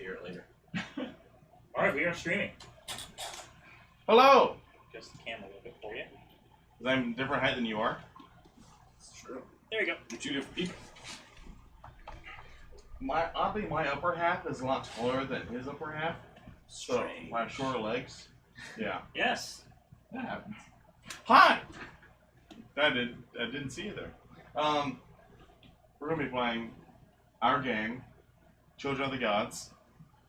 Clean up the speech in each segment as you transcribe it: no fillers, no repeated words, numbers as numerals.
hear it later. Alright, we are streaming. Hello! Just the camera a little bit for you. Because I'm a different height than you are. It's true. There you go. We're two different people. Oddly, my upper half is a lot taller than his upper half. So I have shorter legs. Yeah. Yes. That happens. Hi! I didn't see you there. We're going to be playing our game, Children of the Gods.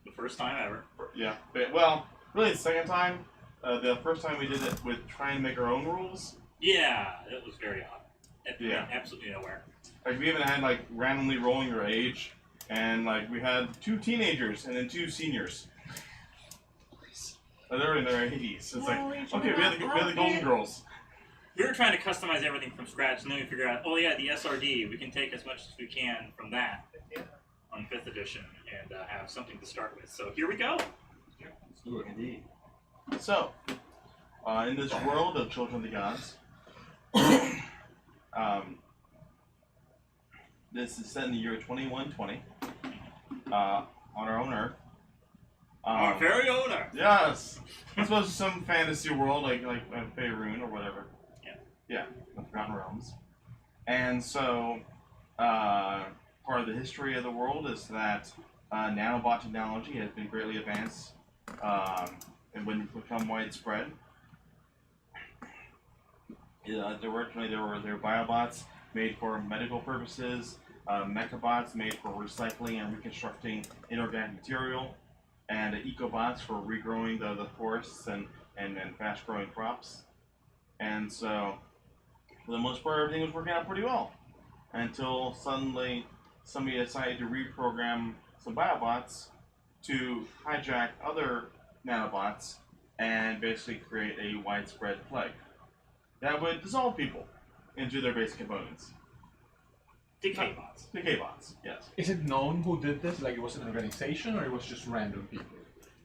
The first time ever. Yeah. Well, really the second time. The first time we did it with trying to make our own rules. Yeah, it was very odd. It Yeah. went absolutely nowhere. Like, we even had, like, randomly rolling your age. And, like, we had 2 teenagers and then 2 seniors. They were in their 80s. So it's like, okay, we had the Golden Girls. We were trying to customize everything from scratch, and then we figured out, oh yeah, the SRD, we can take as much as we can from that on 5th edition and have something to start with. So here we go. Let's do it. Indeed. So, in this world of Children of the Gods, this is set in the year 2120, on our own Earth. Our very own Earth. Yes! I suppose some fantasy world, like Faerun or whatever. Yeah, the Forgotten Realms. And so, part of the history of the world is that nanobot technology has been greatly advanced and when become widespread. There were biobots made for medical purposes, mechabots made for recycling and reconstructing inorganic material, and ecobots for regrowing the forests and fast-growing crops. And so, for the most part, everything was working out pretty well. Until suddenly, somebody decided to reprogram some biobots to hijack other nanobots and basically create a widespread plague that would dissolve people into their basic components. Decay bots. Decay bots, yes. Is it known who did this? Like, it was an organization or it was just random people?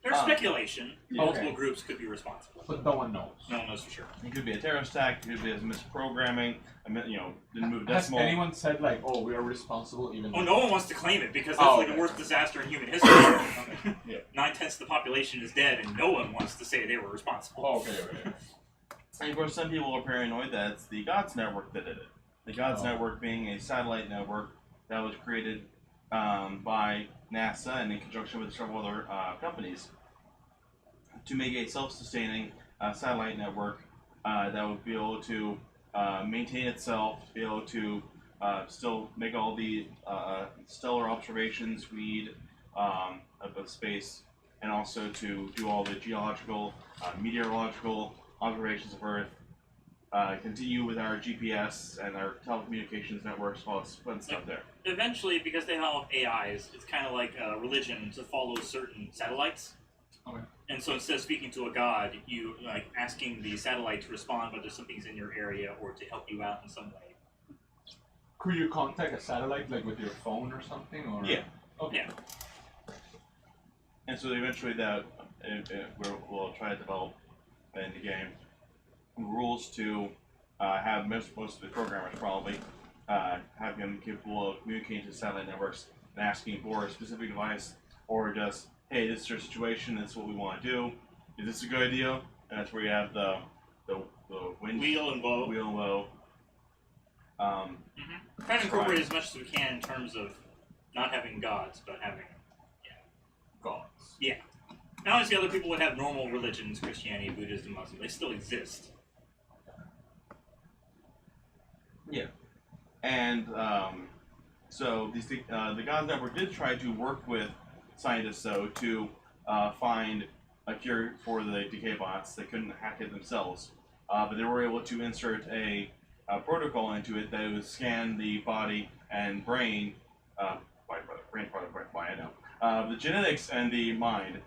There's speculation. Yeah. Multiple Okay. groups could be responsible. But no one knows. No one knows for sure. It could be a terrorist attack, it could be a misprogramming, didn't move Has decimal. anyone said, like, oh, we are responsible even... Oh, no one wants to claim it because that's like okay. the worst disaster in human history. Yeah. 9/10 of the population is dead and no one wants to say they were responsible. Oh, okay. And of course, some people are paranoid that it's the Gods Network that did it. The Gods Network being a satellite network that was created by NASA and in conjunction with several other companies to make a self-sustaining satellite network that would be able to maintain itself, to be able to still make all the stellar observations we need of space, and also to do all the geological, meteorological observations of Earth, continue with our GPS and our telecommunications networks, all this fun stuff there. Eventually, because they have AIs, it's kind of like religion to follow certain satellites. Okay. And so instead of speaking to a god, you like asking the satellite to respond whether something's in your area or to help you out in some way. Could you contact a satellite, like, with your phone or something? Or... Yeah. Okay. Yeah. And so eventually we'll try to develop in the game rules to have most of the programmers probably have them capable of communicating to satellite networks and asking for a specific device, or just, hey, this is your situation, this is what we want to do, is this a good idea? And that's where you have the Wheel and woe. Wheel and woe. Trying to incorporate as much as we can in terms of not having gods, but having Gods. Yeah. Now, obviously, other people would have normal religions, Christianity, Buddhism, Muslim. They still exist. Yeah. And so the Gods Network did try to work with scientists, though, to find a cure for the decay bots. They couldn't hack it themselves. But they were able to insert a protocol into it that would scan the body and brain, the genetics and the mind,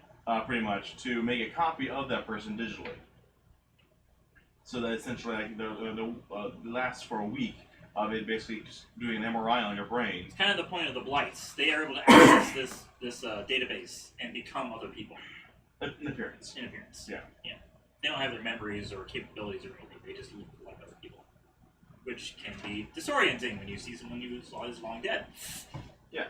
pretty much, to make a copy of that person digitally. So that essentially, like, lasts for a week of it basically just doing an MRI on your brain. It's kind of the point of the blights. They are able to access this database and become other people. In appearance. In appearance. Yeah. Yeah. They don't have their memories or capabilities or anything. They just look like other people, which can be disorienting when you see someone you saw is long dead. Yeah.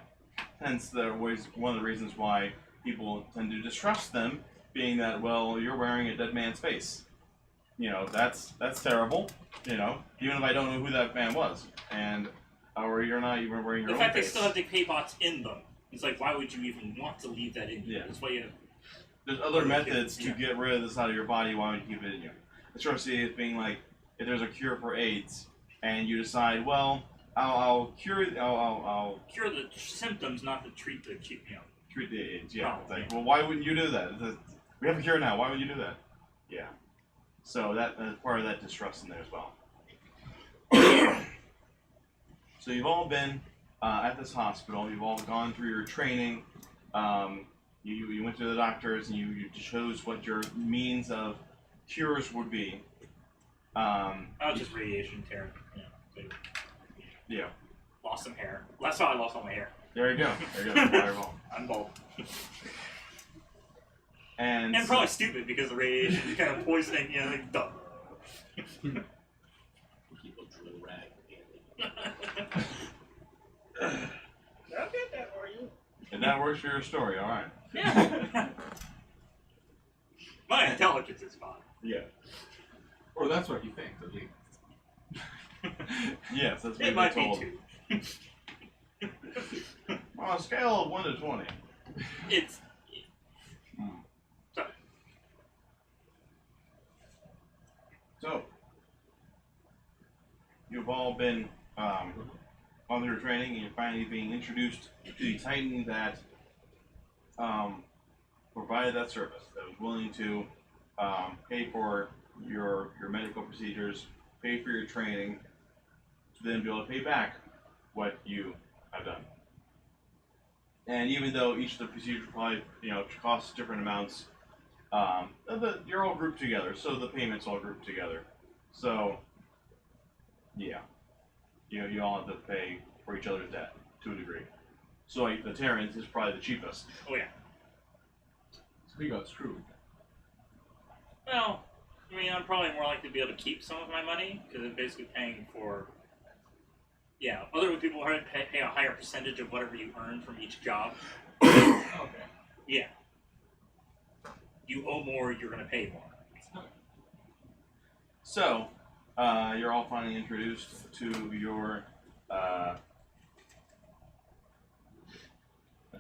Hence, one of the reasons why people tend to distrust them, being that, well, you're wearing a dead man's face. You know, that's terrible. You know, even if I don't know who that man was, and or you're not even wearing your The own fact they face. still have decay bots in them. It's like, why would you even want to leave that in you? Yeah. That's why you. There's other methods to Yeah. get rid of this out of your body. Why would you keep it in you? Especially it being like, if there's a cure for AIDS, and you decide, well, I'll cure Cure the symptoms, not to treat the treat the AIDS. Yeah. Oh, It's like, well, why wouldn't you do that? We have a cure now. Why would you do that? Yeah. So that's part of that distrust in there as well. So you've all been at this hospital. You've all gone through your training. You went to the doctors and you chose what your means of cures would be. I was just radiation therapy. Yeah. Lost some hair. That's how I lost all my hair. There you go. There you go. Fireball. I'm bald. And And probably stupid because the radiation is kind of poisoning, like, duh. Keep a drill rag handy. I'll get that for you. And that works for your story, all right. Yeah. My intelligence is fine. Yeah. Or that's what he thinks, at least. Yes, that's what It you're might told. be 2. On a scale of 1 to 20. It's. Sorry. So, you've all been on your training, and you're finally being introduced to the Titan that provided that service, that was willing to pay for your medical procedures, pay for your training, to then be able to pay back what you have done. And even though each of the procedures probably costs different amounts, you're all grouped together, so the payments all grouped together. So, yeah, you all have to pay for each other's debt to a degree. So, like, the Terrans is probably the cheapest. Oh, yeah. So he got screwed. Well, I mean, I'm probably more likely to be able to keep some of my money because I'm basically paying for. Yeah, other people pay a higher percentage of whatever you earn from each job. Okay. Yeah. You owe more, you're going to pay more. So, you're all finally introduced to your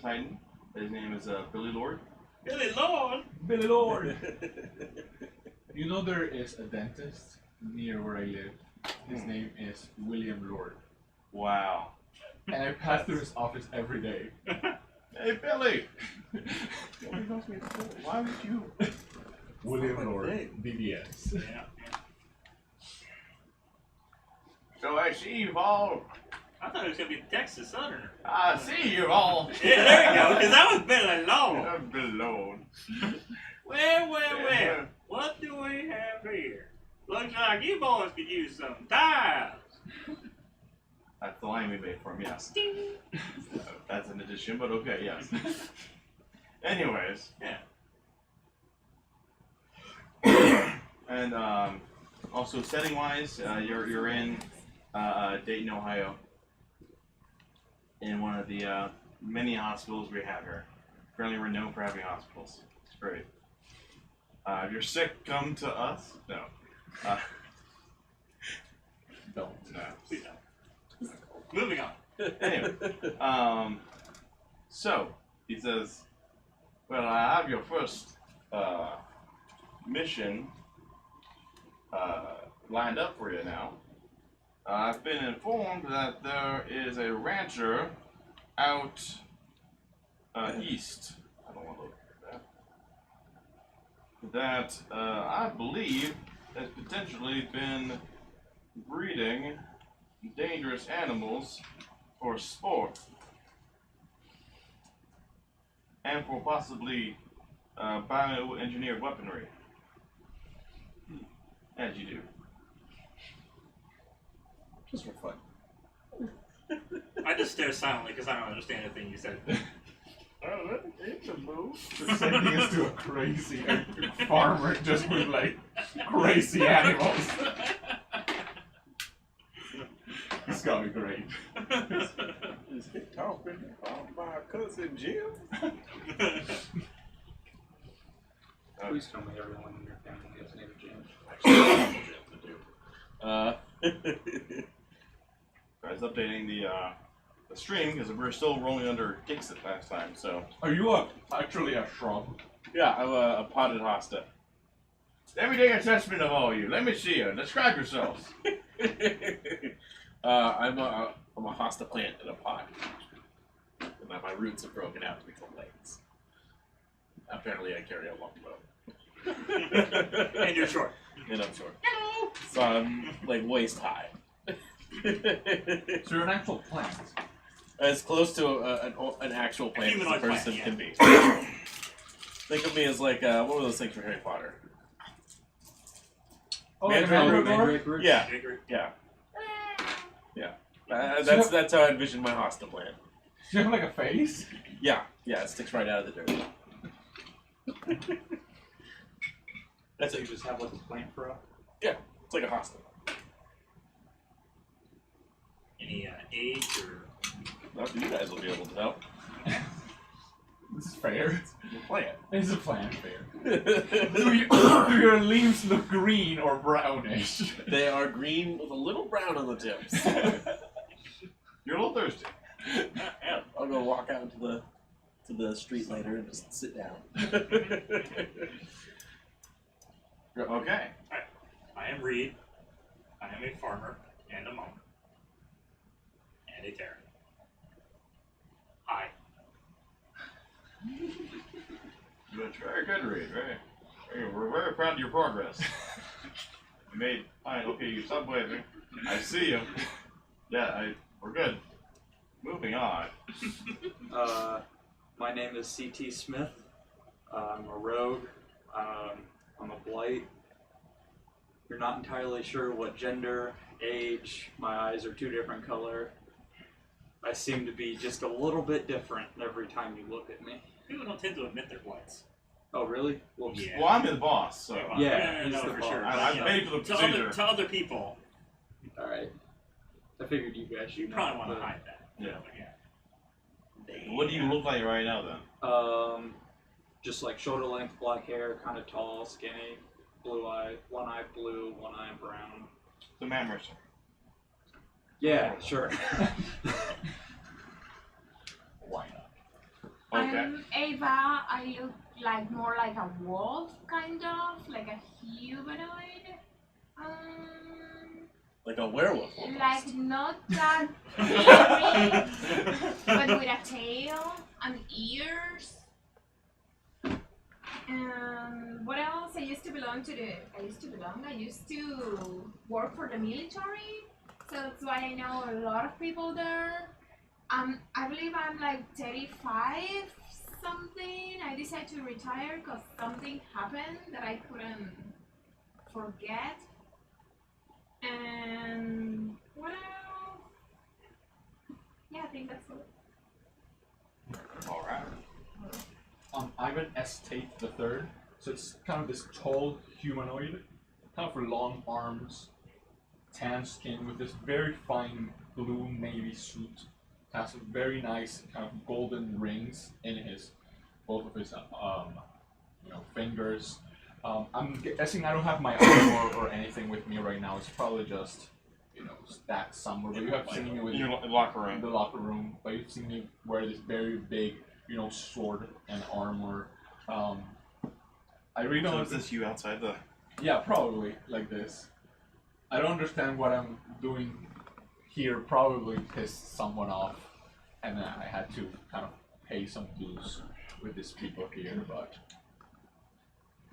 Titan. His name is Billy Lord. Billy Lord! Billy Lord! You know there is a dentist near where I live. His name is William Lord. Wow. And I pass through his office every day. Hey, Billy! Why would you? William Lord, BBS. Yeah. So I see you've all. I thought it was going to be the Texas Southerner. I see you've all. Yeah, there you go, because that was Billy Lord. Billy Lord. Well. What do we have here? Looks like you boys could use some tiles. That's the line we made for him, yes. That's an addition, but okay, yes. Anyways. Yeah. And also setting wise, you're in Dayton, Ohio, in one of the many hospitals we have here. Apparently we're known for having hospitals. It's great. If you're sick, come to us. No. Don't. No. Please don't. Moving on. Anyway, so he says, "Well, I have your first mission lined up for you now. I've been informed that there is a rancher out east. I don't want to look at that. That I believe has potentially been breeding dangerous animals for sport and for possibly bioengineered weaponry, as you do." Just for fun. I just stare silently because I don't understand anything you said. Oh, it's a move. Just sending us to a crazy farmer just with like crazy animals. It's gonna be great. Is he talking about my cousin Jim? Please tell me everyone in your family has named James. Guys, updating the stream because we're still rolling under Dixit last time. So Are you actually a shrub? yeah, I'm a potted hosta. Let me take an assessment of all of you. Let me see you. Describe yourselves. I'm a hosta plant in a pot. And my roots have broken out to become legs. Apparently I carry a long bow. And you're short. And I'm short. Hello! So I'm like waist high. So you're an actual plant. As close to an actual plant as a humanoid person plant, can be. Think of me as like, what were those things from Harry Potter? Oh, Mandrake roots? Yeah, I agree. yeah. That's how I envision my hosta plant. Do you have like a face? Yeah, it sticks right out of the dirt. That's what you just have like a plant for. It's like a hosta. Any age or Not that you guys will be able to tell. This is fair. Plant. This is a plant fair. Do your leaves look green or brownish? They are green with a little brown on the tips. You're a little thirsty. Yeah, I'll go walk out to the street later and just sit down. Okay. I am Reed. I am a farmer and a monk. And a Terran. Hi. That's very good, Reed. We're very proud of your progress. You made fine. Okay, you stop waving. I see you. Yeah, we're good. Moving on. My name is C.T. Smith. I'm a rogue. I'm a blight. You're not entirely sure what gender, age. My eyes are 2 different color. I seem to be just a little bit different every time you look at me. People don't tend to admit their blights. Oh, really? Well, Yeah. Well, I'm the boss, so Yeah, no, he's the for boss. sure. I But, paid for the to procedure. other people, all right. I figured you guys you should probably know, want to but, hide that. Yeah. But yeah. What do you look like right now, then? Just like shoulder length, black hair, kind of tall, skinny, blue eye, one eye blue, one eye brown. The man mercer. Yeah, sure. Why not? Okay. I'm Ava. I look like more like a wolf, kind of, like a humanoid. Like a werewolf almost. Like not that hairy, but with a tail and ears. What else? I used to work for the military, so that's why I know a lot of people there. I believe I'm like 35 something. I decided to retire because something happened that I couldn't forget. And what else? Yeah, I think that's it. All right. Ivan S. Tate III. So it's kind of this tall humanoid, kind of long arms, tan skin with this very fine blue navy suit. Has some very nice kind of golden rings in both of his fingers. I'm guessing I don't have my armor or anything with me right now. It's probably just stacked somewhere. But you have seen me with In your locker in room. the locker room. But you've seen me wear this very big, sword and armor. I really don't. So is this you outside the? Yeah, probably like this. I don't understand what I'm doing here. Probably pissed someone off, and then I had to kind of pay some dues with these people here. But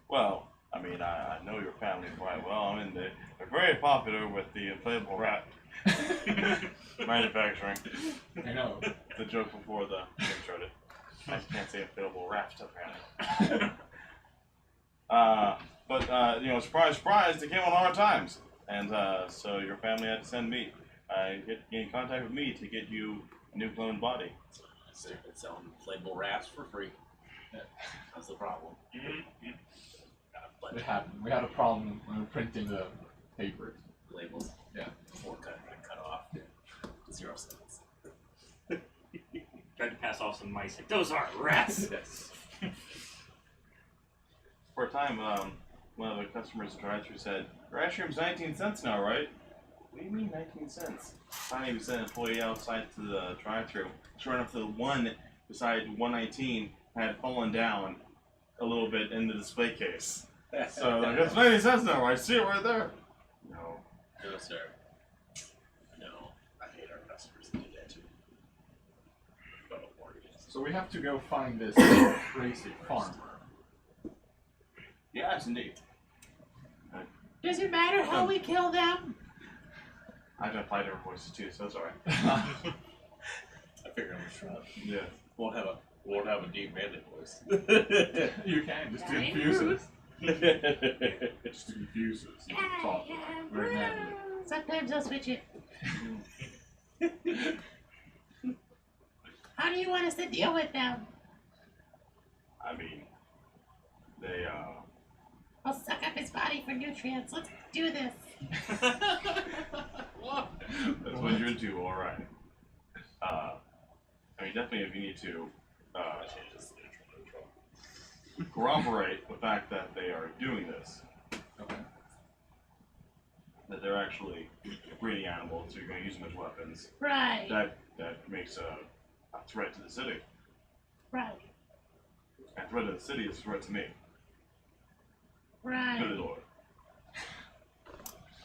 Well, I mean, I know your family quite well. I mean, they're very popular with the inflatable rat manufacturing. I know. The joke before the game started. I can't say inflatable raft apparently. Surprise, surprise, they came on hard times, and so your family had to send me, get in contact with me to get you a new cloned body. So you can sell inflatable rafts for free. That's the problem. We had a problem when we were printing the papers. Labels. Yeah. Before cut off. 0 cents. Tried to pass off some mice. Like, those aren't rats. Yes. for a time, one of the customers drive-thru said, "Your ice cream's 19 cents now, right?" What do you mean 19 cents? Finally, we sent an employee outside to the drive-thru. Sure enough, the one beside 119 had fallen down a little bit in the display case. So like, it's 90 cents now. I see it right there. No. No, sir. No, I hate our customers that do that too. So we have to go find this crazy farmer. Yes, indeed. Does it matter how we kill them? I can apply different voices too, so it's alright. I figured I was trying. Yeah. Won't have a deep bandit voice. You can, just to Dying confuse Groot. us. Just to confuse us. You can talk very naturally. Sometimes I'll switch it. How do you want us to deal with them? I mean, they, I'll suck up his body for nutrients. Let's do this. that's what you're into, alright. I mean, definitely if you need to, Change this to neutral. corroborate the fact that they are doing this. Okay. That they're actually breeding animals, so you're going to use them as weapons. Right. That makes a threat to the city. Right. A threat to the city is a threat to me. To the Right. Lord.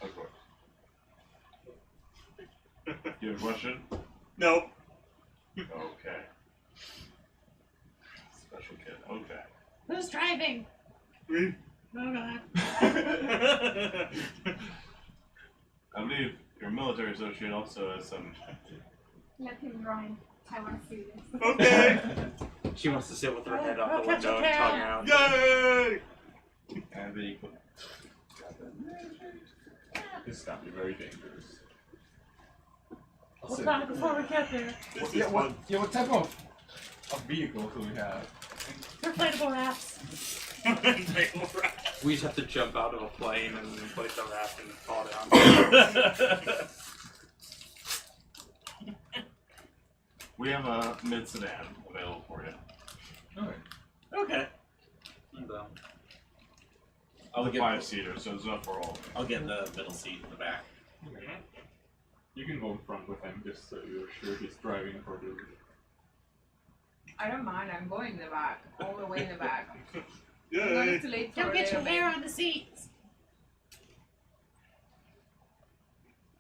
Of course. Do you have a question? Nope. Okay. Special kid. Okay. Who's driving? Me. Oh God. I believe your military associate also has some. Let him drive. I want to see this. Okay. She wants to sit with her head I'll out the catch window a and cab. tongue out. Yay! And the This is gonna be very dangerous. We'll talk before we get there. This is Yeah, fun. what type of vehicles do we have? Inflatable rafts. We just have to jump out of a plane and place the raft and fall down. We have a mid sedan available for you. Okay. Okay. And, I'll It's a get 5-seater, so it's enough for all. I'll get the middle seat in the back. You can go in front with him just so you're sure he's driving appropriately. I don't mind. I'm going in the back. All the way in the back. I'm Yay! going to late for Don't get your a hair on the seats.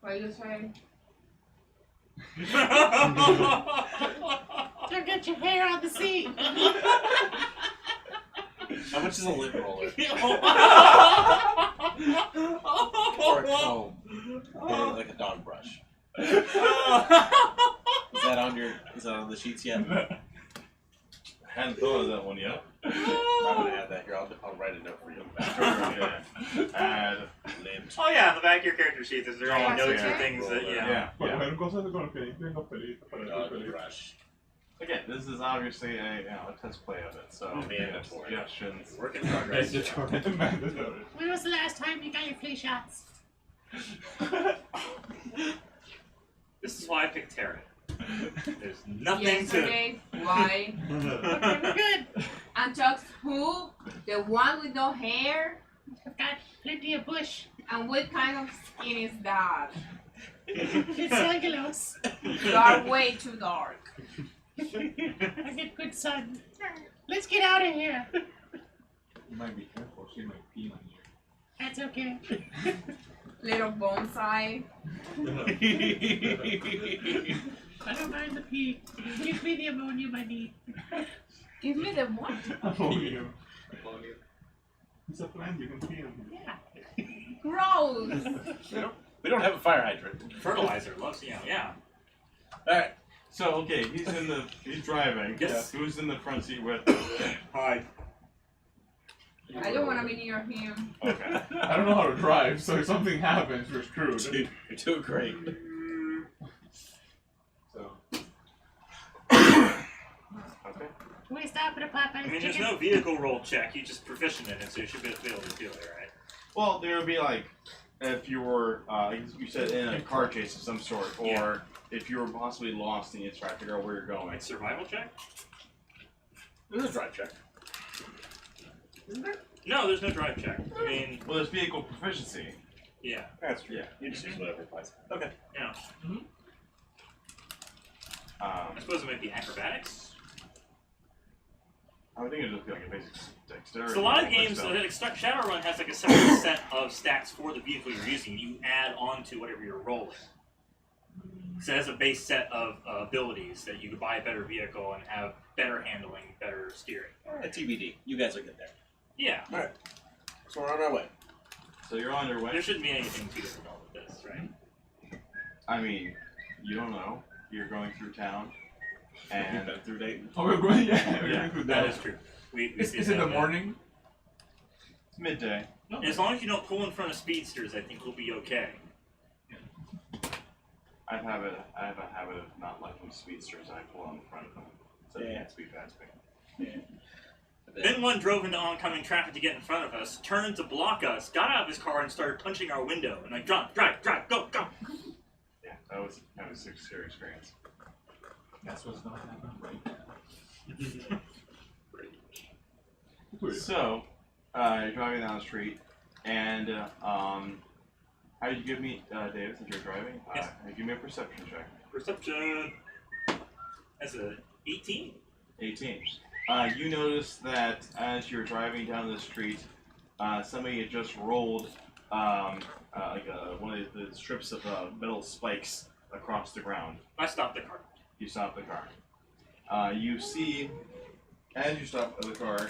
What you say? Don't get your hair on the seat. How much is a lint roller? Or Or a comb? Or like a dog brush? Is that on the sheets yet? I hadn't thought of that one yet. I'm gonna add that here. I'll write a note for you. Add Lint. Oh yeah, on the back of your character sheet, is there any notes or yeah. things that yeah. Bueno, cosas de con que vengo feliz para Dog feliz. brush. Again, this is obviously a test play of it, so Mandatory. suggestions. Work in progress. Mandatory. When was the last time you got your flu shots? This is why I picked Terra. There's nothing Yesterday, why? Okay, we're good. And talks who? The one with no hair? I've got plenty of bush. And what kind of skin is that? It's cellulose. You are way too dark. I get good sun. Let's get out of here. You might be careful, she might pee on you. That's okay. Little bonsai. I don't mind the pee. Give me the ammonium I need. Give me the what? Ammonium. It's a plant, you can pee on him. Yeah. Gross. We don't have a fire hydrant. fertilizer. Loves, yeah. Alright. So okay, he's driving. Yes. Who's in the front seat with? Hi. I don't want to be near him. Okay. I don't know how to drive, so if something happens, we're screwed. Dude, you're doing great. So, Okay. Can we stop at a Popeye's I mean, there's chicken? no vehicle roll check. You just proficient in it, so you should be able to do it, right? Well, there would be like if you were, you said in a car chase of some sort, or Yeah. if you were possibly lost and you try to figure out where you're going. Like survival check. This is a drive check. Isn't there? No, there's no drive check. I mean, Well, there's vehicle proficiency. yeah. That's true. Yeah. You just use whatever applies. Okay. Yeah. Um, I suppose it might be acrobatics. I would think it'd just be like a basic dexterity. So a lot of or games, stuff. like Shadowrun has like a separate set of stats for the vehicle you're using. You add on to whatever you're rolling. So it has a base set of abilities that you could buy a better vehicle and have better handling, better steering. TBD. You guys will get there. Yeah. Alright. So we're on our way. So you're on your way. There shouldn't be anything too difficult with this, right? I mean, you don't know. You're going through town, and Been through Dayton. Oh, we're going. Yeah, we're Yeah, going through That that. is true. We Is see it that the now. morning? it's midday. As long as you don't pull in front of speedsters, I think we'll be okay. I have a habit of not liking speedsters. I pull on the front of them, so they Yeah. can't speed past me. Then one drove into oncoming traffic to get in front of us, turned to block us, got out of his car and started punching our window. And like, drive, go, go. Yeah, that was kind of a scary experience. That's what's gonna happen right now. So, you're driving down the street, and how did you give me, David, since you're driving? Yes. Give me a perception check. Perception. That's a 18. 18. You notice that as you're driving down the street, somebody had just rolled one of the strips of metal spikes across the ground. I stopped the car. You stop the car. You see, as you stop the car,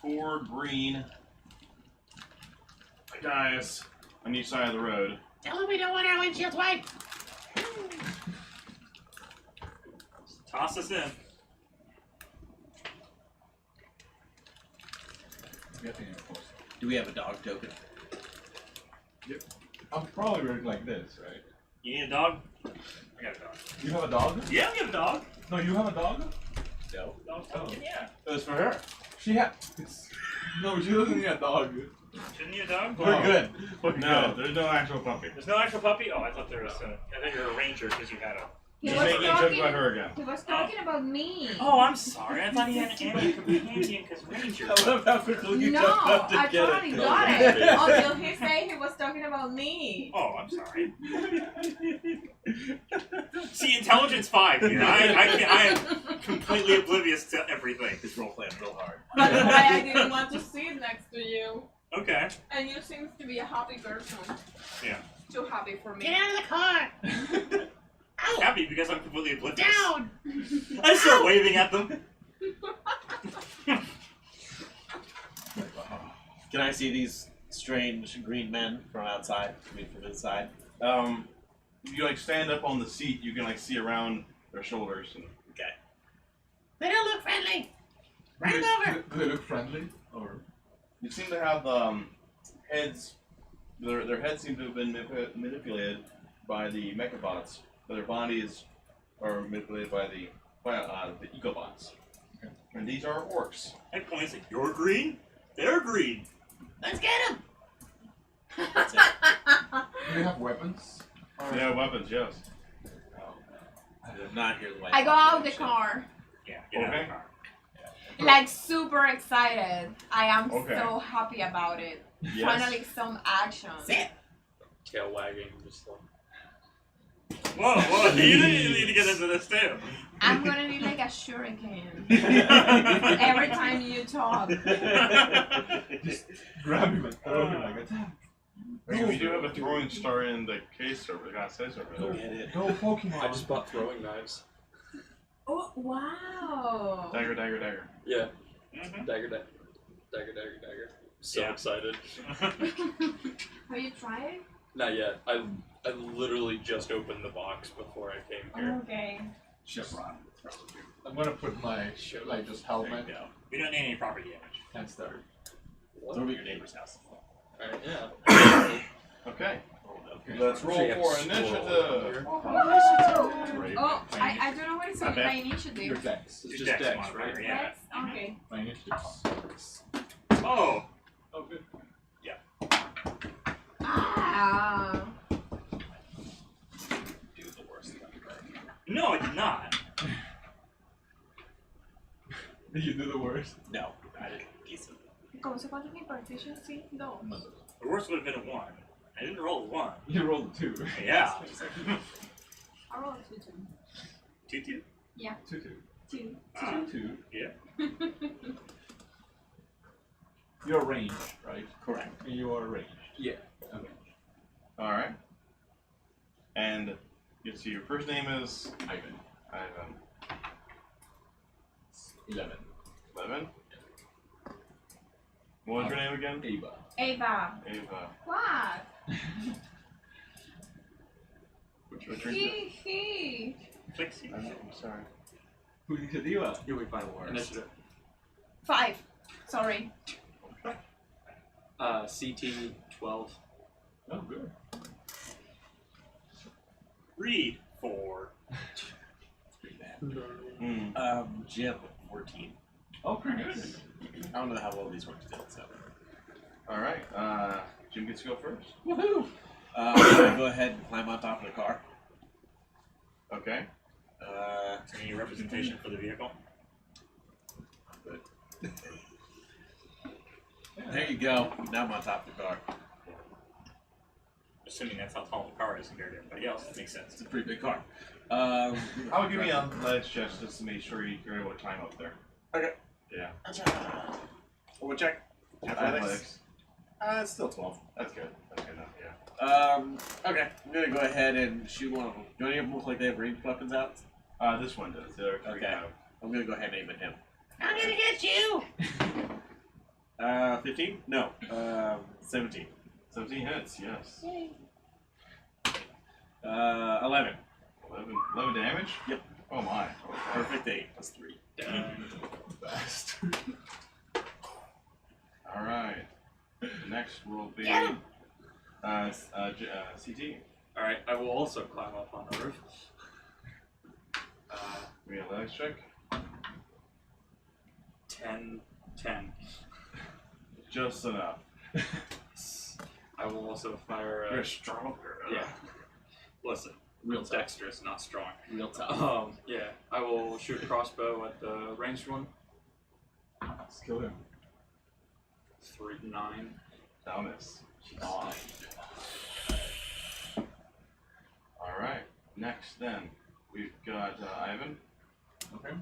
4 green guys on each side of the road. Tell them we don't want our windshields wiped. Toss us in. Do we have a dog token? I'm probably working like this, right? You need a dog? I got a dog. You have a dog? Yeah, we have a dog. No, you have a dog? No. Dog token, yeah. It was for her. She had. No, she doesn't need a dog. Shouldn't you a dog? We're good. No, there's no actual puppy. There's no actual puppy? Oh, I thought there was a... I think you're a ranger because you had a... He Just was making a joke talking. about her again. He was talking about me. Oh, I'm sorry. I thought he had an animal companion because ranger. I love how quickly you No, jumped up to I get totally it. got it until he said he was talking about me. Oh, I'm sorry. See, intelligence 5 here. I am completely oblivious to everything. He's role playing real hard. That's why I didn't want to sit next to you. Okay. And you seem to be a happy person. Yeah. Too happy for me. Get out of the car. I'm happy because I'm completely oblivious. Down. I start waving at them. Can I see these strange green men from outside? I mean, from inside? You like stand up on the seat, you can like see around their shoulders. And Okay. They don't look friendly. Run them over. Do they look friendly? Or you seem to have heads. Their heads seem to have been manipulated by the mechabots, but their bodies are manipulated by the ecobots. Okay. And these are orcs. I point and say, "You're green. They're green." Let's get them. That's it. do they have weapons? They have weapons, yes. I did not hear the white I go dog out the shit. car. Yeah. Get out of Okay. the car. Like super excited. I am Okay. so happy about it. Yes. Finally some action. Sit. Tail wagging, just like. Whoa! You need to get into this too. I'm gonna need like a shuriken every time you talk. Just grab him and throw him like attack. We do have a throwing star in the case over the guy's face over Go there. get it. Go Pokemon. I just bought throwing knives. Oh wow! Dagger, dagger, dagger. Yeah, Mhm. dagger, dagger, dagger, dagger, dagger. So Yeah. excited. Have you tried? Not yet. I literally just opened the box before I came here. Okay. Chevron. I'm gonna put my like just helmet There you go. We don't need any property damage. and start. Throw me your neighbor's house. Alright, yeah. Okay. Okay. Let's roll Actually, for I have initiative. Oh, Brave. oh, I don't know what is I my bet. Your initiative. dex. It's Your just dex dex, modifier, right? yeah. Dex? Okay. My initiative. Oh. Oh, good. Ah. Do the worst. No, I did not. You do the worst. No, I did decent. ¿Cómo se cuenta mi proficiency? 2. The worst would have been a 1. I didn't roll a 1. You rolled a 2. Yeah. I rolled a 2. 2-2. Yeah. 2-2. 2. 2-2. Yeah. You're ranged, right? Correct. You are ranged. Yeah. Okay. Alright. And you see your first name is Ivan. Ivan. 11. 11. What was your name again? Ava. Ava. Ava. What? What's your He. Flexi. I'm sorry. Who initiativa? You'll be fine. Initiative. 5. Sorry. CT 12. Oh, good. Read 4. Pretty bad. Hmm. Jim, 14. Oh, pretty good. I don't know how well these work still, so. Alright. Jim gets to go first. Woohoo! I'm gonna go ahead and climb on top of the car. Okay. Any representation for the vehicle? There you go. Now I'm on top of the car. Assuming that's how tall the car is compared to everybody else. That makes sense. It's a pretty big car. I would give me a ledge chest just to make sure you're able to climb up there. Okay. Yeah. We'll check. Athletics. It's still 12. That's good. That's good enough, yeah. Okay. I'm gonna go ahead and shoot one of them. Do any of them look like they have ranged weapons out? This one does. The other three Okay. have. I'm gonna go ahead and aim at him. I'm gonna get you. 15? No. 17. 17 hits, yes. 11. 11 damage? Yep. Oh my. Perfect 8 plus 3. Bastard. Alright. Next will be Get him. CT. Alright, I will also climb up on the roof. Give me a legs check. 10. Just enough. I will also fire. You're strong. Yeah. Listen, Real tough. dexterous, not strong. Real tough. Yeah, I will shoot a crossbow at the ranged one. Let's kill him. 9. That'll miss. Alright. Next then, we've got Ivan. Okay.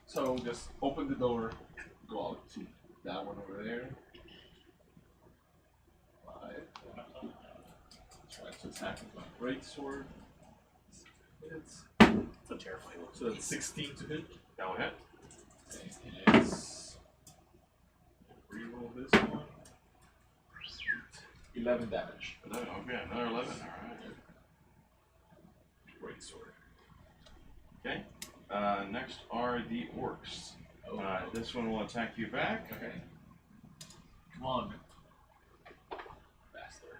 So just open the door, go out to that one over there. 5. Try to attack with my great sword. It's It's a terrifying look. so that's 16 to hit. That will hit. And it's reroll this one. 11 damage. 11. Okay, another 11. Alright. Great sword. Okay. Next are the orcs. Oh, This one will attack you back. okay. Come on. Bastard.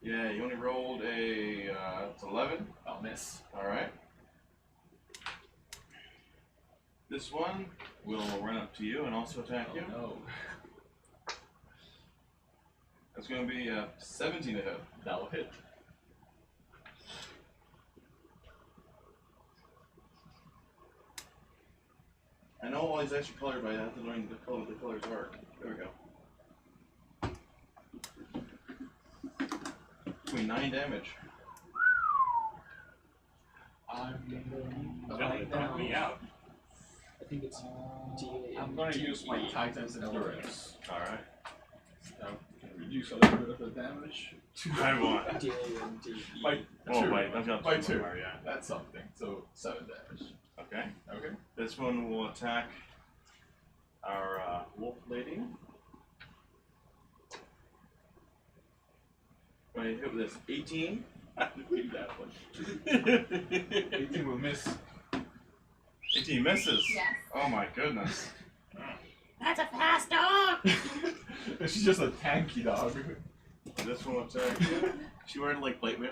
Yeah, you only rolled a it's 11. I'll miss. Alright. This one will run up to you and also attack you. Oh, no. That's going to be 17 to hit. That'll hit. I know all these extra colored, but I have to learn what the colors are. There we go. Doing 9 damage. Don't knock me out. I think it's I'm gonna use my Titan's Endurance. Alright. Now, can reduce a little bit of the damage. I want. D-A-N-D-E. By Oh, 2. wait, I've got By 2 2. more, yeah. That's something. So 7 damage. Okay. Okay. This one will attack our wolf lady. When I hit with this 18. Read that one. 18 will miss. 18 misses. Yes. Oh my goodness. That's a fast dog. She's just a tanky dog. This one will attack you. She wearing like plate mail?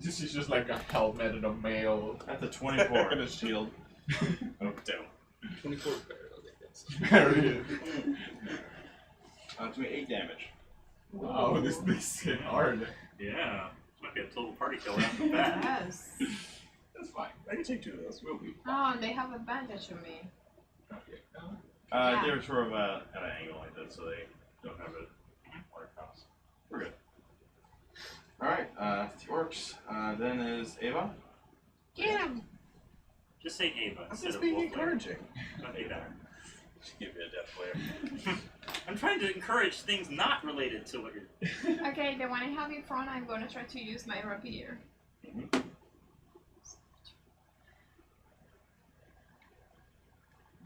She's just like a helmet and a mail. That's a 24. And a shield. Oh, damn. 24 Period. It's me 8 damage. Wow, this hit hard. Yeah. Might be a total party killer after that. Yes. That's fine. I can take 2 of those. We'll be Oh, they have advantage on me. Yeah. They're sort of at an angle like this, so they don't have it right across. We're good. Alright, it's the orcs. Then is Ava. Get him! Just say Ava I'm instead just of being wolf layer. encouraging. That'd be better. Give me a death player. I'm trying to encourage things not related to what you're. Okay, the one I have in front, I'm gonna try to use my rapier.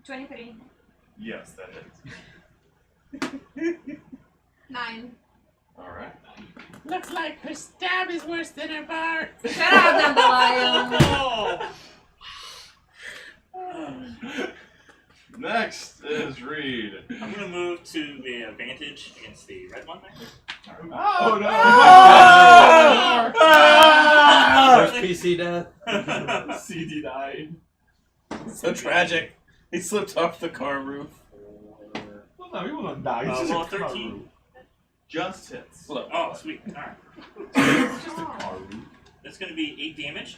23. Yes, that hits. 9. Alright. Looks like her stab is worse than her bar. Shut up, Dandelion! Oh! Next is Reed. I'm gonna move to the advantage against the red one there. Oh no! First PC death. CD died. So tragic. He slipped off the car roof. Well, no, he won't die. It's just Well, a car 13. roof. Just hits. Look. Oh, sweet. Alright. It's just a car roof. That's gonna be 8 damage.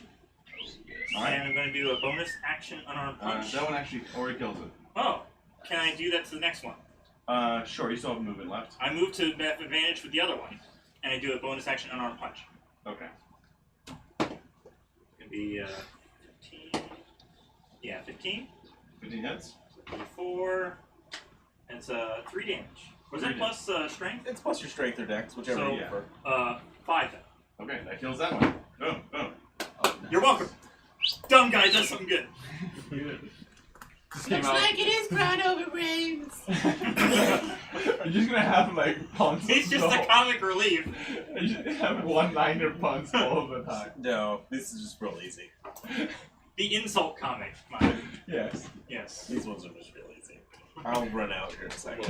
Alright. And I'm gonna do a bonus action unarmed punch. That one actually already kills it. Oh, can I do that to the next one? Sure, you still have movement left. I move to have advantage with the other one, and I do a bonus action unarmed punch. Okay. It's gonna be 15. Yeah, 15. 15 hits. 4. And it's 3 damage. Was that 3 plus strength? It's plus your strength or dex, whichever So, you prefer. 5 then. Okay, that kills that one. Boom, boom. You're welcome. Dumb guy does something good. Just came Looks out. like it is brown over brains. Are you just gonna have like puns? He's just a comic relief. You just have one-liner puns all the time. No, this is just real easy. The insult comic. Mine. Yes. Yes. These ones are just real easy. I'll run out here in a second.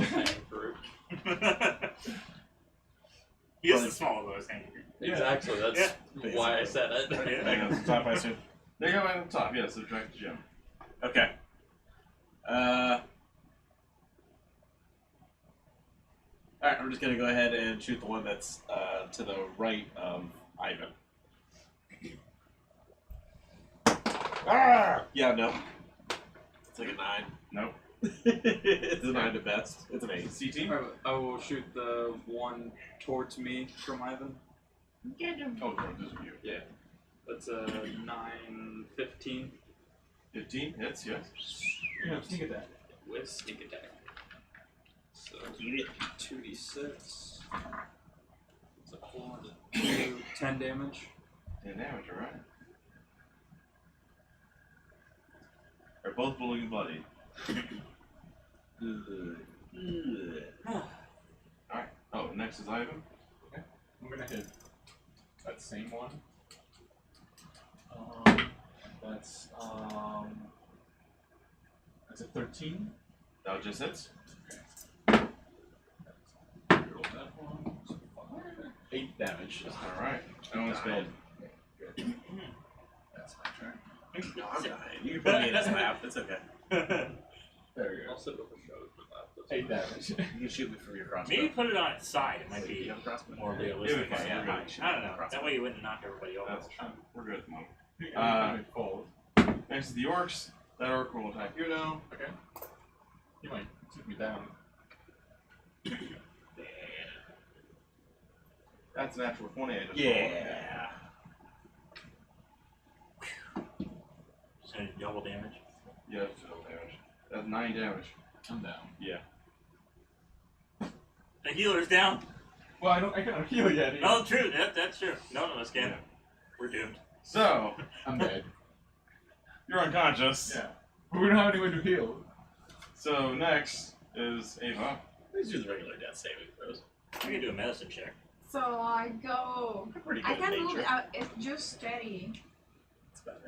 He is the small of those hanging. Exactly. That's Yeah. why I said it. Yeah. That goes to the top, I assume. There you go, at the top. Yeah, subtract the gem. Okay. Alright, I'm just gonna go ahead and shoot the one that's to the right of Ivan. Ah! Yeah, no. It's like a 9. Nope. It's a 9 to best. It's an 8. CT? I will shoot the one towards me from Ivan. Get him. Oh, no, this is you. Yeah. That's a 9, 15 15 hits, yes. You have sneak attack. with sneak attack. So 2d6. It's a 4, 2, 10 damage. 10 damage, alright. They're both bleeding and bloody. Alright. Oh, next is Ivan. I'm gonna hit that same one. That's a 13. That just hits. Roll that one. So 8 damage. Alright. That one's failed. That's my turn. No, I'm dying. You can put me in his lap. It's okay. There we go. I'll sit with a shot for that. 8 damage. You can shoot me from your crossbow. Maybe put it on its side. It might be You have a crossbow? more realistic. Yeah, yeah, I yeah. don't know. That way you wouldn't knock everybody over. That's true. We're good at the moment. It falls. Next is the orcs. That orc will attack you now. Okay. He might take me down. That's a natural 20. I just rolled. Yeah. So double damage. Yeah, that's no damage. That's 9 damage. I'm down. Yeah. The healer's down. Well, I can't heal yet. Either. Oh, true. That's true. None of us can. Yeah. We're doomed. So, I'm dead. you're unconscious. Yeah. But we don't have any way to heal. So, next is Ava. Let's do the regular death saving throws. I can do a medicine check. So I go. They're pretty I good in can move. nature. It's just steady. That's about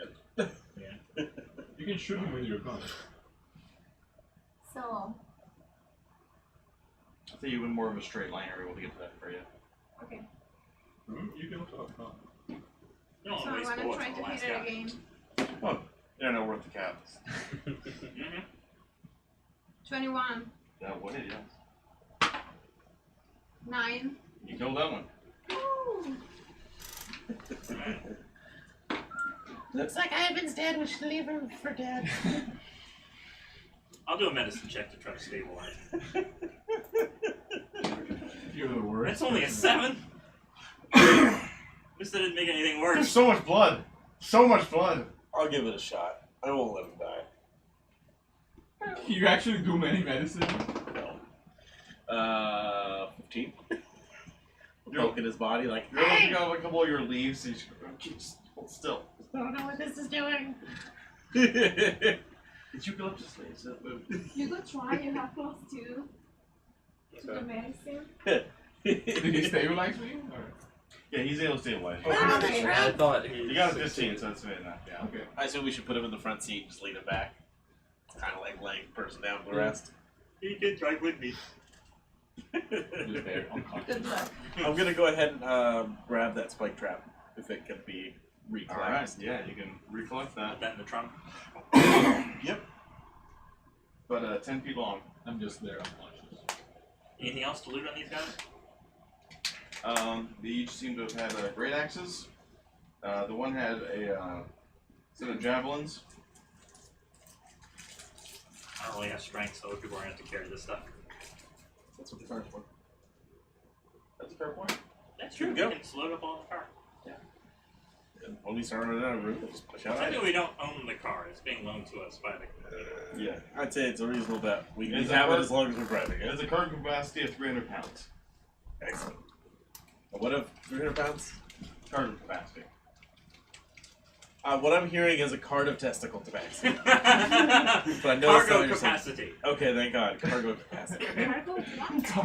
it. You can shoot him with your gun. So I think you went more of a straight line area. We'll get to that for you. okay. You can also. No. You don't So want to I'm waste gonna bullets try on the to last hit it guy. again. Oh, they're not worth the caps. Mm-hmm. 21. That would hit, yes. 9. You killed that one. Woo! Looks like Ivan's dad. We should leave him for dad. I'll do a medicine check to try to stabilize him. You're the worst. That's only a 7. This didn't make anything There's worse. so much blood. So much blood. I'll give it a shot. I won't let him die. You actually do many medicine? No. 15. Poking his body like. You're looking at a couple of your leaves. And just hold still. I don't know what this is doing. It's eucalyptus leaves. You could try. You have plus 2 to the medicine. Did he stabilize me? Or? Yeah, he's able to stabilize. Put him on the I truck. thought he. You got a 15, so that's fair enough. Yeah, okay. I assume we should put him in the front seat and just lean him back. It's kind of like laying the person down for the rest. He can drive with me. Just there, unconscious. Good luck. I'm gonna go ahead and grab that spike trap if it can be Alright, reclassed. yeah, you can recollect Put that. that in the trunk. Yep. But 10 feet long. I'm just there, unconscious. Anything else to loot on these guys? They each seem to have had great axes. The one had a set of javelins. I don't really have strength, so people are going to have to carry this stuff. That's what the car's for. That's a fair point. That's true. Go. We can just load up on the car. And police are running out of room. They'll just push out. Technically, we don't own the car. It's being loaned to us by the community. Yeah, I'd say it's a reasonable bet. We can Is it have it worth- as long as we're driving It it. has a cargo capacity of 300 pounds. Excellent. What of 300 pounds? Cargo capacity. What I'm hearing is a cart of testicle capacity. But I know it's not Cargo what you're saying. capacity. Okay, thank God. Cargo capacity. Cargo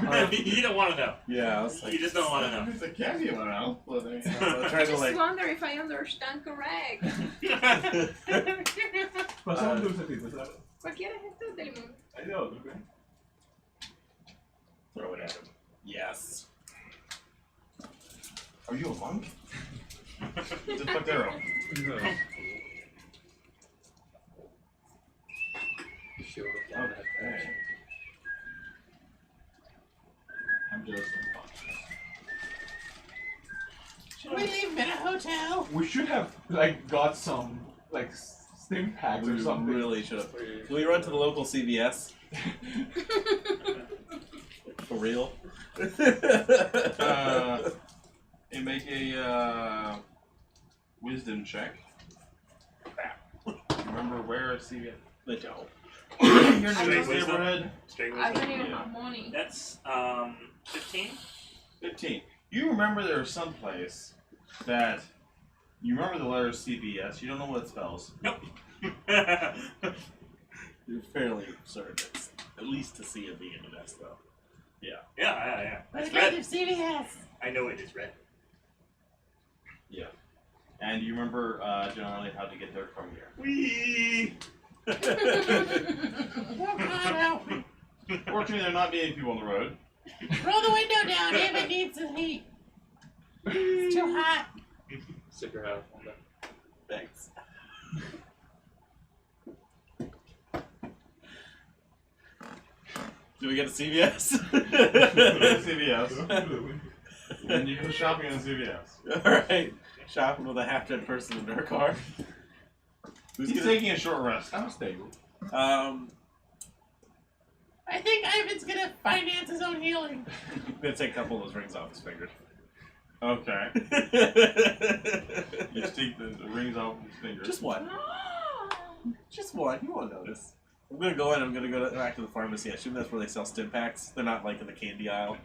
what? You don't want to know. Yeah, I was like, You just don't want to know. It's a cameo now. I'm trying I to just like. wonder if I understand correct. Pasamos de un setito, ¿sabes? Cualquiera es esto del mundo. Hay de otro, ¿ok? Throw it at him. Yes. Are you a monk? Just fuck arrow. Okay. I'm just unconscious. Should we leave him in a hotel? We should have, like, got some, like, stim packs or We something. really should have. Can we run to the local CVS? For real? And make a wisdom check. Remember where CVS? They don't. You're in Straight this wisdom. neighborhood. Straight I wisdom. don't even Yeah. have money. That's 15. 15. You remember there was some place that you remember the letter CVS. You don't know what it spells. Nope. You're fairly certain it's at least to see a V in an S, though. Yeah. Let's It's go red. to CVS. I know it is red. Yeah. And you remember generally how to get there from here. Whee! Oh, God, help me. Fortunately, there are not many people on the road. Roll the window down. Ava needs some heat. It's too hot. Stick your hat up on that. Thanks. Do we get a CVS? CVS. And you go shopping in CVS. Alright. Shopping with a half-dead person in their car. Who's He's gonna... taking a short rest. I'm stable. I think Ivan's gonna finance his own healing. I'm gonna take a couple of those rings off his fingers. Okay. You just take the rings off his fingers. Just one. No. Just one. You won't notice. I'm gonna go in. I'm gonna go back to the pharmacy. I assume that's where they sell stim packs. They're not like in the candy aisle.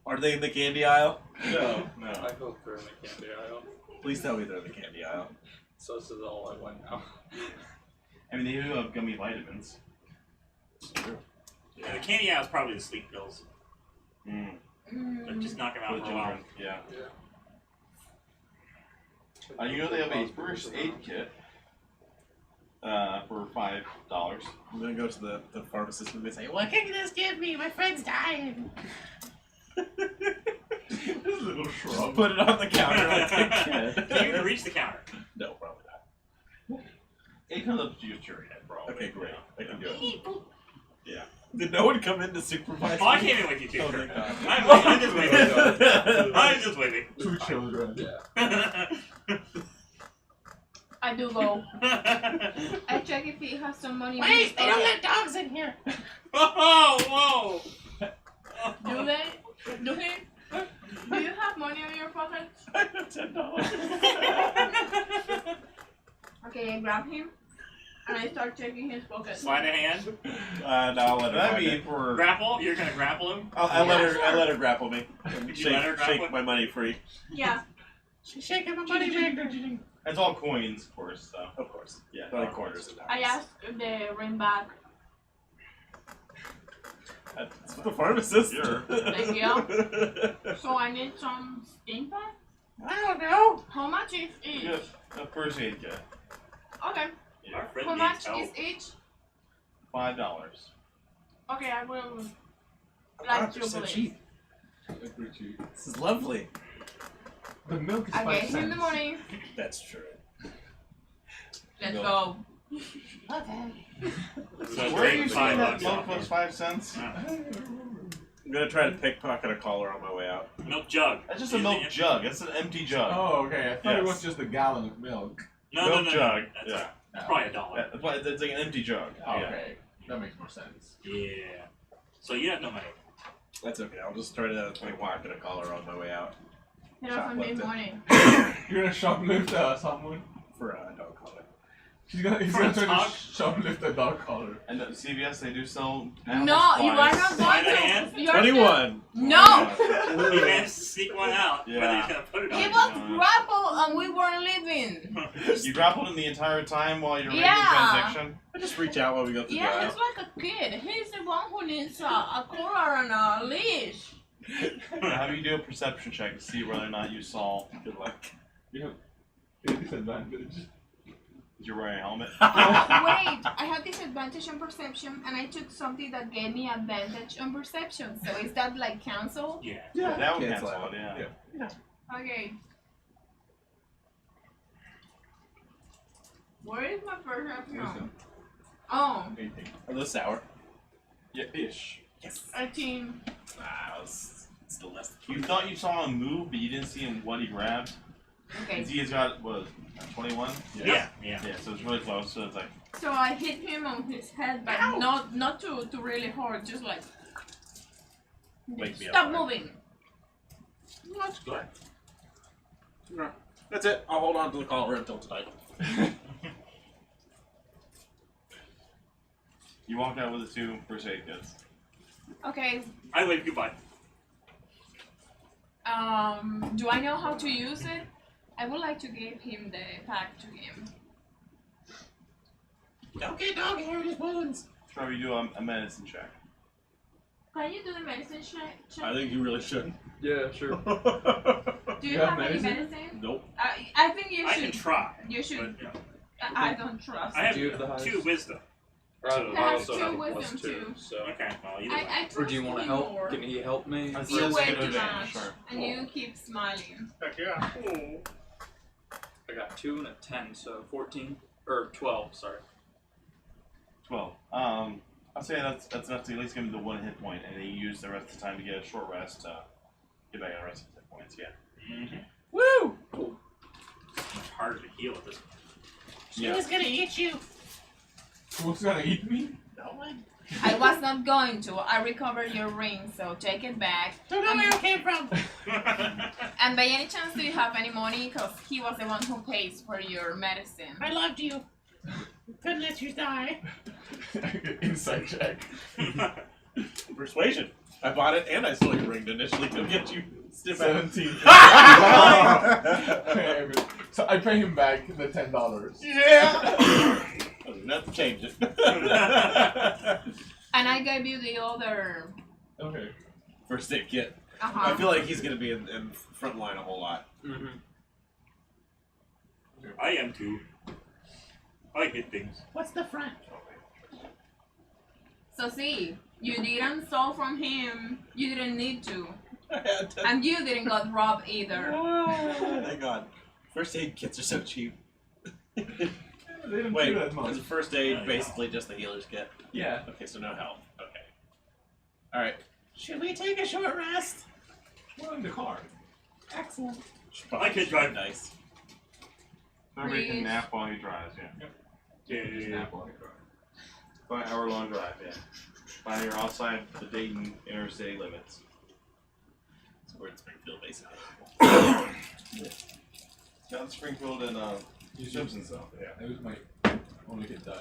Are they in the candy aisle? No. I hope they're in the candy aisle. Please tell me they're in the candy aisle. So this is all I want now. I mean, they do have gummy vitamins. Yeah, the candy aisle is probably the sleep pills. Mm. But just knock them For out the for a while. children. Yeah. You know they have a first aid kit for $5. I'm gonna go to the pharmacist and they say, What can you just give me? My friend's dying. This is a little just shrub. put it on the counter. I'll take care. Can you even reach the counter? No, probably not. It comes up to your head, bro. Okay, great. I can do it. Yeah. Did no one come in to supervise Oh, I me? came in with you too. Oh, Sure. thank God. I'm just waving. I'm just waving. 2 children. Yeah. I do go. I check if he has some money. Wait, they don't let dogs in here. Whoa! Do they? Do he? Do you have money in your pocket? $10. Okay, I grab him and I start checking his pocket. Sleight of hand. No, I'll let her That'd find be it. for Grapple. You're gonna grapple him. I'll let her. sure. I'll let her grapple me. And You let her grapple shake him? my money free. Yeah. She's shaking my money back. it's all coins, of course. So Of course. yeah, Like quarters and I dimes. ask the ring back. That's the pharmacist. Sure. Thank you. So I need some sting pad? I don't know. How much is each? Good. A first aid kit. Okay. Our friend How needs much help. is each? $5. Okay, I will. Like you, so please. cheap. Agree to you. This is lovely. The milk is I 5 gave him cents. the money. That's true. Let's Go. go. Okay. So Where are take you $5 seeing that milk off was her. 5 cents? I'm gonna try to pickpocket a collar on my way out. Milk jug. That's just a Use milk the- jug. It's an empty jug. Oh, okay. I thought it Yes. was just a gallon of milk. No, milk no, no, jug. No. That's Yeah. It's probably $1. Yeah, that's why it's like an empty jug. Oh, Yeah. okay. That makes more sense. Yeah. So you have no money. That's okay. I'll just try to pickpocket a collar on my way out Get off of me Shoplifting. money. You're gonna shoplift someone? for a dog collar. He's gonna For a try to dog? shoplift a dog collar. And at CVS they do sell animal No, you are supplies. not Sleight going of to. hand? You're 21. No! He managed to sneak one out. Yeah. Whether he's gonna put it on. He you. was grappled and we weren't leaving. You grappled him the entire time while you're making the Yeah. transaction? I just reach out while we go through Yeah, the he's like a kid. He's the one who needs a collar and a leash. How do you do a perception check to see whether or not you saw? Good luck. You have a disadvantage. Did you wear a helmet? Wait, I had disadvantage on perception and I took something that gave me advantage on perception. So is that like cancel? Yeah. Yeah, That would cancel cancel out. it, yeah. Okay. Where is my perception? Wisdom. Oh, 18. Are those sour? Yeah, ish. Yes. 18. Ah, it's still less than You thought you saw him move, but you didn't see him what he grabbed. Okay. He's got, what, 21? Yeah. Yeah, so it's really close, so it's like, So I hit him on his head, but not to really hard, just like Wake me up, stop right? moving. That's good. That's it. I'll hold on to the collar until tonight. you walk out with the 2 first aid kits. Okay. I wave goodbye. Do I know how to use it? I would like to give him the pack to him. Don't get dog hair in his wounds. Try to do a medicine check. Can you do the medicine check? I think you really should. Yeah, sure. Do you You have have any medicine? medicine? Nope. I think you I should. can try. You should. But, yeah. I don't trust. I have Do you have the highest? 2 wisdom. Or So- I have also 2 have a wisdom +2, too. so. Okay. Well, either way. I trust Or do you want to him help? more. Can he help me? That's You that's way good too advantage, much, sure. and you keep smiling. Heck yeah. I got 2 and a 10, so 14 or 12. Sorry. 12. I'll say that's enough to at least give him the 1 hit point, and then you use the rest of the time to get a short rest to get back on the rest of his hit points, yeah. Mm-hmm. Woo! It's much harder to heal at this point. She was gonna eat you. Who's gonna eat me? No one. I was not going to. I recovered your ring, so take it back. Don't know where it came from. And by any chance, do you have any money? Because he was the one who pays for your medicine. I loved you. Couldn't let you die. Inside check. Persuasion. I bought it and I stole your ring to initially come get you. Stiff out. 17. Okay, so I pay him back the $10. Yeah. I didn't have to change it. And I gave you the other. Okay. First aid kit. Uh-huh. I feel like he's gonna be in front line a whole lot. Mm-hmm. I am too. I hit things. What's the front? So see, you didn't steal from him. You didn't need to, I had to. and you didn't got robbed either. Oh, thank God. First aid kits are so cheap. They didn't Wait, do that much. is the first aid basically just the healer's kit? Yeah. Okay, so no health. Okay. Alright. Should we take a short rest? We're in the car. Excellent. I could drive nice. Everybody can Please. nap while he drives, yeah. Just nap while you drive. 5-hour-long drive, yeah. While you're outside the Dayton interstate limits. So we're in Springfield, basically. Down Springfield and Simpsons, though. Yeah. That was my only hit die.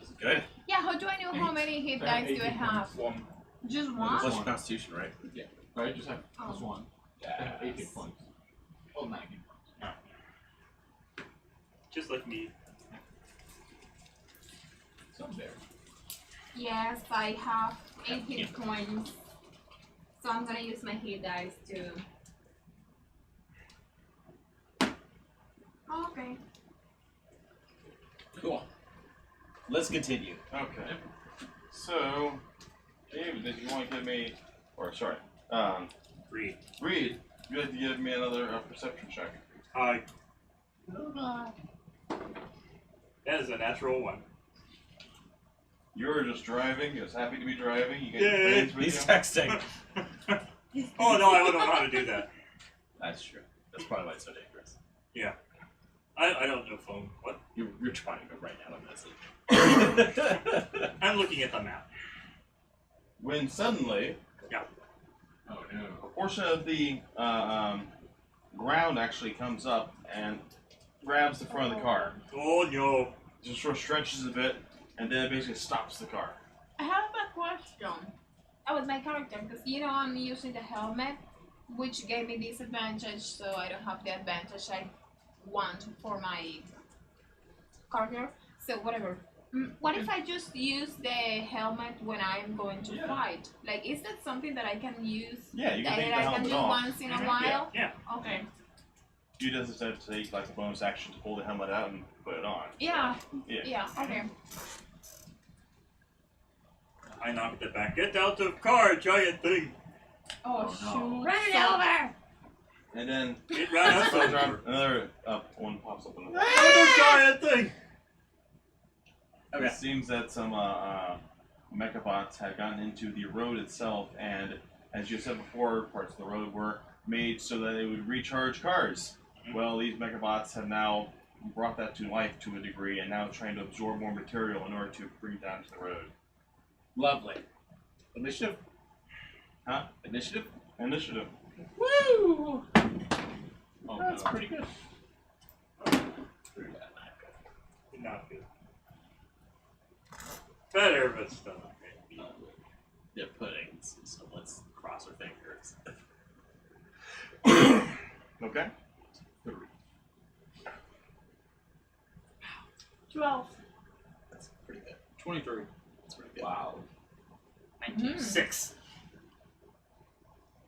Is it good? Yeah, how do I know how many hit dice do I have? One. Just Plus one? your constitution, right? Yeah. Right, just have plus Oh. one. Yeah. 8 hit points. Oh, 9 hit points. Just like me. Some there. Yes, I have 8 hit points. So I'm gonna use my hit dice too. Okay. Cool. Let's continue. Okay. So, David, did you want to give me, or sorry, Read. Reed, you have to give me another perception check. Hi. That is a natural one. You're just driving, just happy to be driving. You get your Yay. friends with He's you. texting. Oh no, I wouldn't know how to do that. That's true. That's probably why it's so dangerous. I don't know phone. What? You're trying to write out a message. I'm looking at the map. When suddenly, Oh no. a portion of the ground actually comes up and grabs the front of the car. Oh no. Just sort of stretches a bit, and then it basically stops the car. I have a question. That was my character, because you know I'm using the helmet, which gave me disadvantage, so I don't have the advantage I want for my character. So whatever. What if I just use the helmet when I'm going to Yeah. fight? Like, is that something that I can use? Yeah, you can that take the I can helmet do off. once in a Mhm, while? Yeah. Okay. You just have to take like a bonus action to pull the helmet out and put it on. Yeah. Yeah. Yeah. Okay. I knocked it back. Get out of car, giant thing. Oh, Oh, no. shoot. Run it over! And then It ran us over. another one pops up in the Another giant thing. Okay. It seems that some mechabots had gotten into the road itself, and as you said before, parts of the road were made so that they would recharge cars. Well, these mechabots have now brought that to life to a degree, and now trying to absorb more material in order to bring it down to the road. Lovely. Initiative? Huh? Initiative? Initiative. Woo! Oh, That's no. pretty good. Not good. Better, but still not great. They're puddings, so let's cross our fingers. Okay. 12. That's pretty good. 23. That's pretty good. Wow. 6.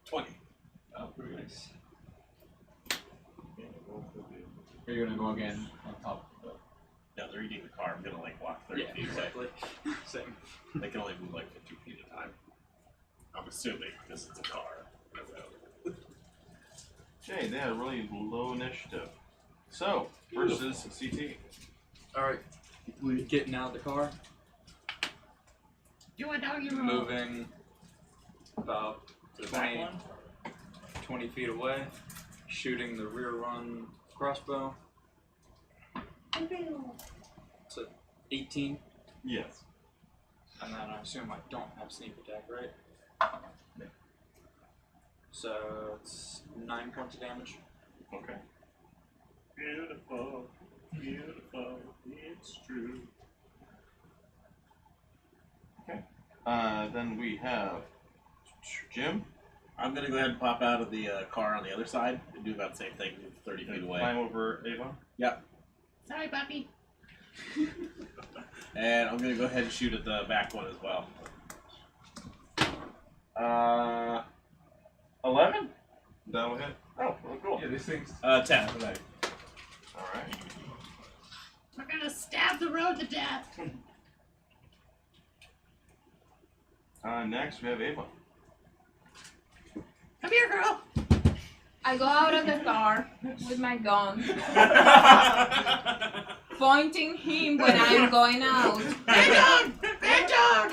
20. Oh, pretty nice. Are you gonna go again on top of the... No, they're eating the car. I'm gonna like walk 30 feet away. exactly. Same. They can only move like 50 feet at a time. I'm assuming because it's a car. Okay, they had a really low initiative. So, versus CT. Alright. Getting out of the car. Do a doggy roll. Moving about The back 20, one? 20 feet away. Shooting the rear run crossbow. It's a 18. Yes. And then I assume I don't have sneak attack, right? No. So it's 9 points of damage. Okay. Beautiful, beautiful, it's true. Then we have Jim. I'm gonna go ahead and pop out of the car on the other side and do about the same thing, move 30 feet away. Climb over Ava. Sorry, puppy. And I'm gonna go ahead and shoot at the back one as well. 11? That will hit. Oh, well, cool. Yeah, this thing's... 10. Like, Alright. We're gonna stab the road to death. Next we have Ava. Come here, girl. I go out of the car with my gun, pointing him when I'm going out. Bad dog! Bad dog!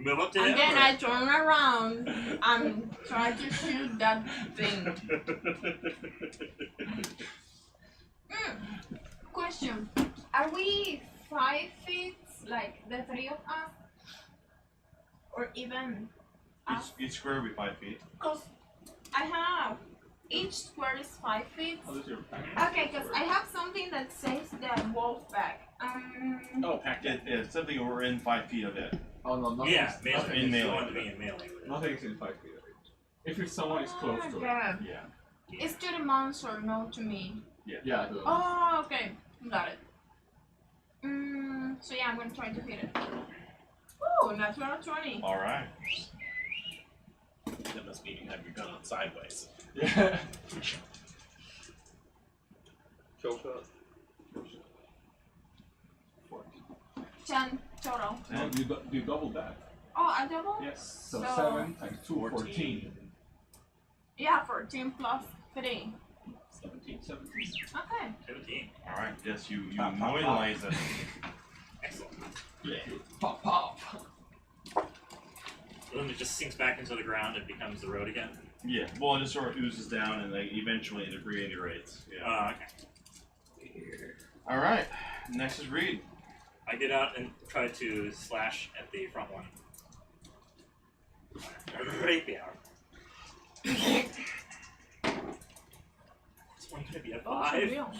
Move up to him. And then or- I turn around and try to shoot that thing. Question. Are we 5 feet, like the 3 of us? Or even us? Each square would be 5 feet. Because I have, each square is 5 feet. How does your pack? Okay, because I have something that says the wolf pack. Oh, packed in. It's something we're in 5 feet of it. Oh no, nothing. Yeah, in melee. You melee. want to be in melee with it. Nothing is in 5 feet of it. If someone is close to it. Yeah. Yeah. It's to the monster, not to me. Yeah, the, Oh, okay. Got it. So yeah, I'm gonna try to hit it. Oh, natural 20. Alright. That must mean you have your gun on sideways. yeah. Kill shot. 10 total. No, you double that. Oh, I double? Yes. So, So- 7 times 2, 14. Yeah, 14 plus 3. 17. Okay. 17. Alright, yes, you Pop, pop, noise it. Excellent. Pop, pop. So then it just sinks back into the ground and becomes the road again. Yeah, well, it just sort of oozes down and like eventually it reintegrates. Yeah. Okay. Alright, next is Reed. I get out and try to slash at the front one. Rapier. This one's gonna be a Oh, 5. real.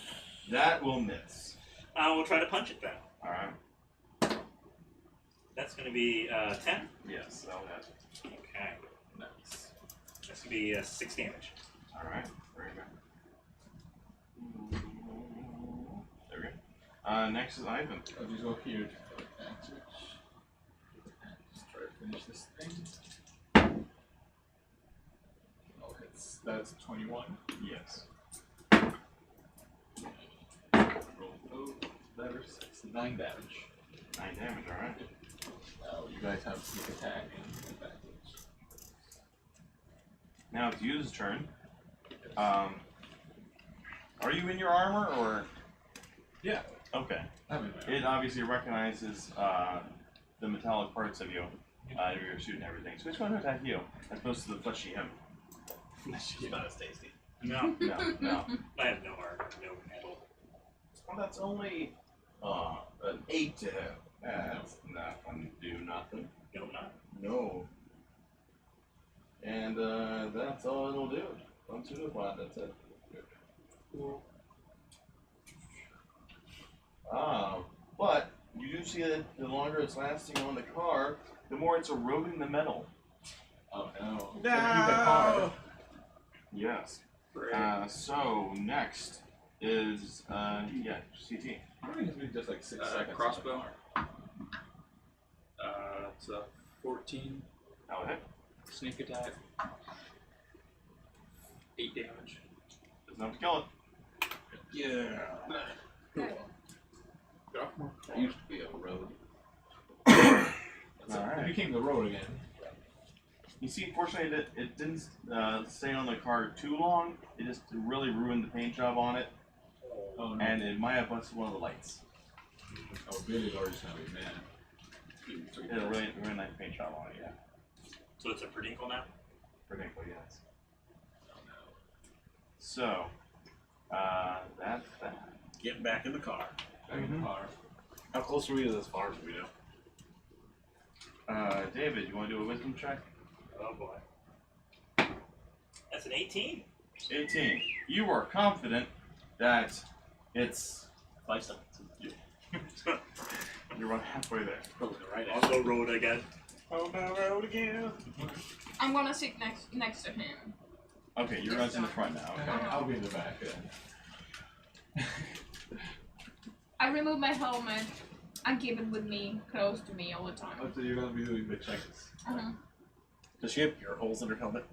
That will miss. We'll try to punch it then. Alright. That's gonna be 10. Yes, that'll hit. Okay. Nice. That's gonna be 6 damage. Alright, very good. There we go. Next is Ivan. I'll just go here to the advantage. And just try to finish this thing. Oh, that's 21. Yes. Roll those. Better 6. 9 damage. 9 damage, alright. Now you guys have sneak attack and advantage. Now it's Yu's turn. Are you in your armor or? Yeah. Okay. I mean, It obviously recognizes the metallic parts of you, your suit and everything. So it's going to attack you, as opposed to the fleshy him. She's not as tasty. No. No, no. I have no armor, no metal. Well, that's only an 8 to hit. That's not going to do nothing. No, not. No. And that's all it'll do. One suicide, that's it. But you do see that the longer it's lasting on the car, the more it's eroding the metal. oh no. No. Gonna eat the card. Yes. Great. So next is CT. I think it's been just like 6 seconds. Crossbow. It's a 14 That'll hit. sneak attack. 8 damage. Doesn't have to kill it. Yeah. That used to be a road. So Alright. it became the road again. You see, fortunately, it didn't stay on the car too long. It just really ruined the paint job on it, Oh no. and it might have busted one of the lights. Oh, Billy's already sounded mad. It had a really nice paint job on it, yeah. So it's a Perdinkle now? Particularly, yes. Oh no. So, that's that. Getting back in the car. Back in the car. How close are we to this farm? Do we know? David, you want to do a wisdom check? Oh boy. That's an 18. 18. You are confident that it's 5 seconds. you're about halfway there. Probably right On the road again. On the road again. I'm gonna sit next to him. Okay, you're running in the front now. Okay, Okay. I'll be in the back then. I remove my helmet and keep it with me, close to me all the time. Oh, so you're gonna be doing the checks. Does she have ear holes in her helmet?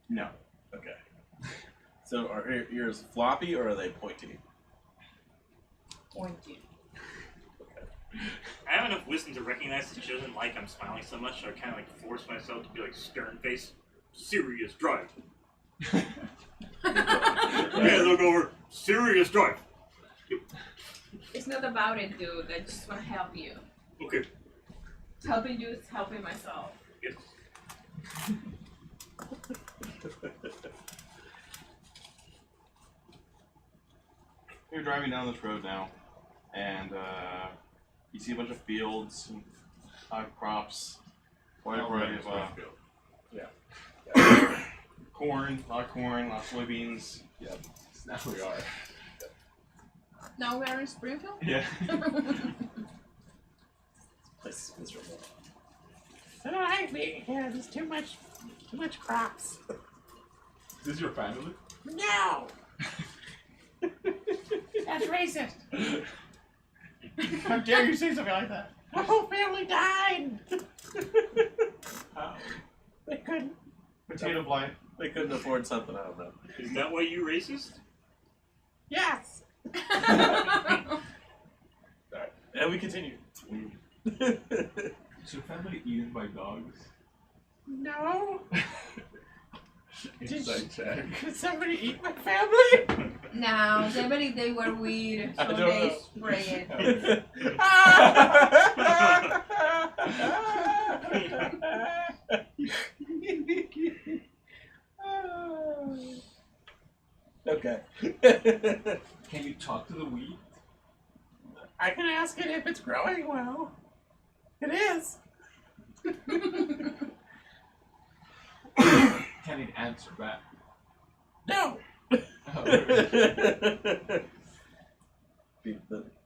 No. Okay. So are her ears floppy or are they pointy? Pointy. I have enough wisdom to recognize that she doesn't like I'm smiling so much, so I kind of like force myself to be like stern face, serious drive. Okay, look over, serious drive. It's not about it, dude. I just want to help you. Okay. Helping you is helping myself. Yes. You're driving down this road now, and you see a bunch of fields, and crops, quite a variety of corn, a lot of soybeans. Yep. Now we are. Now we're in Springfield? Yeah. This is miserable. I don't like being here. There's too much crops. Is this your family? No! That's racist. How dare you say something like that? My whole family died. How? They couldn't. Potato blight. They couldn't afford something, I don't know. Is that why you racist? Yes. And we continue. Is your family eaten by dogs? No. Inside check. Did somebody eat my family? No, they believe they were weed, I so don't they know. spray it. Okay. Can you talk to the weed? I can ask it if it's growing well. It is. Can it answer back? No. Oh,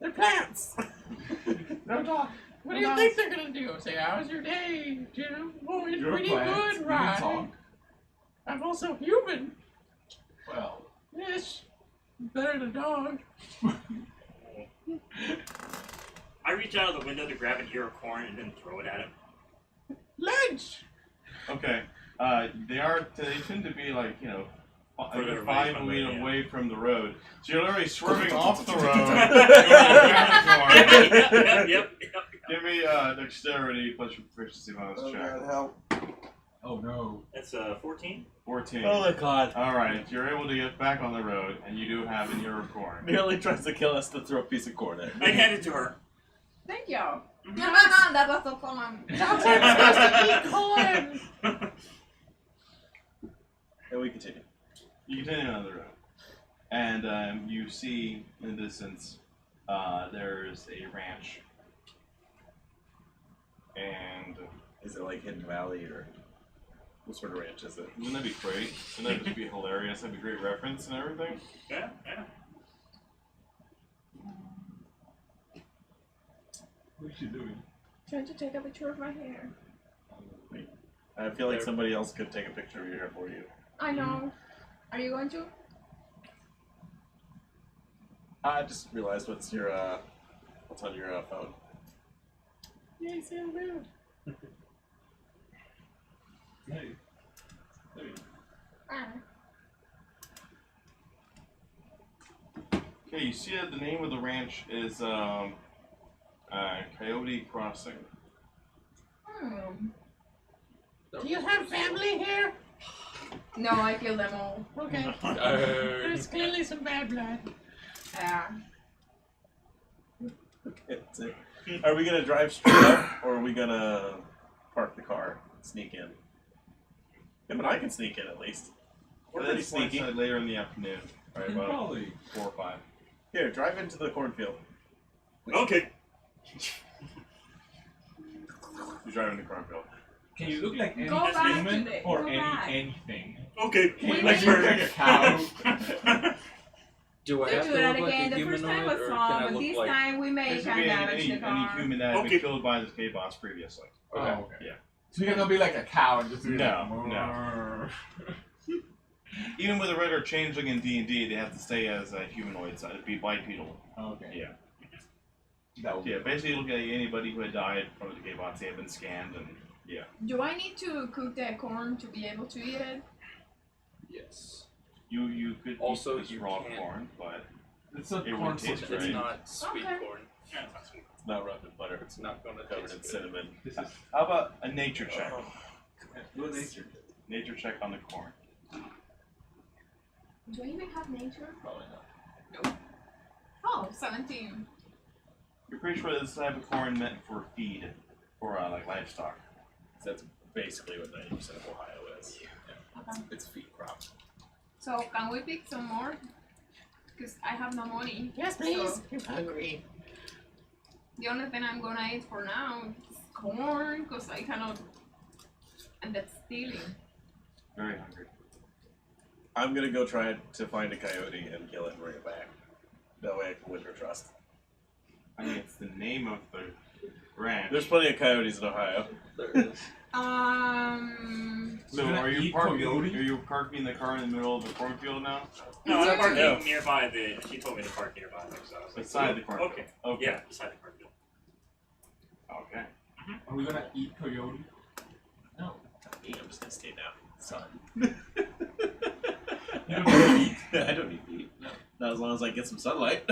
They're plants. no talk. What do you think they're gonna do? Say, how's your day? You know, oh, it's You're pretty plants. good, You can right? talk. I'm also human. Well, Yes. Better than a dog. I reach out of the window to grab an ear of corn and then throw it at him. Lunch. Okay. They tend to be like, Further away 5 from feet the- yeah. away from the road. So you're literally swerving off the road. Yep. Give me dexterity plus your proficiency bonus check. help. oh no. That's 14. 14. Oh my god. Alright, you're able to get back on the road, and you do have an ear of corn. Nearly tries to kill us to throw a piece of corn at I me. hand it to her. Thank you. That was so fun. Dogs aren't supposed to eat corn. And we continue. You continue on the road, and you see in the distance there's a ranch, and Is it like Hidden Valley or what sort of ranch is it? wouldn't that be great? Wouldn't that just be hilarious? That'd be great reference and everything. Yeah. What is she doing? Trying to take a picture of my hair. I feel like somebody else could take a picture of your hair for you. I know. Are you going to? I just realized what's on your phone. Yeah, so rude. Hey. Hey. Okay, you see that the name of the ranch is Coyote Crossing. Do you have family here? No, I killed them all. Okay. There's clearly some bad blood. Okay, so are we gonna drive straight up, or are we gonna park the car and sneak in? Him and I can sneak in at least. We're pretty This point, sneaky. later in the afternoon, right about Probably. 4 or 5. Here, drive into the cornfield. Okay. You drive into cornfield. Can you look like any Go back human today. or Go any back. anything? Okay. Can you Wait, like look wait. like a cow? Do I They have do to that look like again. a The first time humanoid, was or can fun, I but look this like... time we may This would can be damage the any car. human that had Okay. been killed by this K boss previously. Oh, Okay. okay. Yeah. So you're gonna be like a cow and just do No, no. Even with a regular changeling in D&D, they have to stay as a humanoid, so it'd be bipedal. Okay. Yeah. That would be Yeah, basically look at anybody who had died from the K bots, they have been scanned, and yeah. Do I need to cook the corn to be able to eat it? Yes. You could Also, eat this you raw can't- corn, but It's not It corn would for taste It's great. not sweet Okay. corn. Yeah, it's not sweet. It's not rubbed in butter. It's It's not going to covered taste in good. cinnamon. This is how about a nature check? do a nature. Nature check on the corn. Do I even have nature? Probably not. Oh, 17. You're pretty sure this type of corn meant for feed. for like livestock. That's basically what 90% of Ohio is. Okay. It's feed crop. So can we pick some more? Because I have no money. Yes, please. So I'm hungry. the only thing I'm gonna eat for now is corn, because I cannot. And that's stealing. Very hungry. I'm gonna go try to find a coyote and kill it and bring it back. That way I can win her trust. I mean, it's the name of the ranch. There's plenty of coyotes in Ohio. There is. So We're gonna are you eat parking? coyote? Are you parking the car in the middle of the cornfield now? No, I'm parking No. nearby the. She told me to park nearby. So I was like, Beside the cornfield. Okay. Okay. Yeah, beside the cornfield. Okay. Are we gonna eat coyote? No, not me. I'm just gonna stay down. Son. You don't need to eat. I don't need to eat. No. Not as long as I get some sunlight.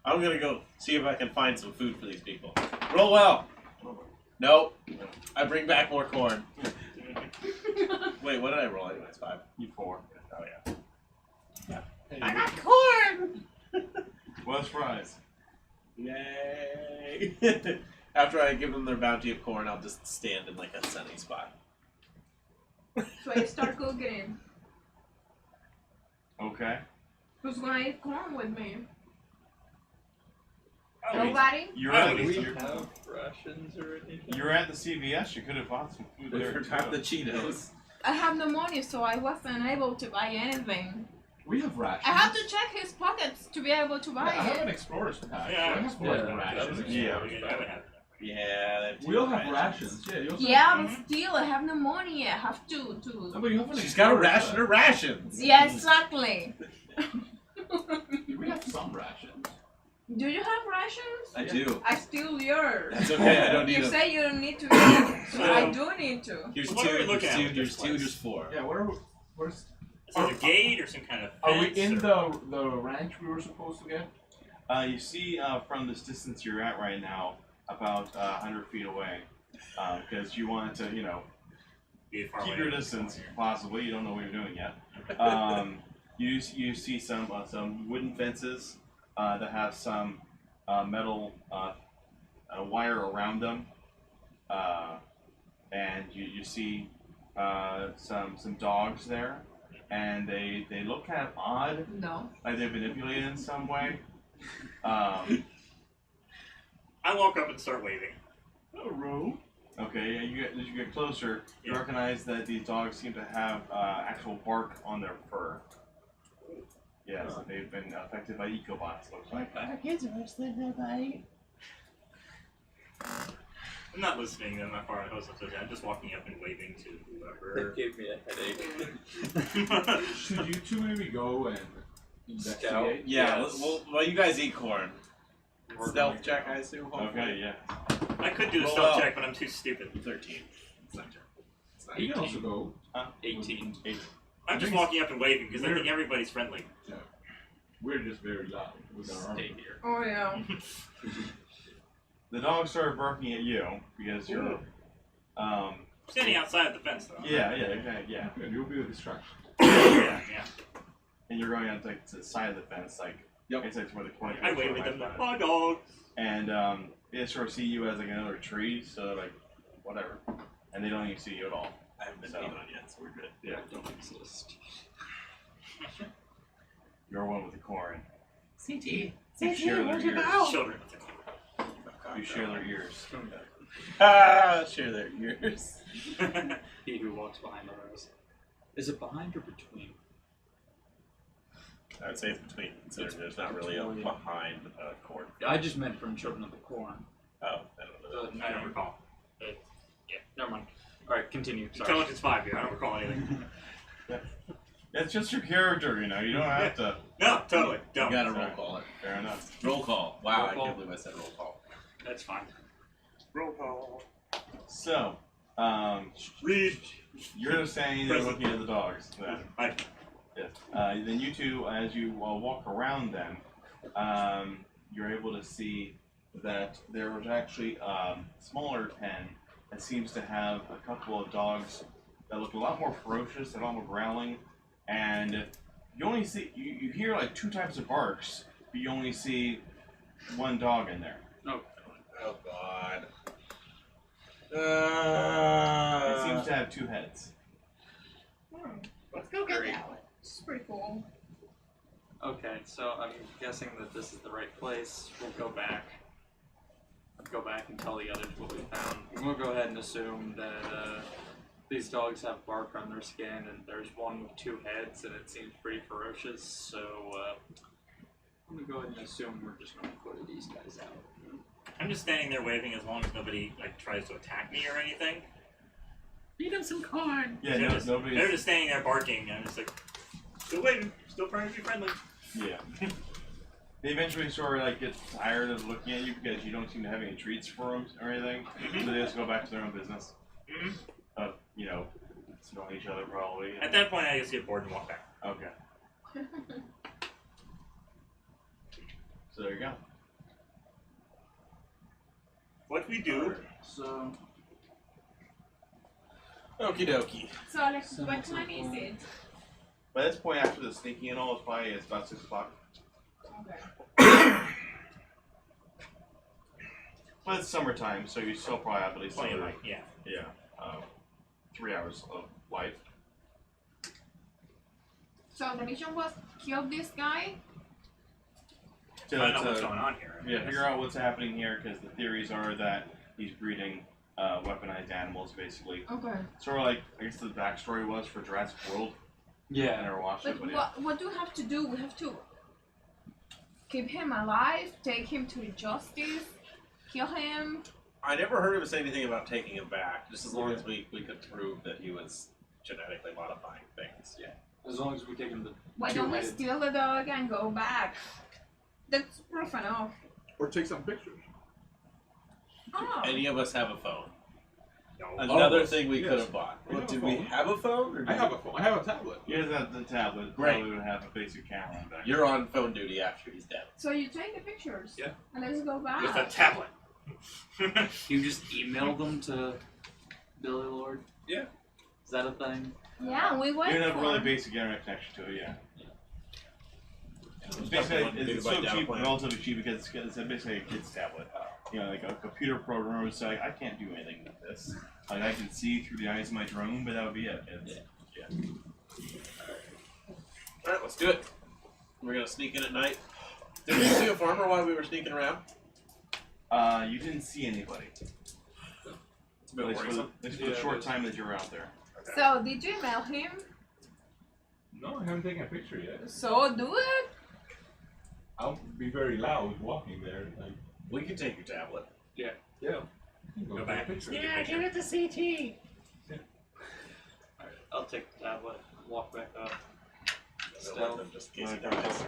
I'm gonna go see if I can find some food for these people. Roll well. Nope. I bring back more corn. Wait, what did I roll anyways? 5? You 4. Oh yeah. I got corn. Well, surprise. Yay! After I give them their bounty of corn, I'll just stand in like a sunny spot. So I start cooking. Okay. Who's gonna eat corn with me? Oh, Nobody? You're I at, don't Do we need have rations or anything? you're at the CVS. You could have bought some food We there. forgot the too. Cheetos. I have no money, so I wasn't able to buy anything. We have rations. I have to check his pockets to be able to Yeah, buy I have it. an explorer's pack. Yeah, so I have more yeah, rations. Yeah. Yeah, We all have rations. Yeah, you also Yeah, but still, I have no money. I have to. No, but you have an She's got to explorer's ration her pack. rations. Yeah, exactly. We have some rations. Do you have rations? I do. I steal yours. That's okay. I don't need You them. say you don't need to eat, so So- I do need to. Here's What are we 2. looking Here's at 2. with Here's this 2. place? Here's 4. Yeah, where's Is there a gate or some kind of are we fence in or- the ranch we were supposed to get? You see from this distance you're at right now, about 100 feet away, because you wanted to, Be far keep away? your distance, possibly. You don't know what you're doing yet. You see some wooden fences that have some metal wire around them, and you see some dogs there, and they look kind of odd, No. like they've been manipulated in some way. I walk up and start waving. Hello. Okay, as you get closer, you Yeah. recognize that these dogs seem to have actual bark on their fur. Yes, they've been affected by ecobots, looks like. Our kids are wrestling nobody. I'm not listening to my far host. I'm just walking up and waving to whoever. That gave me a headache. Should you two maybe go and investigate? Yeah, Yes. well, you guys eat corn. We're Stealth going- check, I assume. hopefully. Okay, yeah. I could do a Roll stealth out. check, but I'm too stupid. 13. It's not terrible. It's not You can also go. 18. I'm just walking up and waving because I think everybody's friendly. We're just very loud with our Stay arms. here. Oh yeah. The dogs started barking at you because you're. Standing outside the fence, though. Yeah, okay, yeah. Good, you'll be a distraction. yeah. And you're going out like to the side of the fence, like it's like where the corn. I wave at them. Bye, dogs. And they sort of see you as like another tree, so like whatever, and they don't even see you at all. I haven't been So- eaten on yet, so we're good. Yeah, Don't exist. you're one with the corn. CT. You share their where'd you ears. go? Children. You share their ears. Ah, share their ears. He who walks behind the rose. Is it behind or between? I would say it's between, considering there's not really a behind corn. I just meant from Children of the Corn. Oh, I don't know. I don't recall. Yeah, never mind. Alright, continue. Sorry. Intelligence 5 here. I don't recall anything. It's just your character, you know. You don't have to. No, totally. You Don't. gotta roll call it. Fair enough. Roll call. Wow, Roll I call. can't believe I said roll call. That's fine. Roll call. So, Read. you're saying you're looking at the dogs. Then. I, Yes. Then you two, as you walk around them, you're able to see that there was actually a smaller pen that seems to have a couple of dogs that look a lot more ferocious, a lot more growling, and you only see, you hear like 2 types of barks, but you only see 1 dog in there. Oh god. It seems to have 2 heads. Let's go get Great. that one. It's pretty cool. Okay, so I'm guessing that this is the right place. We'll go back. Go back and tell the others what we found. We'll go ahead and assume that these dogs have bark on their skin, and there's one with 2 heads, and it seems pretty ferocious. So I'm gonna go ahead and assume we're just gonna put these guys out. I'm just standing there waving as long as nobody like tries to attack me or anything. Feed him some corn. Yeah, they're, no, just, nobody's. they're just standing there barking. I'm just like, still waiting, still trying to be friendly. Yeah. They eventually sort of like get tired of looking at you because you don't seem to have any treats for them or anything. So they just go back to their own business. Of, you know, smelling each other probably. At that point, I just get bored and walk back. Okay. So there you go. What we do? So Okie dokie. So, like, what time is it? By this point, after the sneaking and all, it's about 6 o'clock. Okay. But it's summertime, so you still probably have at least Plenty of another, light, yeah. 3 hours of light. So the mission was kill this guy. Find out what's going on here. I Yeah, guess. figure out what's happening here because the theories are that he's breeding weaponized animals, basically. Okay. Sort of like, I guess the backstory was for Jurassic World. I yeah, never watched it, But but yeah. what do we have to do? We have to keep him alive, take him to justice, kill him. I never heard him say anything about taking him back, just as long as we could prove that he was genetically modifying things. yeah. As long as we take him to Why don't we two-headed- steal the dog and go back? That's proof enough. Or take some pictures. Oh. Any of us have a phone. No. Another us, thing we yes. could have bought. We Well, have a did we phone. have a phone? Or I have a phone. I have a tablet. He doesn't have the tablet, Great. probably would have a basic camera on back. You're on phone duty after he's dead. So you take the pictures. Yeah. And let's go back. With a tablet. You just email them to Billy Lord? Yeah. Is that a thing? Yeah, we went You have a really for. basic internet connection to it, yeah. It's Something basically, like it's gigabyte so data cheap, plan. relatively cheap because it's basically a kid's tablet. You know, like a computer programmer would say, I can't do anything with this. Like I can see through the eyes of my drone, but that would be it. Alright, let's do it. We're gonna sneak in at night. Did we see a farmer while we were sneaking around? You didn't see anybody. It's a At bit least for the, worrisome. at least for the Yeah, short it is. time that you were out there. So did you email him? No, I haven't taken a picture yet. So do it. I'll be very loud walking there. Like, We can take your tablet. yeah. Go Take back. a picture. Yeah, give it to CT. Alright, I'll take the tablet, walk back up. So Stealth. let them just in case he dies.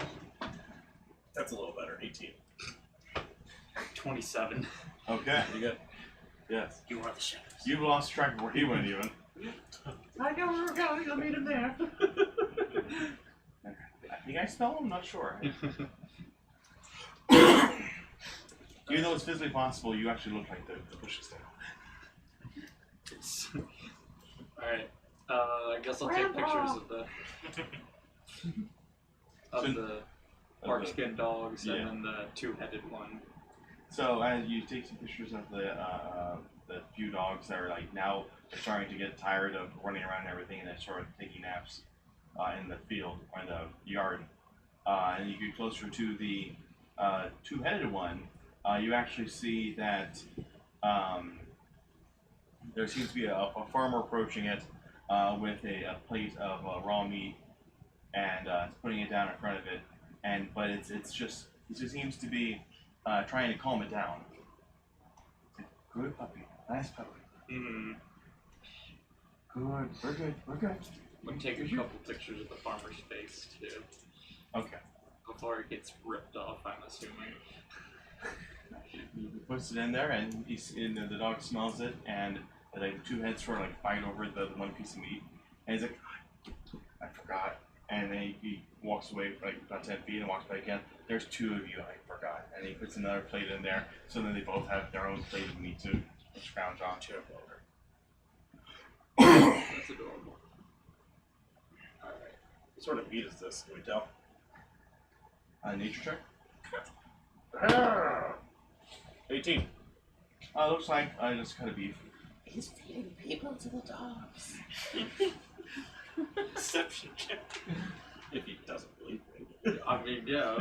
That's a little better. 18. 27. Okay. Pretty good. Yes. You are the shadows. You've lost track of where he went even. I know where we're going. I'll meet him there. I think I smell him, I'm not sure. Even though it's physically possible, you actually look like the bushes there. Alright, I guess I'll take pictures of the bark skin dogs Yeah. and then the 2-headed one. So as you take some pictures of the few dogs that are like now they're starting to get tired of running around and everything, and they're sort of taking naps in the field or in the yard. And you get closer to the 2-headed one, you actually see that there seems to be a farmer approaching it with a plate of raw meat, and putting it down in front of it. But it just seems to be trying to calm it down. Good puppy, nice puppy. Mm-hmm. Good, we're good. I'm gonna take a couple pictures of the farmer's face too, Okay. before it gets ripped off, I'm assuming. He puts it in there, and the dog smells it, and like the 2 heads sort of like fight over the one piece of meat, and he's like, I forgot. And then he walks away for like about 10 feet and walks back in. There's 2 of you, I forgot. And he puts another plate in there, so then they both have their own plate of meat to scrounge on. That's adorable. Alright. What sort of meat is this? Can we tell? Nature check. 18. Looks like just cut of beef. He's feeding people to the dogs. Deception check. If he doesn't believe me. I mean, yeah.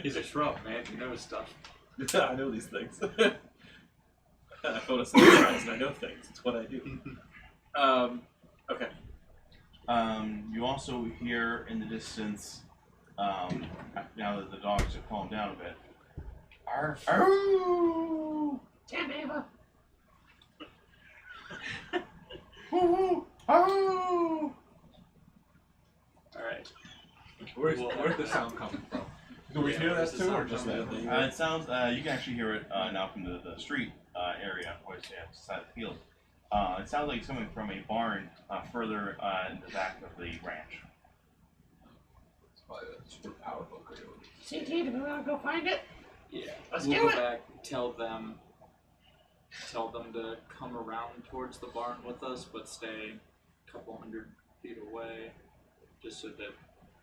He's a shrub, man. He knows stuff. I know these things. I photosynthesize and I know things. It's what I do. Okay. You also hear in the distance, now that the dogs have calmed down a bit, arf, arf, Damn Ava. woo, arf. Alright. Where's the sound coming from? Do we hear where's that the too, or sound just coming that? It sounds. You can actually hear it now from the street area, obviously at the side of the field. It sounds like it's coming from a barn further in the back of the ranch. It's probably a super powerful coyote. CT, do we want to go find it? Yeah. Let's we'll do go it. back, tell them to come around towards the barn with us, but stay a couple 100 feet away, just so that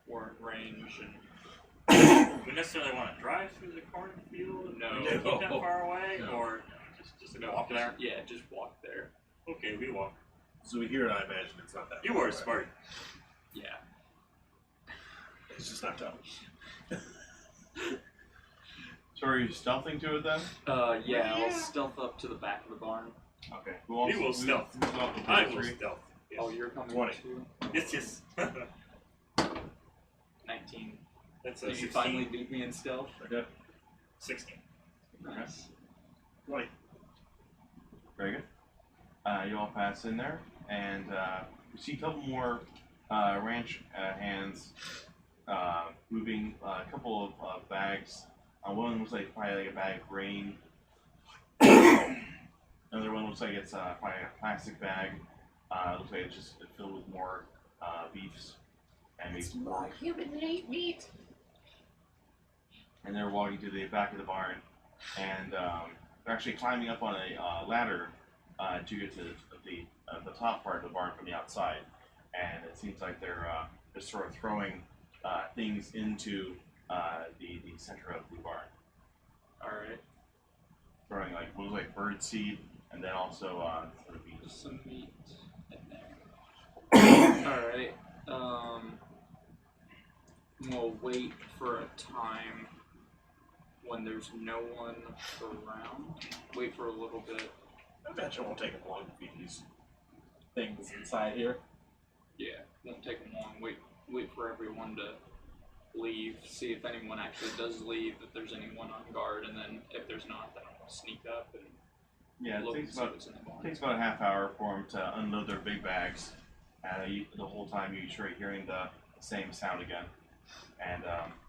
we're in range and. Do we necessarily want to drive through the cornfield? No. Keep that far away, No. or just walk there? Yeah, just walk there. Okay, we walk. So we hear it, I imagine it's not that You far are away. smart. Yeah. It's just not dumb. So are you stealthing to it then? Yeah, I'll stealth up to the back of the barn. Okay. We will stealth. who's off the I will tree? stealth. Yes. Oh, you're coming 20. too? Yes. 19. That's a Did you 16. finally beat me in stealth? Okay. 16. Nice. 20. Very good. You all pass in there, and you see a couple more ranch hands moving a couple of bags. One looks like probably like a bag of grain. Another one looks like it's probably a plastic bag. Looks like it's just filled with more beefs and maybe It's some more pork. human than ate meat. And they're walking to the back of the barn, and they're actually climbing up on a ladder to get to the top part of the barn from the outside. And it seems like they're just sort of throwing things into the center of the barn. Alright. Throwing like what looks like bird seed, and then also sort of beans. Some meat in there. Alright. We'll wait for a time when there's no one around. Wait for a little bit. I bet you won't take them long to feed these things inside here. Yeah, won't take them long. Wait for everyone to leave. See if anyone actually does leave. If there's anyone on guard, and then if there's not, then I'll sneak up and Yeah, it look and takes see about what's in the barn. takes about a half hour for them to unload their big bags. The whole time you're sure hearing the same sound again, and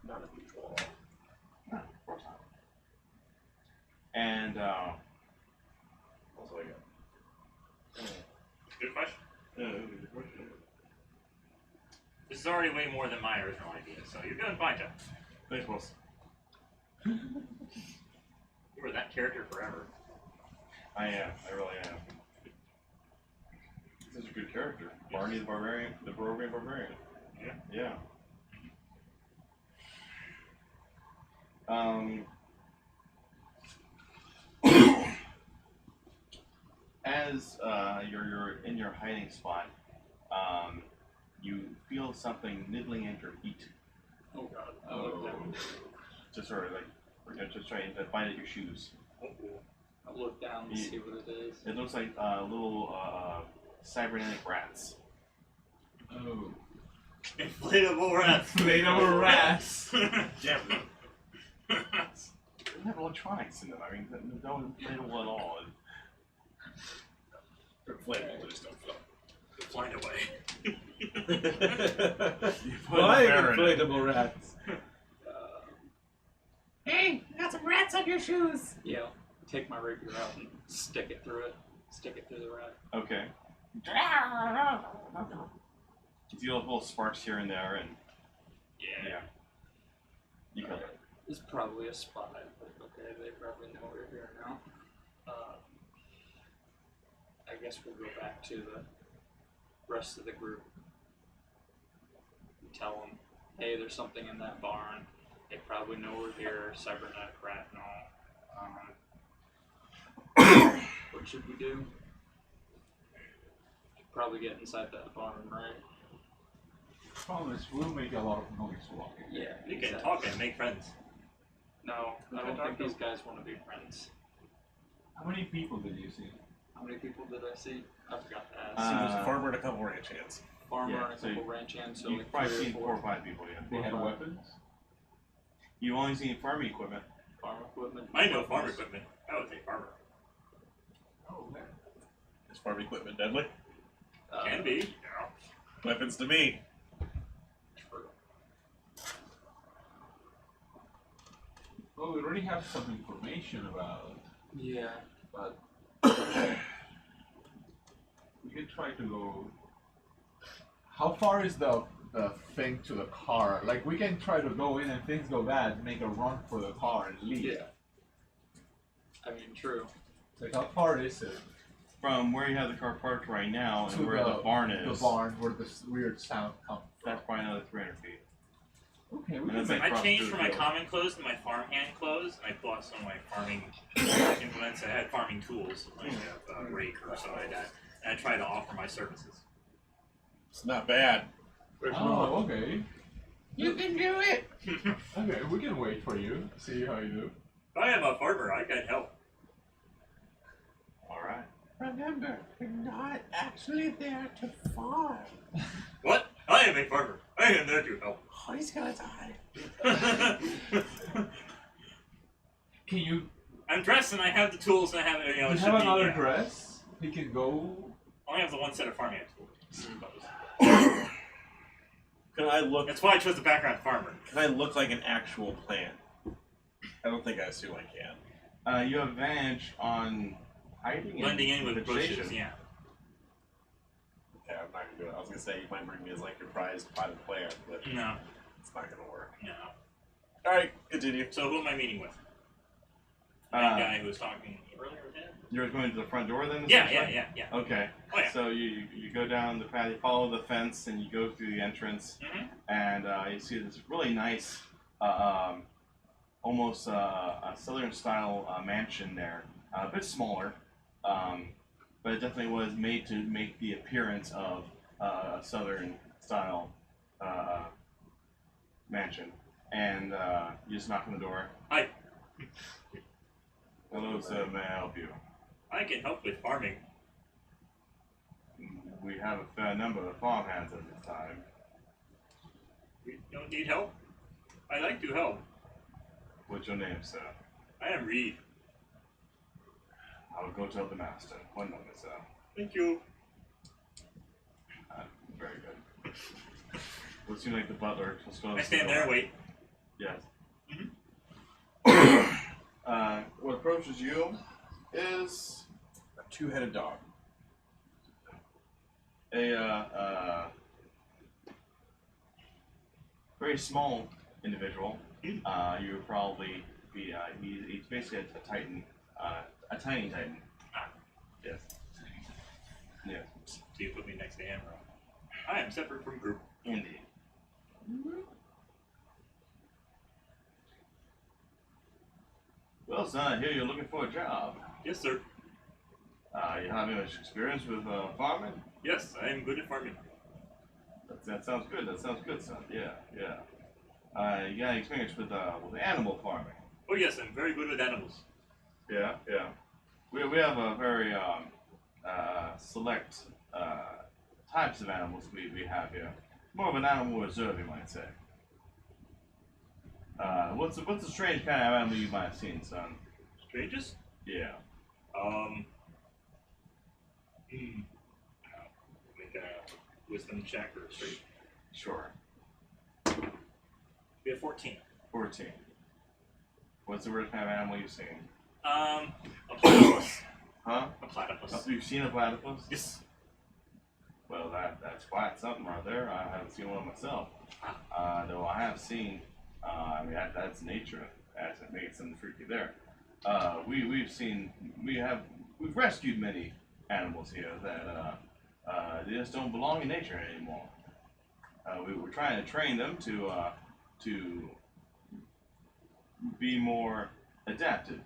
Not unusual. no, of course not. And Also, I got. Good question. Good question. This is already way more than my original idea, so you're doing fine, Jeff. Thanks, boss. You were that character forever. I am. I really am. Such a good character. Barney the Barbarian, the Roving Barbarian. Yeah. Yeah. As you're in your hiding spot, you feel something nibbling at your feet. Oh god. I look down. Just sort of like, just trying to bite at your shoes. I look down and see what it is. It looks like little cybernetic rats. Oh. Inflatable rats. Inflatable rats. Damn. They don't have electronics in them. I mean, no inflatable at all. They're inflatable, they just don't float. Flying away. Flying bear in it. inflatable rats. Hey, I got some rats on your shoes. Yeah. Take my rapier out and stick it through it. Stick it through the rat. Okay. You see little sparks here and there, and Yeah. you can. It's probably a spy, but okay, they probably know we're here now. I guess we'll go back to the rest of the group and tell them, hey, there's something in that barn. They probably know we're here, cybernetic rat and all. We're What should we do? Should probably get inside that barn, right? Problem is, we'll make a lot of noise walking. Yeah. You can talk and make friends. No, I don't think these guys want to be friends. How many people did you see? How many people did I see? I forgot to ask. So there's a farmer and a couple ranch hands. Farmer yeah, and a so couple ranch hands, so You've like probably 3 seen or 4 or 5 people, yeah. They had weapons? You've only seen farm equipment. farm equipment. I know farm equipment. I would say farmer. Oh, man. Is farm equipment deadly? Can be. Yeah. Weapons to me. True. Well, we already have some information about, Yeah. but we could try to go. How far is the thing to the car? Like, we can try to go in and things go bad, make a run for the car and leave. Yeah. I mean, true. Like, how far is it? From where you have the car parked right now and To where the barn is, The barn where this weird sound comes from. that's probably another 300 feet. Okay, we And can it's make like I changed cross from my field. common clothes to my farmhand clothes, and I bought some of my farming implements. I had farming tools, like a rake or something like that, and I tried to offer my services. It's not bad. Oh, okay. You can do it. Okay, we can wait for you. See how you do. I am a farmer. I can help. All right. Remember, you're not actually there to farm. What? I am a farmer. I am there to help. Oh, he's gonna die. Can you? I'm dressed and I have the tools and I have it. You know, You it have should be, another yeah. dress. He can go. I only have the one set of farmhand tools. Can I look? That's why I chose the background farmer. Can I look like an actual plant? I don't think I assume I can. You have advantage on hiding Blending in with vegetation. bushes, yeah. Okay, I'm not gonna do it. I was gonna say you might bring me as like your prized pilot player, but No, it's not gonna work. no. All right, continue. So who am I meeting with? Uh, That guy who was talking earlier with him? You're going to the front door then? Yeah, essentially? yeah. Okay. Oh, yeah. So you go down the path, you follow the fence, and you go through the entrance, Mhm. and you see this really nice, almost a southern style mansion there. A bit smaller, but it definitely was made to make the appearance of a southern style mansion. And you just knock on the door. Hi. Hello, sir. May I help you? I can help with farming. We have a fair number of farmhands at this time. You don't need help? I like to help. What's your name, sir? I am Reed. I will go tell the master. One moment, sir. Thank you. Very good. Would seem like the butler was going I stand there and wait. Yes. What approaches you is a two-headed dog. A very small individual. You would probably be. He's basically a titan, a tiny titan. Yes. Yes. So you put me next to him. I am separate from group. Indeed. Well, son, I hear you're looking for a job. Yes, sir. You have any much experience with farming? Yes, I am good at farming. That sounds good. That sounds good, son. Yeah, yeah. You got any experience with animal farming? Oh yes, I'm very good with animals. Yeah, yeah. We have a very select types of animals we have here. More of an animal reserve, you might say. What's a strange kind of animal you might have seen, son? Strangers? Yeah. Make a wisdom check or straight. Sure. We have 14. 14. What's the worst kind of animal you've seen? A platypus. Huh? A platypus. You've seen a platypus? Yes. Well, that's quite something right there. I haven't seen one myself. Though I have seen, I mean, that's nature, as it makes something freaky there. We've rescued many animals here that they just don't belong in nature anymore. We were trying to train them to be more adapted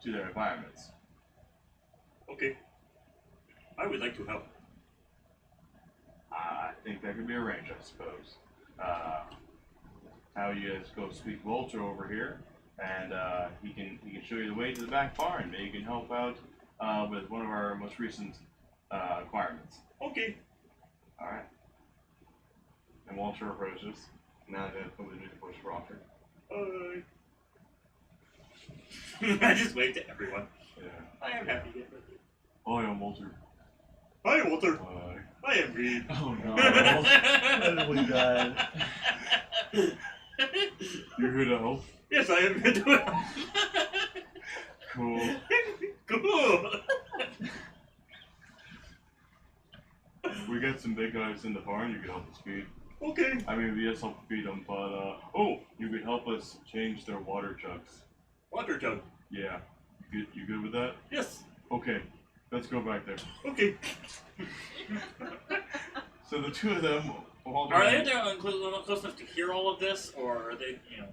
to their environments. Okay. I would like to help. I think that could be arranged, I suppose. How you guys go speak Walter over here, and he can show you the way to the back barn. Maybe you can help out with one of our most recent acquirements. Okay. All right. And Walter approaches. Now that probably need to push Walter. I just wave to everyone. Yeah. I am happy to get with you. Hi, I'm Walter. Hi, Walter. Hi. I am Reed. Oh no. Incredibly bad. You're here to help? Yes, I am here to help. Cool. Cool. We got some big guys in the barn you could help us feed. Okay. I mean, we just help feed them, but, oh, you could help us change their water jugs. Water jug. Yeah. You good with that? Yes. Okay. Let's go back there. Okay. So the two of them, Walter Are they and- there close enough to hear all of this, or are they, you know?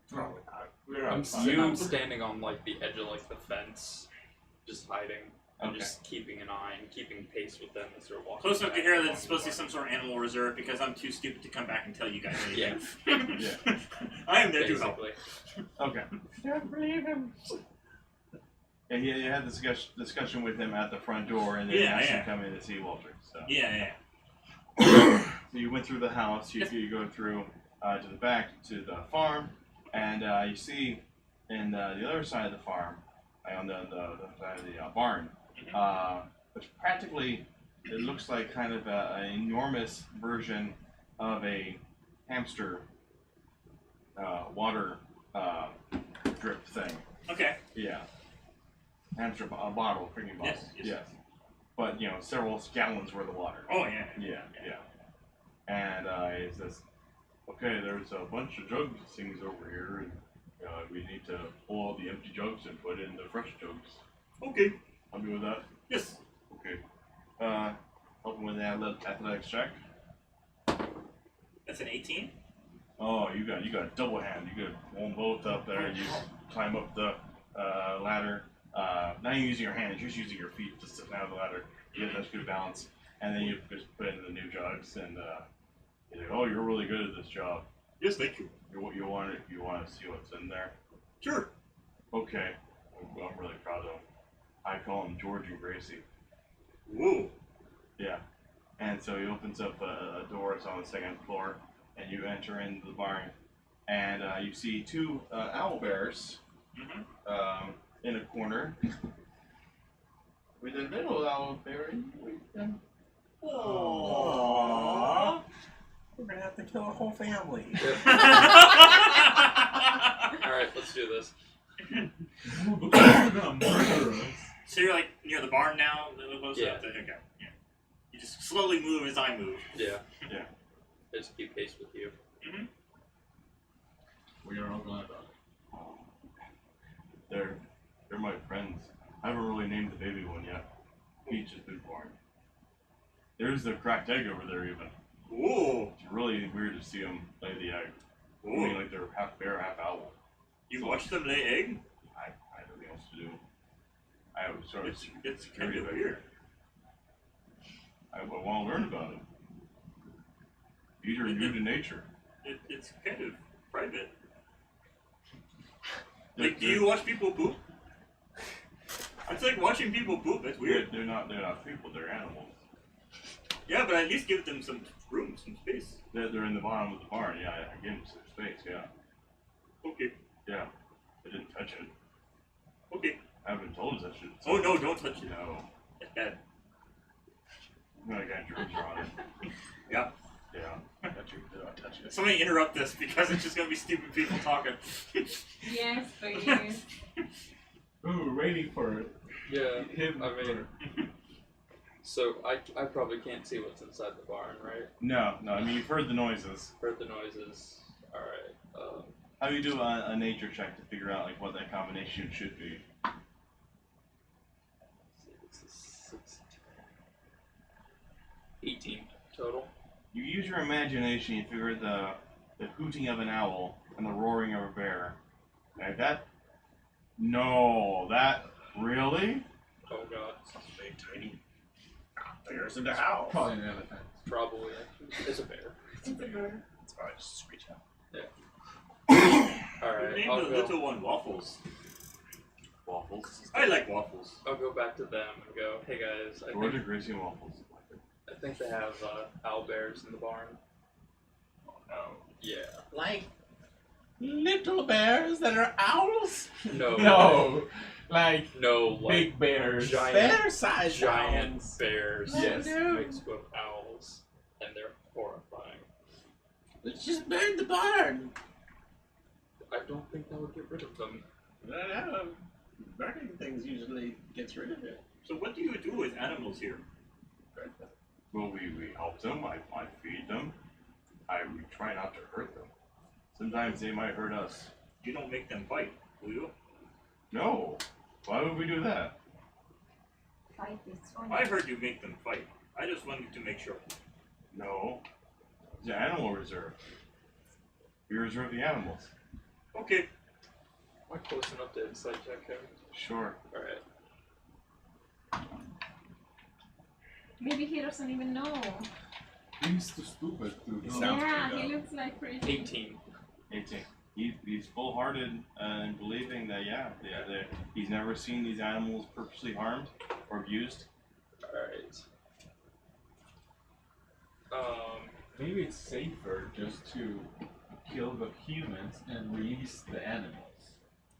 Probably not. We're I'm outside. standing on like the edge of like the fence, just hiding. I'm Okay. just keeping an eye and keeping pace with them as they're walking. Close enough to back hear that along it's the supposed to be barn. some sort of animal reserve because I'm too stupid to come back and tell you guys anything. Yeah. I am there to help. Basically. Okay. Don't believe him. And you had this discussion with him at the front door, and then you Yeah, asked yeah. him to come in to see Walter. So. Yeah. So you went through the house, you go through to the back to the farm, and you see in the other side of the farm, on the side of the barn, it's practically, it looks like kind of an enormous version of a hamster water drip thing. Okay. Yeah. Hamster bottle, drinking bottle. Yes. But, several gallons worth of water. Oh yeah. Yeah. And he says, okay, there's a bunch of jugs and things over here, and we need to pull all the empty jugs and put in the fresh jugs. Okay. Help me with that? Yes. Okay. Help him with the athletics check. That's an 18. Oh, you got double hand. You got one both up there, and you climb up the ladder. Not using your hands, just using your feet to sit down the ladder. You get that good balance, and then you just put in the new jugs, and he's like, "Oh, you're really good at this job. Yes, thank you. You want to see what's in there?" Sure. Okay, I'm really proud of him. I call him George and Gracie. Whoa. Yeah, and so he opens up a door. It's on the second floor, and you enter into the barn, and you see two owl bears in a corner with a little owl bear with them. Aww. We're gonna have to kill a whole family. Alright, let's do this. Looks like you're gonna murder us. So you're like near the barn now? Yeah. Okay. Yeah. You just slowly move as I move. Yeah. Yeah. I just keep pace with you. We are all gonna die. They're my friends. I haven't really named the baby one yet. Peach has been born. There's the cracked egg over there even. Ooh. It's really weird to see them lay the egg. I Ooh. mean, like they're half bear, half owl. You watch them lay egg? I have nothing else to do. I was sort of It's kind curious of about weird. it. I want to learn about it. These are new to nature. It's kind of private. Like, do you watch people poop? It's like watching people poop. That's weird. They're not people. They're animals. Yeah, but at least give them some room, some space. They're in the bottom of the barn. Yeah, I give them some space. Yeah, Okay. yeah. I didn't touch it. Okay. I haven't told us I should. Oh no! Don't touch it. No. That's bad. No, I got germs on it. Yeah. Yeah. Do not touch it. Somebody interrupt this because it's just gonna be stupid people talking. Yes, please. Ooh, we're waiting for it. Yeah. Him. I mean, so I probably can't see what's inside the barn, right? No. I mean, you've heard the noises. Heard the noises. Alright. How do you do a nature check to figure out like what that combination should be? This is 18 total. You use your imagination. You figure the hooting of an owl and the roaring of a bear. Like that? No, that really? Oh god. Big tiny bears in the house. Probably an elephant. Probably. Actually. It's a bear. It's a bird. It's probably just a screech out. Alright, Name I'll the go. little one Waffles. Waffles. I like waffles. I'll go back to them and go, hey guys, I Where think, do Gracie and Waffles? I think they have owl bears in the barn. Oh. Yeah. Like little bears that are owls? No. No, like No, like big bears. giant, Bear-sized giant owls. bears Yes. mixed with owls, and they're horrifying. Let's just burn the barn. I don't think that would get rid of them. No, burning things usually gets rid of it. So what do you do with animals here? Well, we help them. I feed them. We try not to hurt them. Sometimes they might hurt us. You don't make them fight, do you? No. Why would we do that? Fight is fun. I heard you make them fight. I just wanted to make sure. No. It's an animal reserve. We reserve the animals. Okay. Am I close enough to insight check him? Sure. Alright. Maybe he doesn't even know. He's too stupid to know. Sounds Yeah, good, he though. looks like crazy. 18. 18. He's full-hearted in believing that, he's never seen these animals purposely harmed or abused. Alright. Maybe it's safer just to kill the humans and release the animals.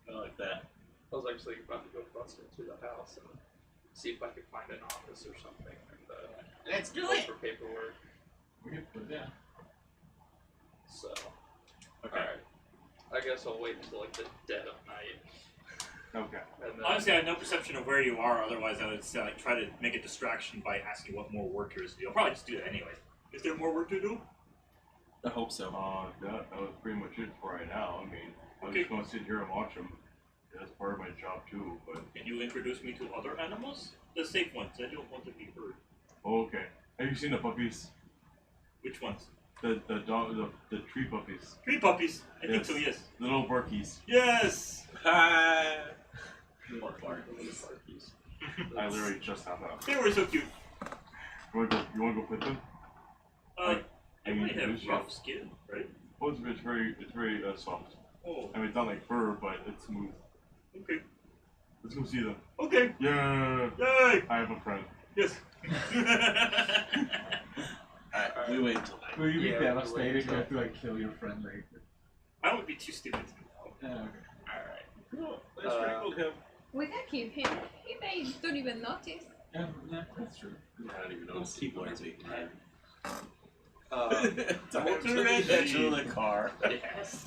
I like that. I was actually about to go bust into the house and see if I could find an office or something and Let's do look it. for paperwork. We could put that. So, Okay. alright. I guess I'll wait until like the dead of night. Okay. And then, Honestly, I have no perception of where you are. Otherwise, I would say, like, try to make a distraction by asking what more work there is to do. I'll probably just do that anyway. Is there more work to do? I hope so. That was pretty much it for right now. I mean, I'm Okay. just going to sit here and watch them. That's part of my job too, but... Can you introduce me to other animals? The safe ones. I don't want to be hurt. Okay. Have you seen the puppies? Which ones? The tree puppies. Tree puppies. I think Yes. so. Yes. The little Berkeys. Yes. Hi. I literally just have that. They were so cute. You wanna go pet them? They I might have introduce you. rough skin, right? Oh, it's very soft. Oh. I mean, it's not like fur, but it's smooth. Okay. Let's go see them. Okay. Yeah. Yay. I have a friend. Yes. Alright, we wait until night. Will you be Yeah, devastated if you wait have to like kill your friend later? I would be too stupid to know. Yeah, okay. Alright. Cool. Let's strangled him. We can keep him. He may don't even notice. Yeah, that's true. I don't even know what keep one we can have. Time to Enter the car. Yes.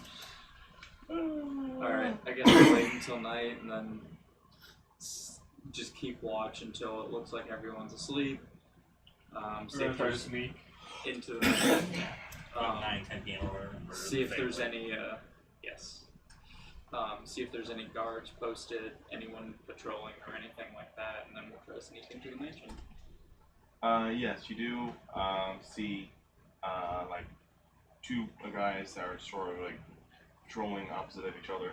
Alright, I guess I'll wait until night and then just keep watch until it looks like everyone's asleep. See We're if gonna try to there's sneak. into the night. 9, 10 p.m. or whatever. See if there's any, yes. See if there's any guards posted, anyone patrolling or anything like that, and then we'll try to sneak into the mansion. Yes, you do see like two guys that are sort of like patrolling opposite of each other,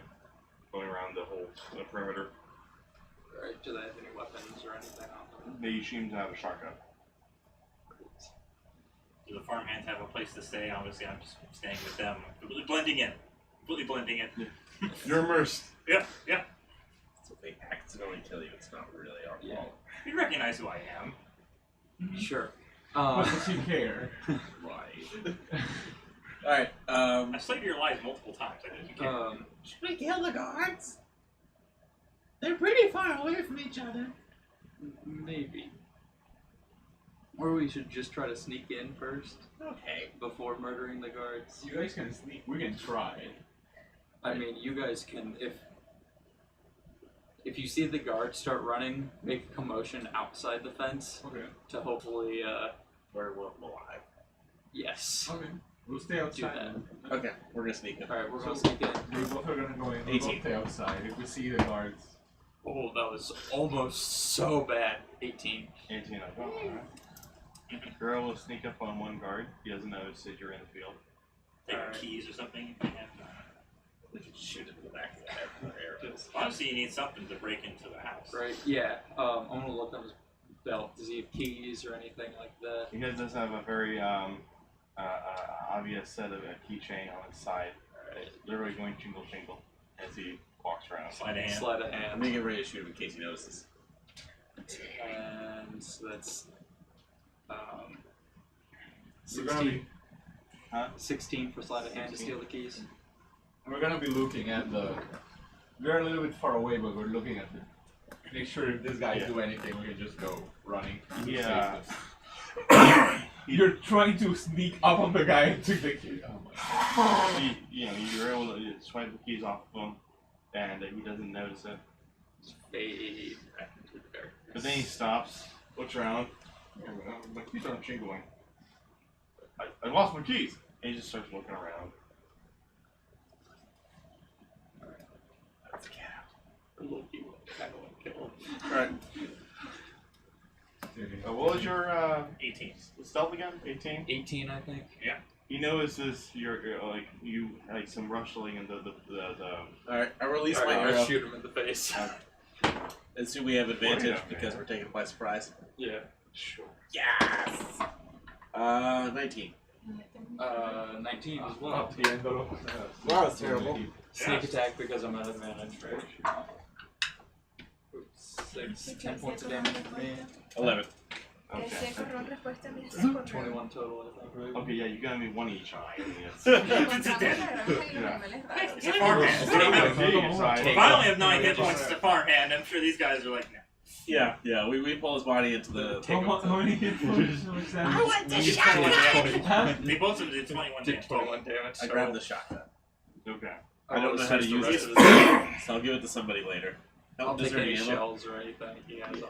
going around the whole perimeter. Alright, do they have any weapons or anything on them? They seem to have a shotgun. Do the farmhands have a place to stay? Obviously, I'm just staying with them. Completely blending in. Completely blending in. You're immersed. Yeah, yeah. So if they accidentally kill you, it's not really our Yeah. fault. You recognize who I am. Sure. What does he care? Right. Alright, I've saved your lives multiple times. I think you can. Should we kill the guards? They're pretty far away from each other. Maybe. Or we should just try to sneak in first okay. before murdering the guards. You guys can sneak. We can try. I mean, you guys can, if you see the guards start running, make a commotion outside the fence Okay. to hopefully, We're alive. yes, Okay. We'll stay do outside. that. Okay, we're gonna sneak in. Alright, we're gonna sneak in. We both are gonna go in. We'll 18. both stay outside. If we see the guards. Oh, that was almost so bad. 18. 18 of them. Alright. Girl will sneak up on one guard. He doesn't notice that you're in the field. Take Alright. keys or something. If you have, We could shoot it in the back of the head with our arrows. honestly, obviously you need something to break into the house. Right. Yeah. I'm gonna look on his belt. Does he have keys or anything like that? He does have a very obvious set of a keychain on his side. Alright. Literally going jingle jingle as he walks around. Sleight of hand. Sleight of I'm hand. gonna get ready to shoot him in case he notices. And so that's We're gonna 16. be 16 for sleight of hand to steal the keys. we're gonna be looking at the. We're a little bit far away, but we're looking at the. Make sure if this guy do anything, we can just go running. Yeah. You're trying to sneak up on the guy and take the key. Oh my god. You're able to swipe the keys off of him, and he doesn't notice it. Fade back into the darkness. But then he stops, looks around. My keys aren't jingling. I lost my keys. And he just starts looking around. Let's get out. The little key will kind of want to kill him. Alright. What was your 18. stealth again? 18. 18, I think. He notices you're you like some rustling in the Alright, I release my Alright, arrow. I'll shoot him in the face. Assume we have advantage Okay. because we're taken by surprise. Yeah. Sure. Yes! 19. 19 as well. Wow, that's terrible. Sneak attack because I'm at advantage, right? Oops, 10 points of damage for me. 11. Okay. 21 total, I think, right? Okay, yeah, you got me one each eye. Yes. It's a farmhand. That's what I meant. If I only have 9 hit points, it's a farmhand. I'm sure these guys are like, nah. Yeah, we pull his body into the. How many hit points was that? I want the shotgun! They both of them did 21 damage. 21 damage. I grabbed the shotgun. Okay. I don't know how to use it, so I'll give it to somebody later. I'll Is take there any ammo? shells or anything he has Yeah.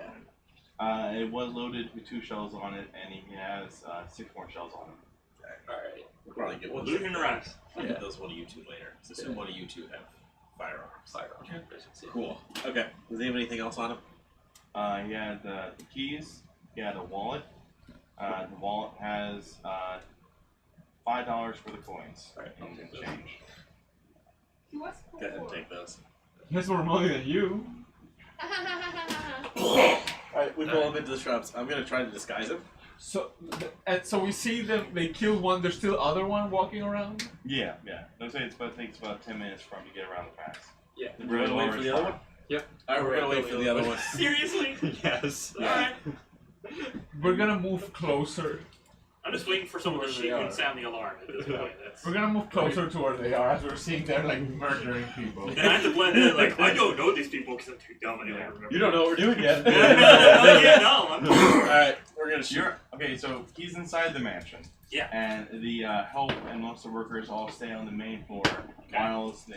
on. It was loaded with 2 shells on it, and he has 6 more shells on him. Alright. We'll probably get one. Loot and rest. I'll get those one of you two later. So assume one of you two have firearms. Firearm efficiency. Cool. Okay. Does he have anything else on him? He had the keys. He had a wallet. The wallet has $5 for the coins. Alright, I'll And take those. change. He was Go ahead and take those. He has more money than you. Alright, we pull him into the shrubs. I'm gonna try to disguise him. So, so we see them. They killed one. There's still other one walking around. Yeah. Let's say it takes about 10 minutes for him to get around the pass. Yeah. We're gonna wait for the other one? Yep. Alright, we're gonna wait for the other one. Seriously? Yes. Alright. We're gonna move closer. I'm just waiting for someone to Where they shoot are. and sound the alarm at this point. That's... We're gonna move closer to where they are as we're seeing they're like murdering people. And I have to blend in, like, I don't know these people because I'm too dumb and I don't remember. You don't know what we're doing yet. No, I'm Alright, we're gonna shoot. Okay, so he's inside the mansion. Yeah. And the help and most of the workers all stay on the main floor,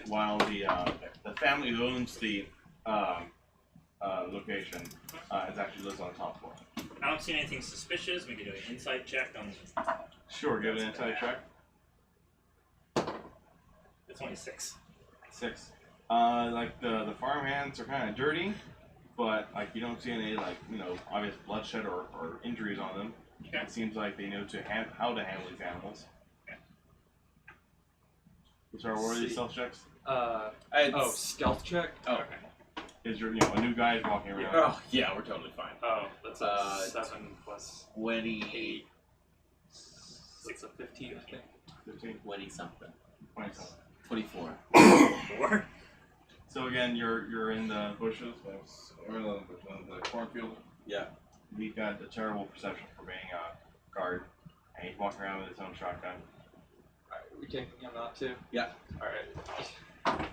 while the family who owns the location is actually lives on the top floor. I don't see anything suspicious. We can do an insight check on this. Sure, give it an inside check. It's only 6. 6. Like the farmhands are kind of dirty, but like you don't see any obvious bloodshed or injuries on them. Okay. It seems like they know how to handle these animals. So what are these stealth checks? Stealth check? Oh. Okay. Is your a new guy walking around? Oh, yeah, we're totally fine. Oh, that's 7 plus 28. 6 of 15, I think. 15, 20 something. 20 something. 24. 4? So again, you're in the bushes, or the cornfield. Yeah. He's got a terrible perception for being a guard, and he's walking around with his own shotgun. Alright, we taking him out too? Yeah. Alright.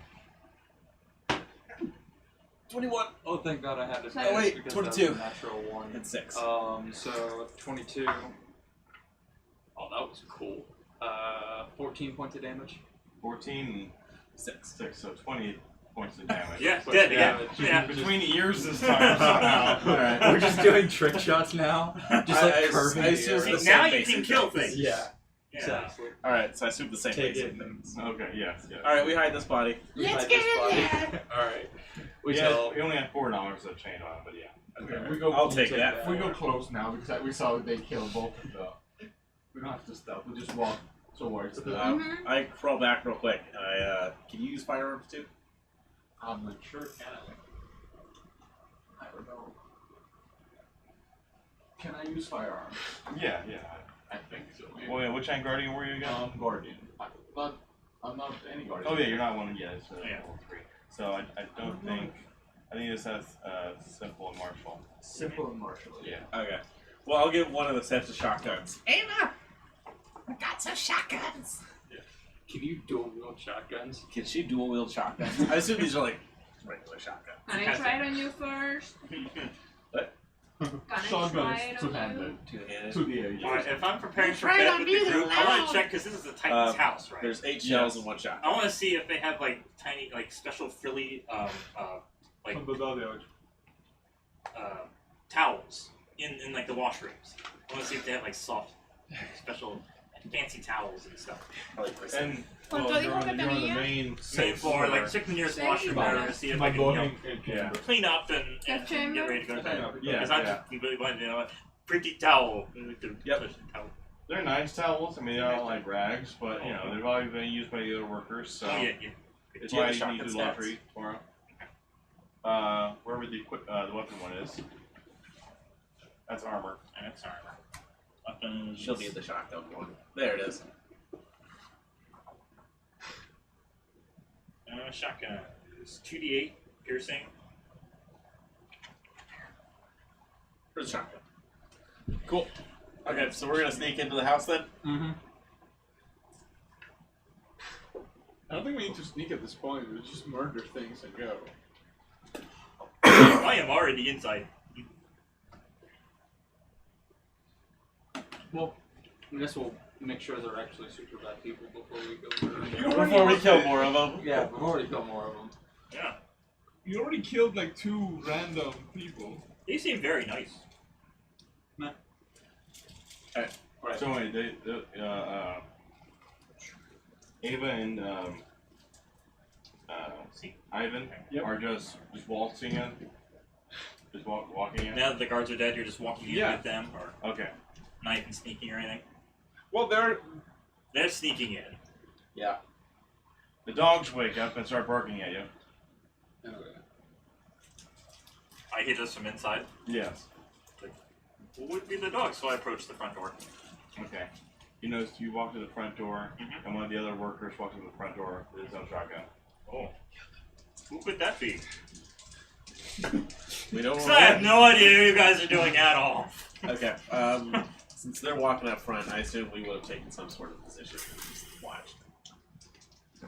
21. Oh, thank God I had it. Oh, wait, because 22. That was a natural 1. And 6. So 22. Oh, that was cool. 14 points of damage. 14 6. 6, so 20 points of damage. Yeah, But dead yeah, again. it's Yeah. Between the ears this time somehow. Alright. We're just doing trick shots now. Just like curving I the assume air. See, the now same you can basic kill things. things. Yeah, Yeah. exactly. Alright, so I assume the same Take basic it. things. Okay, yes. Alright, we hide this body. Let's get in there! Alright. We Yeah, tell we only have $4 of chain on, but yeah. Okay, we go. I'll take that. If we go close now because we saw that they killed both of the. We don't have to stealth. We just walk towards the. I crawl back real quick. Can you use firearms too? I'm not sure, can I don't know. Can I use firearms? Yeah. I think so. Maybe. Well, yeah, which kind guardian were you again? Guardian. I'm not any guardian. Oh yeah, you're not one yet. So Yeah. level 3. So I don't think. I think this has simple and martial. Simple and martial. Yeah. Okay. Well, I'll give one of the sets of shotguns. Ava, I got some shotguns. Can you dual wield shotguns? Can she dual wield shotguns? I assume these are like regular shotguns. Can I try it on you first? What? Can I try Shotguns it on you? two-handed. Two-handed. To the age. Alright, if I'm preparing for Try it bed on with me, the group, I want loud. to check because this is the Titan's house, right? There's 8 shells and 1 shot. I want to see if they have like tiny, like special frilly, like towels in like the washrooms. I want to see if they have like soft, special, fancy towels and stuff. And ¿Cuánto well, dijo you're on que the tenía? main Same floor, like check the nearest Same washroom floor. there to see if I can, you know, Yeah. clean up and get chamber? ready to go to bed. Yeah. Because I just really wanted, you know, a pretty towel. Yep. Towel. They're nice towels. I mean, they're not like rags, but you know they've already been used by the other workers. So Oh yeah. it's Do you why have you need to do shotgun laundry tomorrow. Wherever the weapon one is. That's armor. That's alright. Weapons. She'll be the shotgun one. There it is. Shotgun is 2d8 piercing. Where's the shotgun? Cool. Okay, so we're gonna sneak into the house then? Mm-hmm. I don't think we need to sneak at this point. We'll just murder things and go. I am already inside. Well, I guess we'll make sure they're actually super bad people before we go. Before we kill more of them. Yeah, before we kill more of them. Yeah. You already killed like 2 random people. They seem very nice. Right. So anyway, Ava and Ivan are just waltzing in, just walking in. Now that the guards are dead, you're just walking in with them, or Okay. not even sneaking or anything. Well, They're sneaking in. Yeah. The dogs wake up and start barking at you. I hear this from inside. Yes. Who would be the dog? So I approach the front door. Okay. You notice you walk to the front door, Mhm. and one of the other workers walks to the front door with his own shotgun. Oh. Who could that be? We don't Because I have no idea what you guys are doing at all. Okay. Since they're walking up front, I assume we would have taken some sort of position and just watched.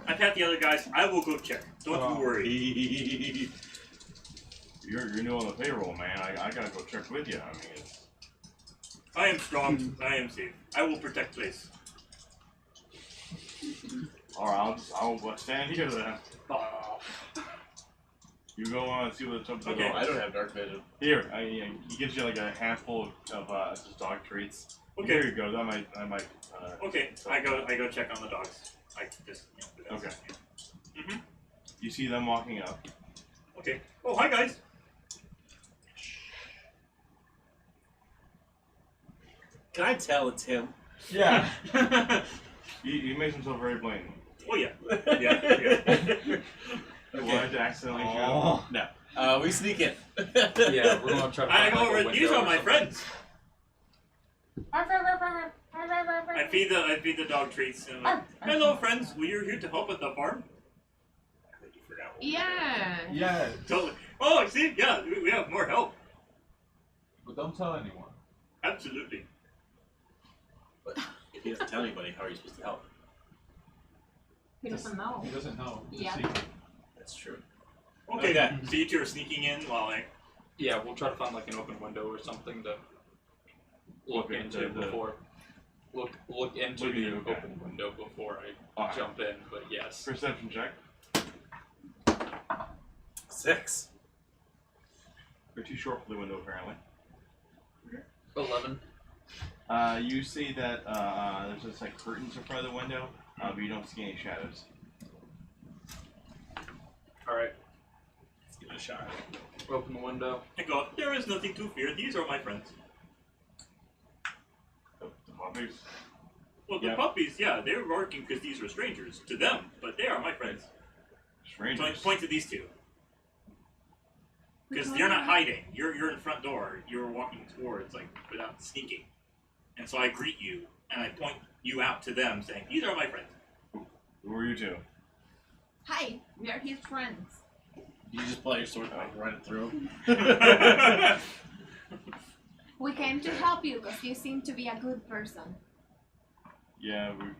I've had the other guys. I will go check. Don't you worry. You're new on the payroll, man. I gotta go check with you. I mean, it's... I am strong. I am safe. I will protect place. Alright, I'll stand here then. Oh. You go on and see what the Okay. I don't have dark vision. Here, he gives you like a handful of just dog treats. Okay. Here you go. That might. Okay. I go check on the dogs. I just do that. Okay. Mhm. You see them walking up. Okay. Oh, hi guys. Can I tell it's him? Yeah. He makes himself very blatant. Oh yeah. Yeah. Wanted to accidentally shoot him. Oh. No. We sneak in. Yeah, we're gonna try to I find, go like, a over. window These or are my something. friends. I feed the dog treats and I'm like, hello friends. We are here to help at the farm. I think you forgot. What Yeah. Yeah. Totally. Oh, see, yeah, we have more help. But don't tell anyone. Absolutely. But if he doesn't tell anybody, how are you supposed to help? He doesn't know. He doesn't know. It's a Yeah. secret. That's true. Okay. Okay. So you two are sneaking in while I. Yeah, we'll try to find like an open window or something to look Okay, into the- before. Look into Look the into, okay. open window before I Alright. jump in. But yes. Perception check. 6. You're too short for the window, apparently. 11. You see that there's just like curtains in front of the window, but you don't see any shadows. All right. Let's give it a shot. Open the window. I go. There is nothing to fear. These are my friends. The puppies. Well, the Yeah. puppies, yeah, they're working because these are strangers to them, but they are my friends. Strangers. Point to these two. Because you're not hiding. You're in front door. You're walking towards, like, without sneaking. And so I greet you, and I point you out to them, saying, these are my friends. Who are you two? Hi, we are his friends. You just pull out your sword and like, run it through him. We came to help you because you seem to be a good person. Yeah, we're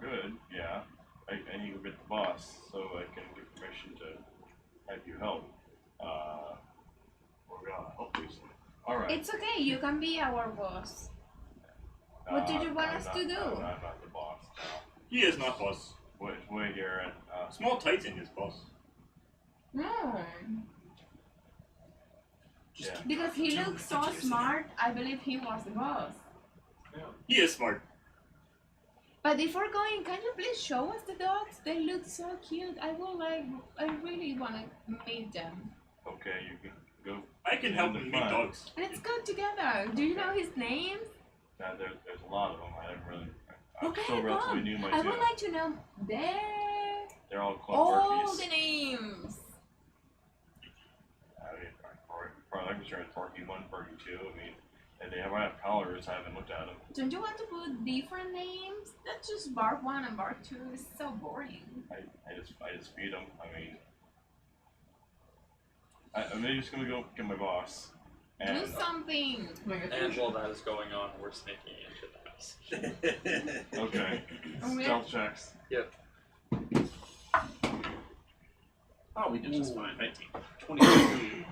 good. Yeah, I need to get the boss so I can get permission to have you help. We're gonna help you. All right. It's okay, you can be our boss. What did you want us to do? I'm not the boss. No. He is not boss. Wait here and Small Titan is boss. yeah. Because he looks so smart, I believe he was the boss. He is smart. But before going, can you please show us the dogs? They look so cute. I really want to meet them. Okay, you can go. I can help him meet dogs. Let's go together. Do you know his name? There's a lot of them. I haven't really. I'm Okay, still relatively come. new I myself. would like to know They're all club all turkeys. the names. I mean, probably like sure Turkey 1, Turkey 2. I mean, and they might have collars. I haven't looked at them. Don't you want to put different names? That's just Bark 1 and Bark 2. It's so boring. I just feed them. I mean, I'm maybe just gonna go get my boss. And Do something. And while that is going on, we're sneaking into the house. okay, Okay. stealth checks. Yep. Oh, we did just fine. 19. 22.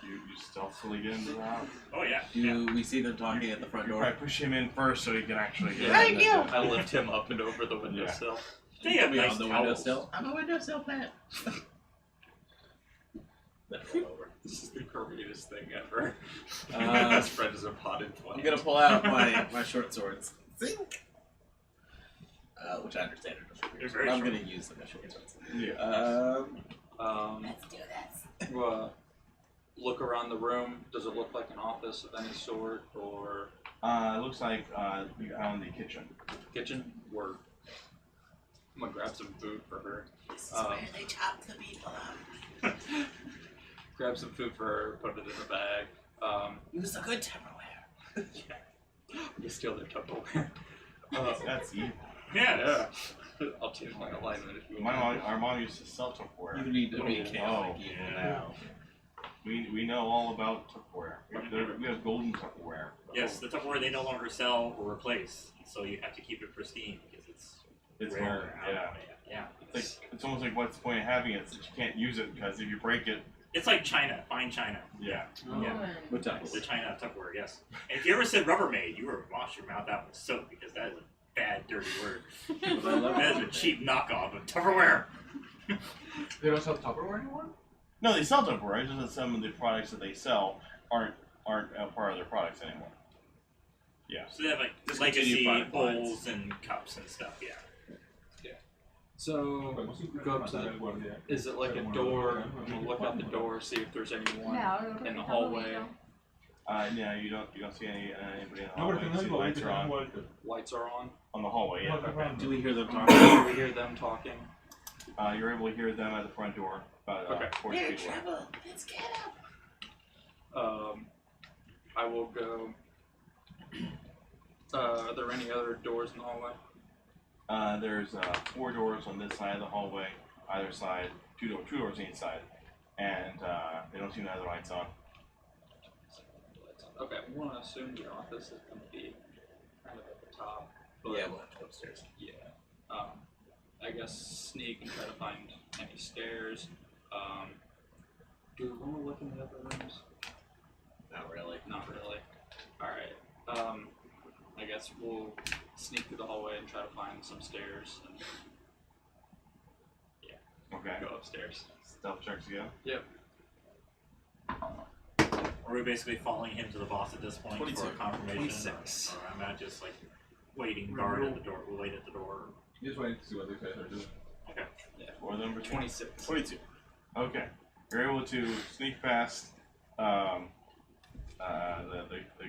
You stealthily get into the house. Oh, yeah. Do we see them talking at the front You door? probably push him in first so he can actually get Yeah. in. Thank you. I lift him up and over the windowsill. They have Are we nice on the towels. windowsill? I'm a windowsill plant. Then roll over. This is the greatest thing ever. Uh, Spread as a potted plant. I'm gonna pull out my short swords. Zink! Which I understand are just They're short, very but I'm short. gonna use them as short swords. Yeah. Let's do this. Look around the room. Does it look like an office of any sort or It looks like we found the kitchen. kitchen? Or I'm gonna grab some food for her. This is where they chop the people up. Grab some food for her. Put it in a bag. Use a good Tupperware. You steal their Tupperware. That's evil. Yeah. I'll change my alignment if you My want. mom, our mom used to sell Tupperware. You need to be Oh, chaotic evil yeah. now. We know all about Tupperware. We have golden Tupperware. Yes, the Tupperware they no longer sell or replace, so you have to keep it pristine because it's golden. rare. Yeah. Yeah. It's almost like what's the point of having it? That you can't use it because if you break it, It's like China, fine China. yeah. Yeah. What time is The it? China Tupperware, yes. And if you ever said Rubbermaid, you were wash your mouth out with soap because that is a bad, dirty word. But I love That is a it. cheap knockoff of Tupperware. They don't sell Tupperware anymore? No, they sell Tupperware. It's just that some of the products that they sell aren't part of their products anymore. Yeah. So they have like Discontinued legacy product lines. bowls and cups and stuff, yeah. So go up to the. Is it like a door? I'm gonna look out the door, see if there's anyone in the hallway. Yeah, you don't see anybody in the No, hallway. You see the lights are on Lights are on. the hallway. Yeah. Do we hear them Do talking? we hear them talking? You're able to hear them at the front door, about Okay. 40 We're in feet away. trouble. Let's get up. I will go. Are there any other doors in the hallway? There's 4 doors on this side of the hallway, either side, two doors on each side, and they don't seem to have the lights on. Okay, I'm gonna assume the office is gonna be kind of at the top. But Yeah, we'll have to go upstairs. yeah. I guess sneak and try to find any stairs. Do we want to look in the other rooms? Not really. Not really. Alright. I guess we'll sneak through the hallway and try to find some stairs and Okay. go upstairs. Stealth checks again. Yep. Are we basically following him to the boss at this point 22. for a confirmation? 26. Or I'm not just like waiting guard at the door, wait at the door. You just waiting to see what these guys are doing. Okay. Or number 26. 22. Okay. You're able to sneak past the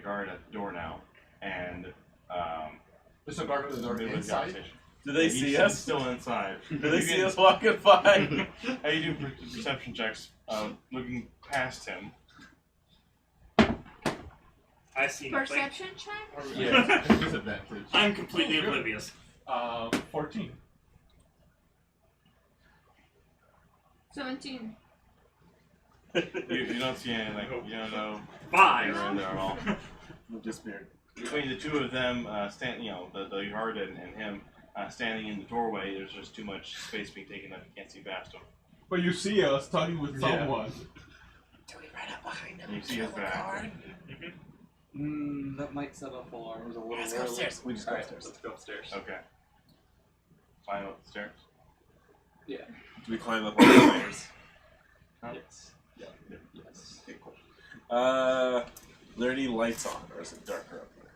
guard at the door now, and There's a guard at the door move to the gas inside. station. Do they He's see us? Still inside. Do they see us walking by? How you do perception checks? Looking past him. I see nothing. Perception check? Yeah, disadvantage. I'm completely oblivious. 14. 17. You don't see anything. You don't know. 5. They're in there at all. Disappeared. Between the two of them, the guard and him standing in the doorway, there's just too much space being taken up. You can't see past them. But you see us talking with Yeah. someone. Do we run up behind him? You and see kill his the back. guard? That might set off alarms a little Let's go early. upstairs. We just go Alright, upstairs. let's go upstairs. Okay. Climb up the stairs. Do we climb up all the stairs? Huh? Yes. Yes. Okay, cool. Are there any lights on, or is it darker up there?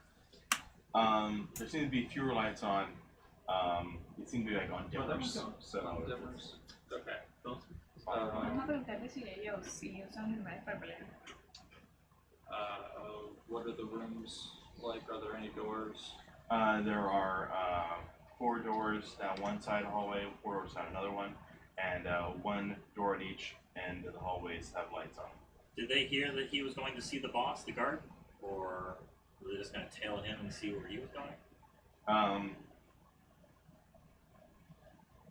There seem to be fewer lights on. It seems to be like on dimmers. So Dimmers. Okay. Vamos a preguntarle si ellos usan animales para pelear. What are the rooms like? Are there any doors? there are 4 doors down one side of the hallway, 4 doors down another one, and 1 door at each end of the hallways have lights on. Did they hear that he was going to see the boss, the guard? Or were they just going to tail him and see where he was going?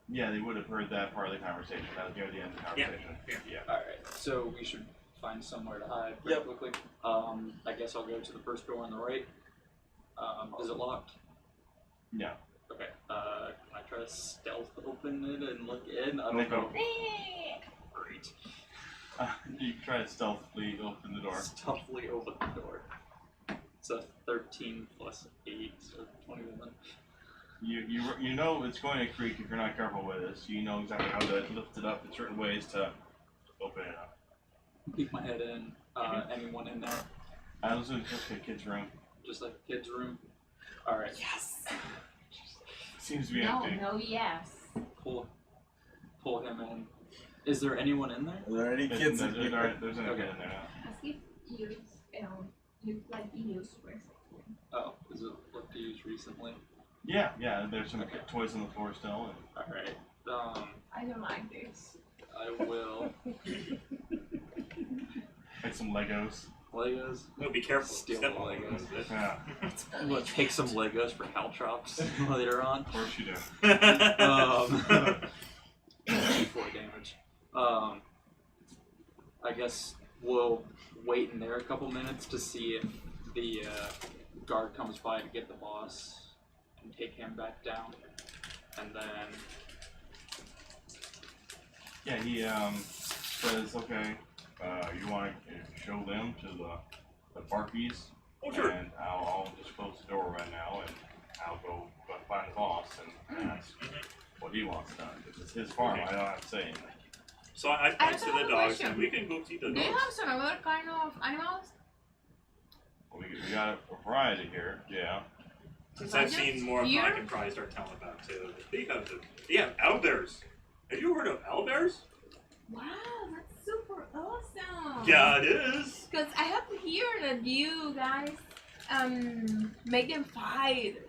Yeah, they would have heard that part of the conversation. That was near the end of the conversation. Yeah. Alright, so we should find somewhere to hide pretty quickly. I guess I'll go to the first door on the right. Is it locked? No. Okay. Can I try to stealth open it and look in? I Make don't know. Great. You try to stealthily open the door. Stealthily open the door. It's a 13 plus 8, so 21. You know it's going to creak if you're not careful with this. You know exactly how to lift it up in certain ways to open it up. Peek my head in. Anyone in there? This is just a kid's room. Just like a kid's room? Alright. Yes. Seems to be No, empty. no, yes. Pull him in. Is there anyone in there? Are there any kids in here? There's an kid in there now. Ask if you look like you used recently. Oh, is it looked to use recently? Yeah, there's some Okay. toys on the floor still. And Alright. I don't like this. I will. like some Legos. Legos. No, be careful. Steal Step the on Legos. it. Yeah, I'm gonna take some Legos for caltrops later on. of course you do. 4 damage. I guess we'll wait in there a couple minutes to see if the guard comes by to get the boss and take him back down. And then Yeah, he says, okay, you want to show them to the Barkies? Oh, sure. And I'll just close the door right now, and I'll go find the boss and ask what he wants done. Because it's his farm, I don't have to say anything. So I I point to have the a dogs question. and we can go see the Do you dogs. have some other kind of animals? Well, we got a variety here, yeah. Since I've seen more of them, I can probably start telling about too. They have owlbears. Have you heard of owlbears? Wow, that's super awesome. Yeah, it is. Because I have to hear that you guys make them fight.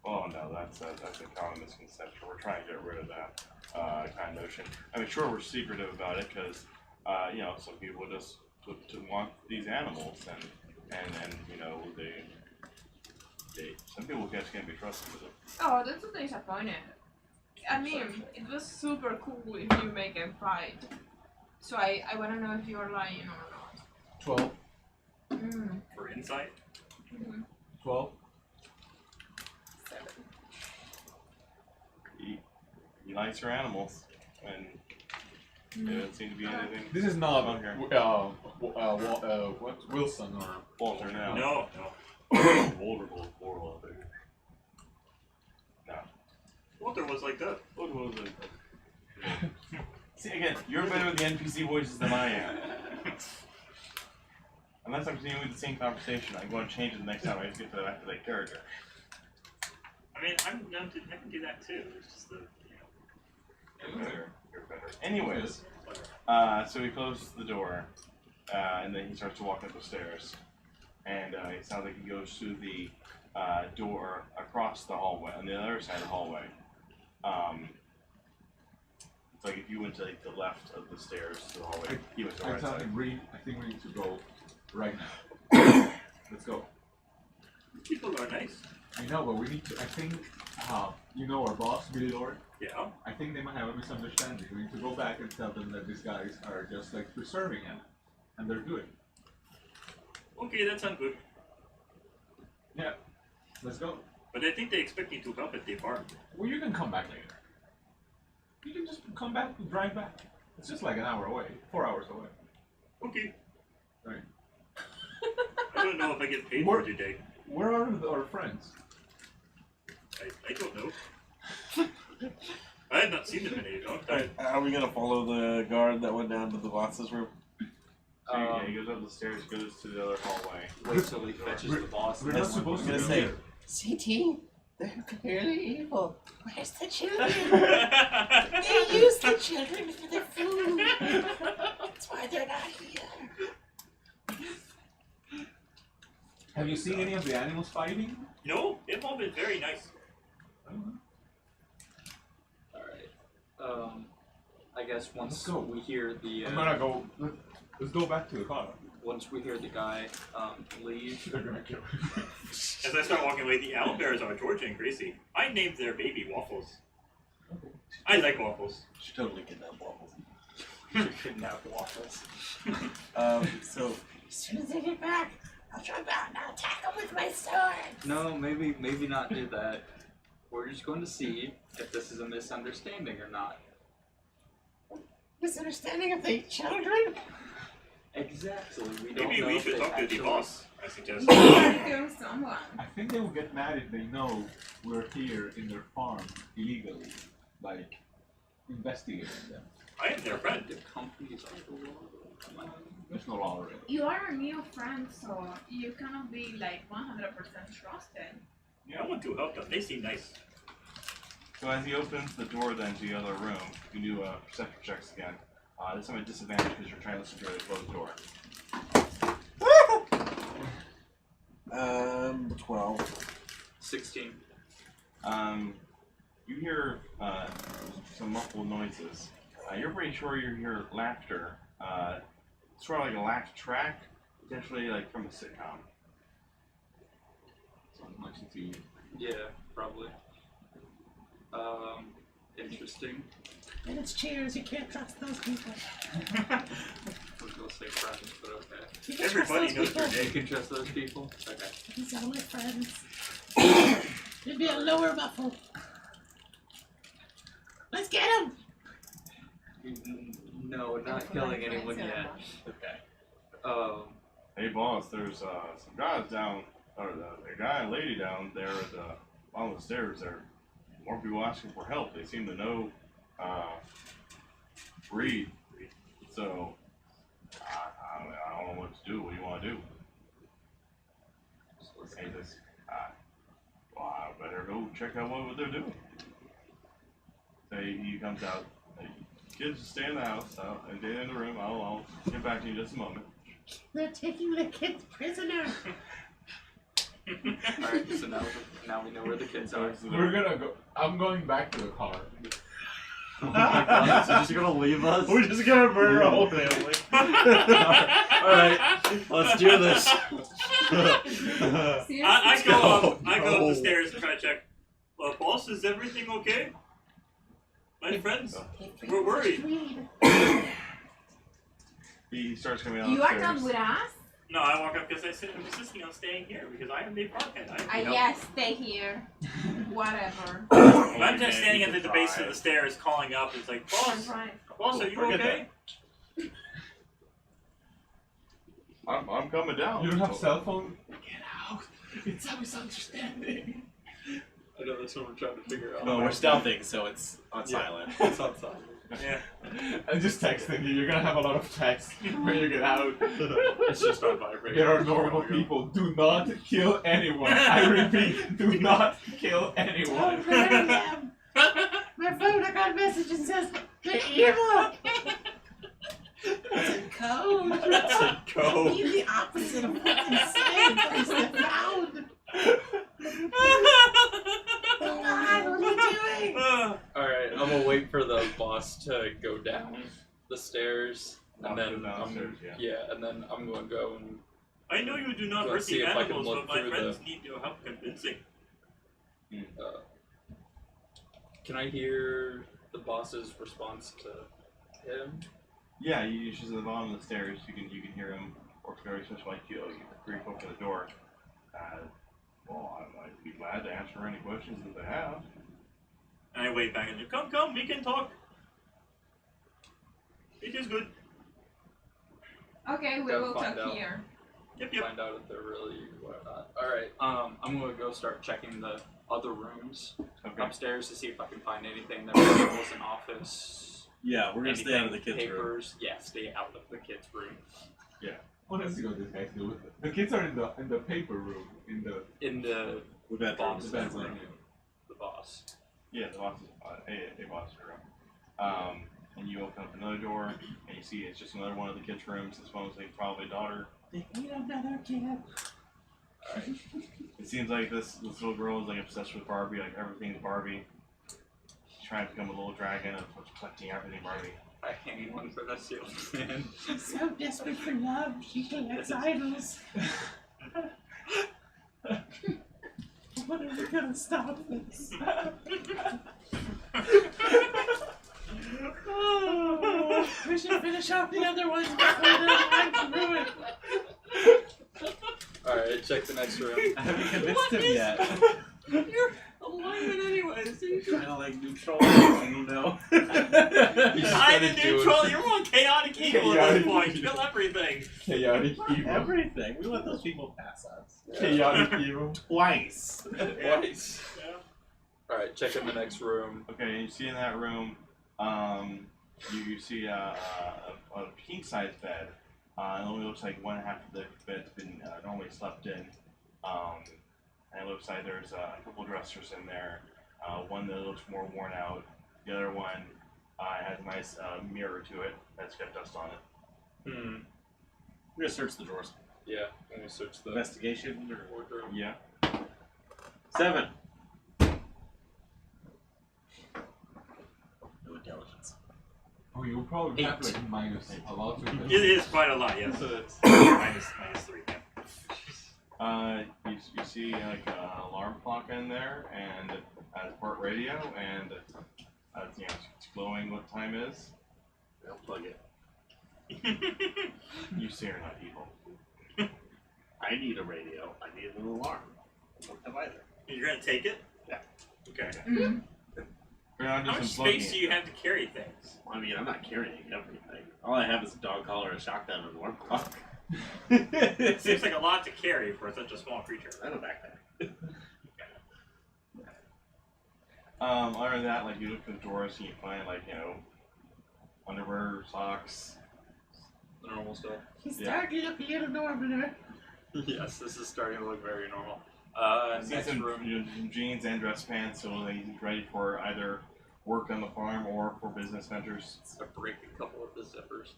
Oh no, that's a common misconception. We're trying to get rid of that kind of notion. I mean, sure, we're secretive about it because some people just to want these animals, and some people just can't be trusted with it. Oh, that's so disappointed. I mean, it was super cool if you make them fight. So I want to know if you're lying or not. 12. For insight. 12. 7. He likes her animals, and there doesn't seem to be anything. This is not Okay. what Wilson or Walter now. No. Walter was moral out there. No. Walter was like that. Walter was See, again, you're better with the NPC voices than I am. Unless I'm continuing the same conversation, I'm going to change it the next time I just get back to that character. I mean, I can do that too. It's just the You're better. Anyways, so he closes the door, and then he starts to walk up the stairs. And it sounds like he goes through the door across the hallway, on the other side of the hallway. It's like if you went to like the left of the stairs to the hallway, he went to the right I side. think we need to go right now. Let's go. People are nice. I know, but we need to. I think, you know, our boss, Billy Lord. Yeah. I think they might have a misunderstanding. We need to go back and tell them that these guys are just like preserving him, and they're good. Okay, that sounds good. Yeah. Let's go. But I think they expect you to help at the farm. Well, you can come back later. You can just come back and drive back. It's just like an hour away, 4 hours away. Okay. Right. I don't know if I get paid for today. Where are our friends? I don't know. I had not seen them in a long time. Alright, are we gonna follow the guard that went down to the boss's room? So yeah, he goes up the stairs, goes to the other hallway. Wait till he fetches the boss. We're and not then supposed to gonna be say- here. CT, they're clearly evil. Where's the children? They use the children for their food. That's why they're not here. Have you seen any of the animals fighting? No, they've all been very nice. Alright. I guess once Let's go. we hear the I'm gonna go. Let's go back to the car. once we hear the guy leave, They're gonna kill him. As I start walking away, the owlbears are torturing Gracie. I named their baby Waffles. I like waffles. Should totally kidnap Waffles. kidnap Waffles. So As soon as I get back, I'll jump out and I'll attack them with my sword. No, maybe not do that. We're just going to see if this is a misunderstanding or not. Misunderstanding of the children? Exactly. We don't Maybe know we if should they talk to the actually- boss, I suggest. Kill someone. I think they will get mad if they know we're here in their farm illegally, like investigating them. I am their friend. The companies are the law. Come on. There's no law already. You are a new friend, so you cannot be like 100% trusted. I want to help them. They seem nice. So as he opens the door then to the other room, you can do perception checks again. This time at disadvantage because you're trying to listen to a closed door. 12. 16. You hear some muffled noises. You're pretty sure you hear laughter. Sort of like a laugh track, potentially like from a sitcom. Something like CT. Yeah, probably. Interesting. And it's cheers, you can't trust those people. I was gonna say friends, but okay. You can Everybody trust knows those your people. You can trust those people? Okay. These are my friends. You'd be a lower muffle. Let's get him! No, not killing anyone yet. Okay. Hey boss, there's some guys down, or a guy and lady down there at the bottom of the stairs. There are more people asking for help. They seem to know breed. So I don't know what to do. What do you want to do? Hey, this. Well, I better go check out what they're doing. So he comes out. Hey, kids, just stay in the house and stay in the room. I'll get back to you in just a moment. They're taking the kids prisoner. Alright, so now we know where the kids are. We're gonna go. I'm going back to the car. Oh my god, so just gonna leave us? We're just gonna murder a whole family. Alright, let's do this. Seriously? I go up No. the stairs and try to check. Boss, is everything okay? My friends, we're worried. He starts coming out You the are stairs. not with us? No, I walk up because I said I'm insisting on staying here because I am the farmhead. Yes, stay here. Whatever. I'm just standing at the base of the stairs calling up. It's like, boss, Right. boss, are you Forget okay? I'm coming down. You don't have cell phone? Get out! It's a misunderstanding. I know that's what we're trying to figure out. No, we're stealthing, so it's on silent. It's outside. Yeah. I'm just texting you. You're gonna have a lot of texts when you get out. It's just on vibrate. There are normal people. Do not kill anyone. I repeat, do not kill anyone. Don't murder them. My phone, I got a message and says, they're evil. It's a code. It's a code. Be the opposite of what they say. Place the found. God, what are you doing? Alright, to go down the stairs, and then downstairs, and then I'm going to go and I know you do not Let's hurt see the if I can animals, look but my through friends need your help convincing. can I hear the boss's response to him? Yeah, she's at the bottom of the stairs. You can hear him. Or very much like you brief open the door. Well, I'd be glad to answer any questions that they have. And I wave back and say, come, we can talk. It is good. Okay, we Gotta will find talk out. here. Yep. Find out if they're really what or not. Alright, I'm gonna go start checking the other rooms upstairs to see if I can find anything that was an office. Yeah, we're gonna stay out of the anything, kids' room. papers. Yeah, stay out of the kids' room. What else do these guys do with it? The kids are in the paper room, in the We've had boss's bedroom. room. The boss. Yeah, the boss is a boss room. And you open up another door, and you see it's just another one of the kids' rooms. This one was like probably a daughter. They need another kid. Alright. It seems like this little girl is like obsessed with Barbie, like everything's Barbie. She's trying to become a little dragon of collecting everything Barbie. I hang one for the ceiling fan. She's so desperate for love, she collects idols. When are we gonna stop this? We should finish off the other ones before their lives ruined. Alright, check the next room. I haven't convinced him yet. You're a lion anyways. So you can... Kind of like neutral. I don't know. I'm in neutral, you're on chaotic evil at this point. Kill everything. chaotic evil. Everything. We let those people pass us. Chaotic evil. Twice. Twice. Alright, check in the next room. Okay, you see in that room, you see a king-size bed. It only looks like one half of the bed's been normally slept in. And it looks like there's a couple dressers in there. One that looks more worn out. The other one has a nice mirror to it that's got dust on it. We're gonna search the drawers. Yeah, I'm gonna search the Investigation or wardrobe. Yeah. 7. No intelligence. Oh, you'll probably have like minus a lot of It is quite a lot, yes. So it's minus 3. Yeah. You see like an alarm clock in there, and a port radio, and it's glowing what time is. I'll plug it. You say you're not evil. I need a radio. I need an alarm. I don't have either. You're gonna take it? Yeah. Okay. Mm. You're not How just much unplugging space it. do you have to carry things? I mean, I'm not carrying everything. All I have is a dog collar, a shotgun, and an alarm clock. It seems like a lot to carry for such a small creature. I have a backpack. Other than that, like you look at the drawers and you find like underwear, socks. The normal stuff. He's starting to look a little normaler. Yes, this is starting to look very normal. See Next some, room. some jeans and dress pants, so he's ready for either work on the farm or for business ventures. I break a couple of the zippers.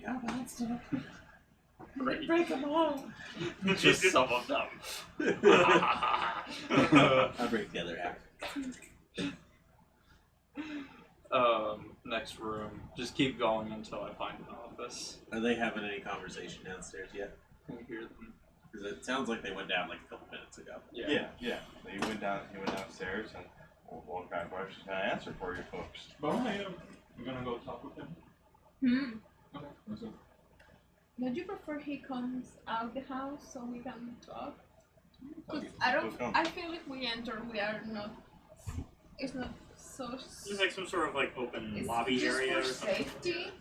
Yeah, but let's do it. Break. Break them all. Just some of them. I'll break the other half. Next room. Just keep going until I find an office. Are they having any conversation downstairs yet? Can you hear them? Because it sounds like they went down like a couple minutes ago. Yeah. So he went downstairs and what kind of questions can I answer for you folks? But I'm gonna go talk with him. Okay. So, Would you prefer he comes out the house so we can talk? Because Okay. I feel if we enter, we are not. It's not so. There's like some sort of like open It's lobby just area for or something. safety.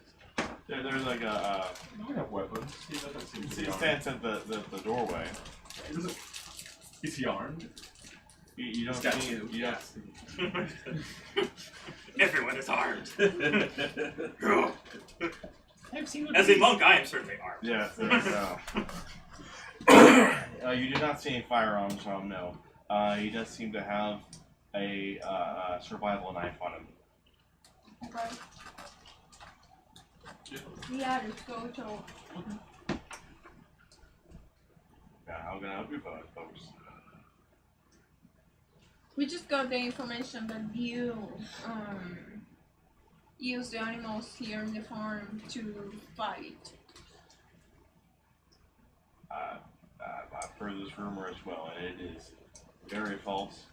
There's like a we have weapons. He doesn't seem to he be armed. stands at the doorway. Is he armed? You don't He's got see you. you don't see Everyone is armed. I've seen what As a monk, I am certainly armed. Yeah, you do not see any firearms on him, no. He does seem to have a survival knife on him. Okay. Yeah, let's go to. Yeah, how can I help you folks? We just got the information that you use the animals here in the farm to fight. I've heard this rumor as well, and it is very false.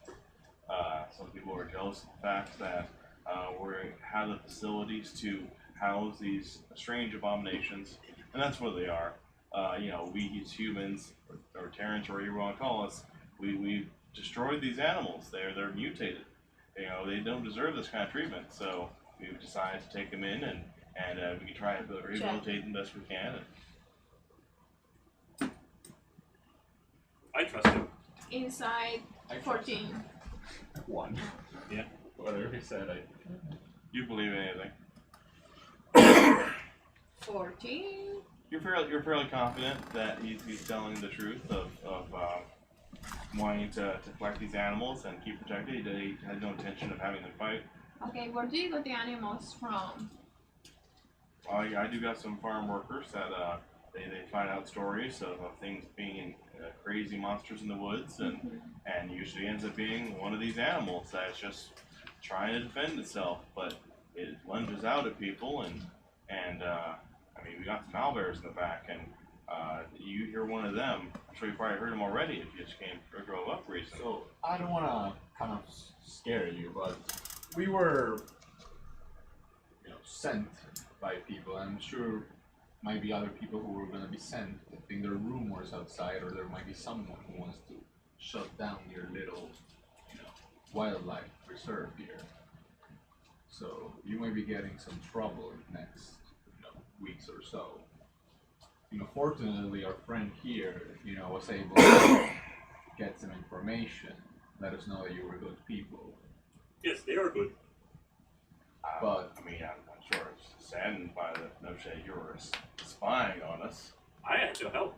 Some people are jealous of the fact that we have the facilities to house these strange abominations, and that's what they are. We as humans, or Terrans, or whatever you want to call us, we've destroyed these animals. They're mutated. They don't deserve this kind of treatment, so we've decided to take them in, and we can try to rehabilitate them best we can. I trust him. Inside 14. 1. Yeah. Whatever he said, You believe anything? 14. You're fairly confident that he's telling the truth of wanting to collect these animals and keep protected. He had no intention of having them fight. Okay, where do you get the animals from? I do got some farm workers that they find out stories of things being crazy monsters in the woods, and usually ends up being one of these animals that's just trying to defend itself, but it lunges out at people, and we got some owlbears in the back, and you hear one of them. I'm sure you probably heard them already if you just came or drove up recently. So I don't want to kind of scare you, but we were, sent by people. I'm sure might be other people who were going to be sent. I think there are rumors outside, or there might be someone who wants to shut down your little, wildlife reserve here. So you may be getting some trouble in the next, weeks or so. Fortunately, our friend here, was able to get some information, let us know that you were good people. Yes, they are good. But I'm sort of saddened by the notion that you were spying on us. I had to help.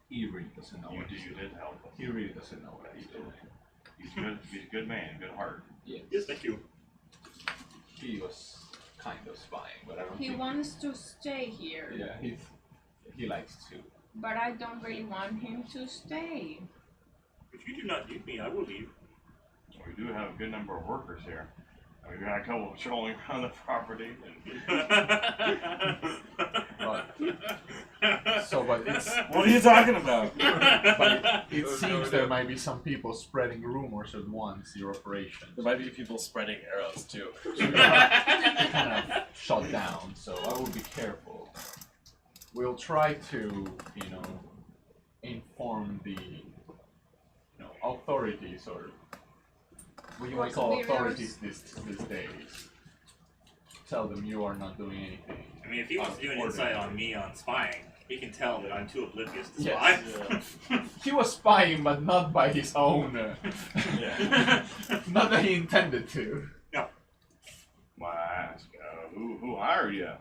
he really doesn't know You what he's did doing. help us. He really doesn't know what he's doing. He's good. He's a good man. Good heart. Yes. Yes, thank you. He was kind of spying, but I don't He think wants to stay here, yeah, he likes to. but I don't really want him to stay. If you do not need me, I will leave. We do have a good number of workers here. We've got a couple patrolling around the property. But it's What are you talking about? but it Oh, seems no, there no. might be some people spreading rumors at once your operation. There might be people spreading arrows too. Kind of shut down, so I will be careful. We'll try to, inform the, authorities, or what you might call Superiors. authorities these days. Tell them you are not doing anything. I mean, if he wants to do an insight on me on spying, he can tell that I'm too oblivious to Yes. spy. He was spying, but not by his own. Yeah. Not that he intended to. Might I ask, who hired you?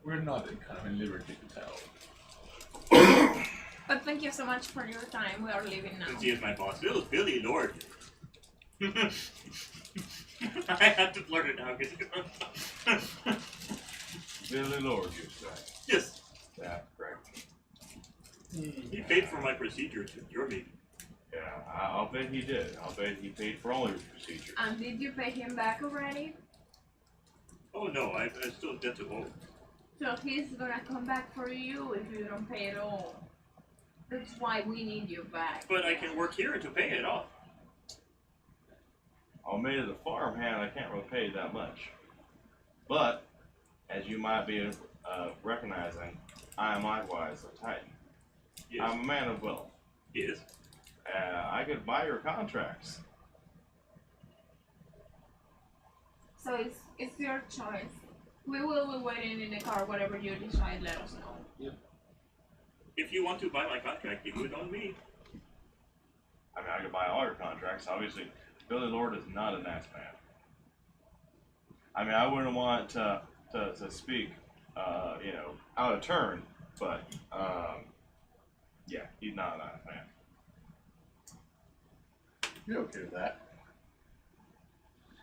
We're not kind of in liberty to tell. But thank you so much for your time. We are leaving now. Since he is my boss, Billy Lord. I have to blurt it out because Billy Lord, you say? yes, Yeah, great. he paid for my procedure to cure me. Yeah, I'll bet he did. I'll bet he paid for all your procedures. And did you pay him back already? Oh no, I still have debt to owe. So he's gonna come back for you if you don't pay at all. That's why we need you back. But I can work here to pay it off. I'll made it a farmhand. I can't really pay that much. But as you might be recognizing, I am likewise a Titan. Yes. I'm a man of wealth. Yes. I could buy your contracts. So it's your choice. We will be waiting in the car. Whatever you decide, let us know. If you want to buy my contract, you do it on me. I mean, I could buy all your contracts. Obviously, Billy Lord is not a nice man. I mean, I wouldn't want to speak, out of turn, but yeah, he's not a nice man. You're okay with that?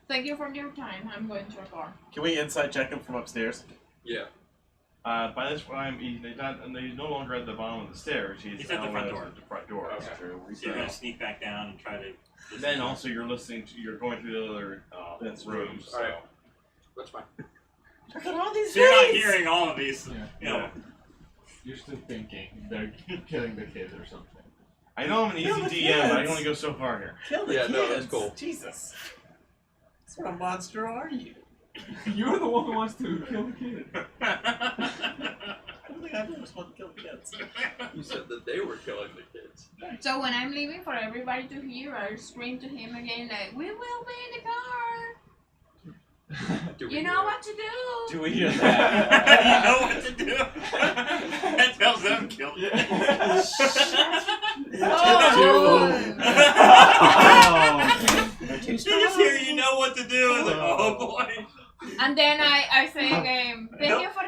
Thank you for your time. I'm going to a car. Can we inside check him from upstairs? Yeah. By this time, he's no longer at the bottom of the stairs. He's at the front door. At the front door. Okay. That's true. So you're gonna sneak back down and try to. Then also you're going through the other rooms. So. Alright. That's fine. Look at all these So you're not rays! hearing all of these. Yeah. You know. You're still thinking they're killing the kid or something. I know I'm an Kill easy the DM, but I kids. can only go so far here. Kill the Yeah, kids! no, that's cool. Jesus. What sort of monster are you? You're the one who wants to kill the kid. I don't think I've ever supposed to kill kids. You said that they were killing the kids. So when I'm leaving for everybody to hear, I scream to him again like, "We will be in the car. Do we You know what to do." Do we hear that? You know what to do. That tells them kill you. Too You just hear you know what to do. It's like, oh boy. And then I say again, "Thank you for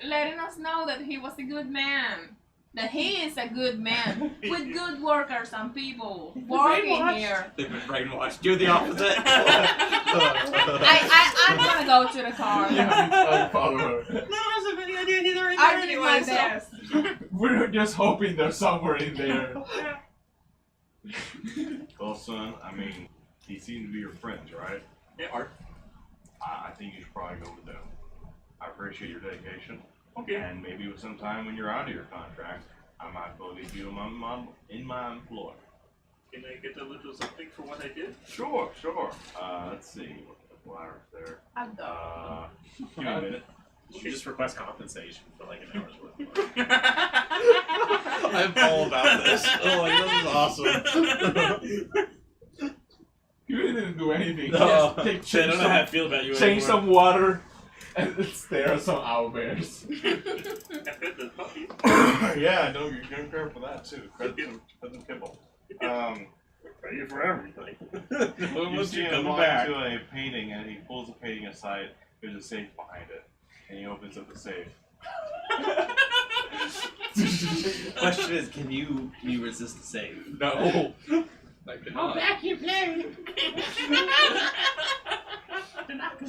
letting us know that he was a good man. That he is a good man with good workers and people working here." They've been brainwashed. Do the opposite. I'm gonna go to the car. I follow her. That wasn't any idea either. I'll do my best. We're just hoping they're somewhere in there. Well, son, I mean, he seemed to be your friends, right? Yeah, Art. I think you should probably go with them. I appreciate your dedication. Okay. And maybe with some time when you're out of your contract, I might believe you in my employ. Can I get a little something for what I did? Sure. Let's see. What's the flyer there? I'm done. Give me a minute. You just request compensation for like an hour's worth of work. I'm all about this. Oh, like, this is awesome. You didn't do anything. No. Just take, Shit, I don't know how I feel about you change anymore. some water, and stare at some owlbears. I fed the puppy. Yeah, no, you're going to care for that too. Credit some kibble. Pay you for everything. You see him walk into a painting, and he pulls the painting aside. There's a safe behind it, and he opens up the safe. Question is, can you resist the save? No. I cannot. you play.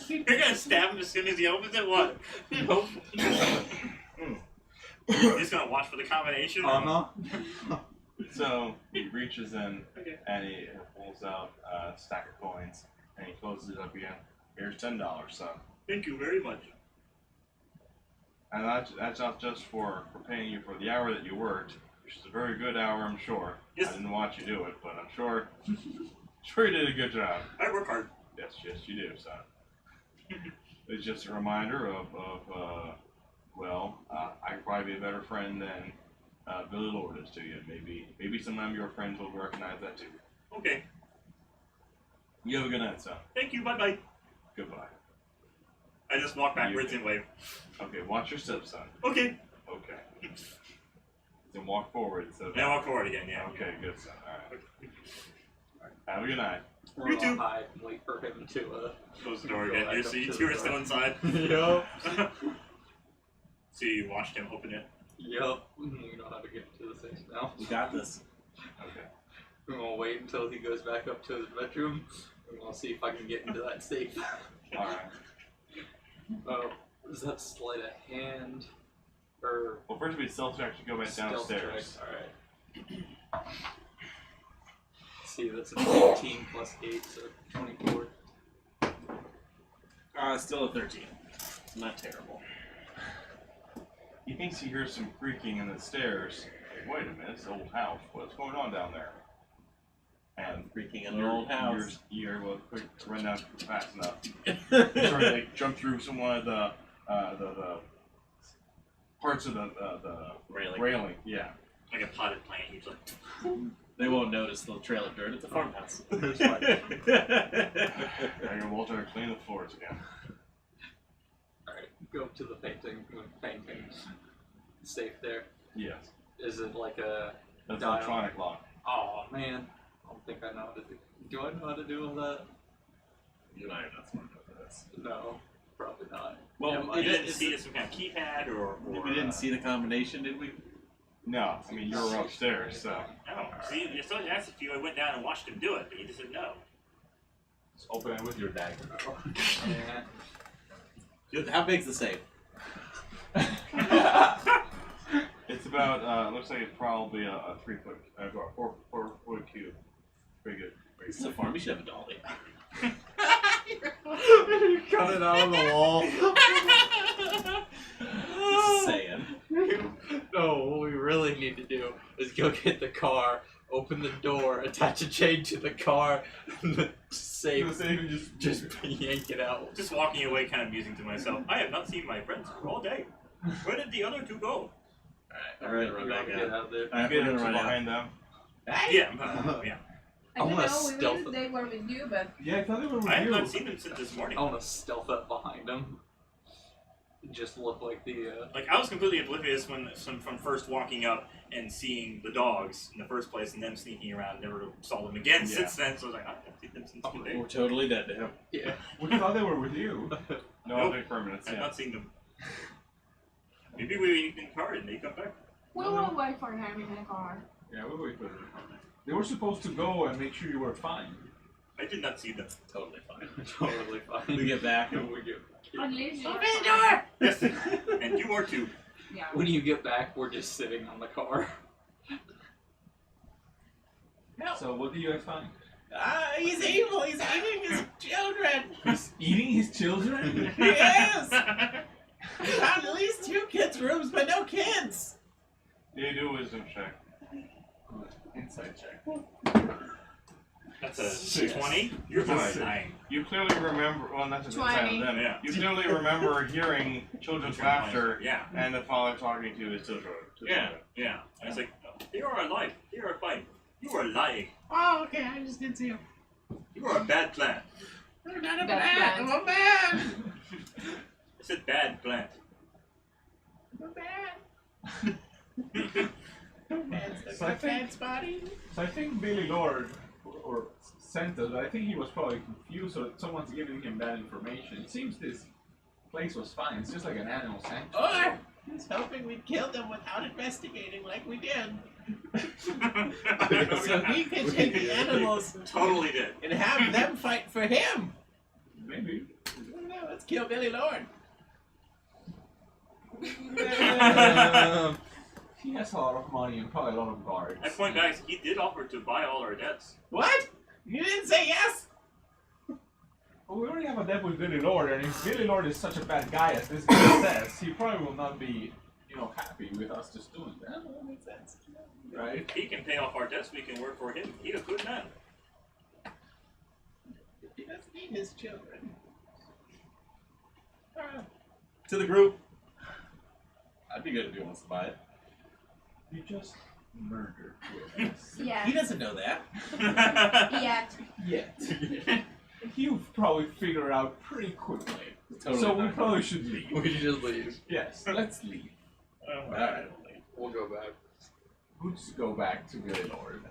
You're gonna stab him as soon as he opens it? What? Nope. You're just gonna watch for the combination? So he reaches in Okay. and he pulls out a stack of coins and he closes it up again. Here's $10, son. Thank you very much. And that's not just for paying you for the hour that you worked, which is a very good hour, I'm sure. Yes. I didn't watch you do it, but I'm sure you did a good job. I work hard. Yes, you do, son. It's just a reminder of I could probably be a better friend than Billy Lord is to you. Maybe sometime your friends will recognize that too. Okay. You have a good night, son. Thank you. Bye bye. Goodbye. I just walk backwards and wave. Okay, watch your steps, son. Okay. Okay. Then walk forward instead of Now walk forward again, yeah. Okay, good, son. Alright. Have a good night. You too. Hide and wait for him to Close the door Go again. back You up see, to two the are still door. inside. Yup. So you watched him open it. Yup. We know how to get to the safe now. You got this. Okay. We're gonna wait until he goes back up to his bedroom. We're gonna see if I can get into that safe. Alright. Oh, is that sleight of hand? Or Well, first we stealth check to go back stealth downstairs. check? Alright. See, that's a 15 plus 8, so 24. Still a 13. Not terrible. He thinks he hears some creaking in the stairs. Like, wait a minute, it's the old house. What's going on down there? And Creaking in an old house. You're able to quick to run down fast enough. You sort of like jump through some of the parts of the railing. Yeah. Like a potted plant. He's like, They won't notice the trail of dirt. It's a farmhouse. It's fine. Now you're Walter to clean the floors again. Alright, go up to the painting. Safe there. Yes. Is it like a That's dial? electronic lock. Oh man, I don't think I know how to do. Do I know how to do all that? You and I are not smart enough for this. No, probably not. Well, you didn't see some kind of keypad or we didn't see the combination, did we? No, I mean you were upstairs, so No. See, you still asked if you went down and watched him do it, but you just said no. Just open it with your dagger. Yeah. How big's the safe? It's about, looks like it's probably a 3 foot, 4 foot cube. Pretty good. This is a farm. You should have a dolly. Cut it out of the wall. Just saying. No, what we really need to do is go get the car, open the door, attach a chain to the car, and save and just yank it out. Just walking away, kind of musing to myself. I have not seen my friends for all day. Where did the other two go? Alright, I'm gonna run back Get out. out there. Alright, Get we're into gonna run out. behind them. Yeah, yeah. I I don't wanna know, we stealth believe they were with you, but Yeah, I thought they were with I have you. not seen them since this morning. I want to stealth up behind him. Just look like the. Like, I was completely oblivious from first walking up and seeing the dogs in the first place and them sneaking around. Never saw them again Yeah. since then, so I was like, I haven't seen them since today. We're totally dead to him. Yeah. We thought they were with you. No Nope. other permanents, I've yeah. not seen them. Maybe we in the car and they come back. we will wait for them in the car. Yeah, we'll wait for them. They were supposed to go and make sure you were fine. I did not see them. Totally fine. Totally fine. We get back. When we get, At least you Open were the fine. door! Yes, and you are too. Yeah. when you get back, we're just sitting on the car. So what do you guys find? He's evil. He's eating his children. He's eating his children? Yes. We found at least 2 kids' rooms, but no kids. You do a wisdom check. Inside check. That's a 20. You're Nice. 9. You clearly remember, well, not just 20. them. Yeah. You clearly remember hearing children's laughter Yeah. and the father talking to his children. Yeah. Yeah. And I was like, you are alive. You are fine. You are lying. Oh, okay. I just didn't see him. You are a bad plant. I'm not a Bad bad. I'm a bad. I said bad plant. I'm a bad. That's So I the think- bad spotty. So I think Billy Lord or sent us, but I think he was probably confused or someone's giving him bad information. It seems this place was fine. It's just like an animal sanctuary. Or he's hoping we'd kill them without investigating like we did. So he can take the animals Totally did. and have them fight for him. Maybe. No, let's kill Billy Lord. He has a lot of money and probably a lot of guards. I point back, he did offer to buy all our debts. What? You didn't say yes? Well, we already have a debt with Billy Lord, and if Billy Lord is such a bad guy as this guy says, he probably will not be, happy with us just doing that. That makes sense. Right? He can pay off our debts, we can work for him. He's a good man. He doesn't need his children. To the group. That'd be good if he wants to buy it. You just murdered two of us. Yeah. He doesn't know that. Yet. Yet. You've probably figured out pretty quickly. Totally So we fine. probably should leave. We should just leave. Yes, let's leave. Alright. We'll go back. Let's go back to Billy Lord.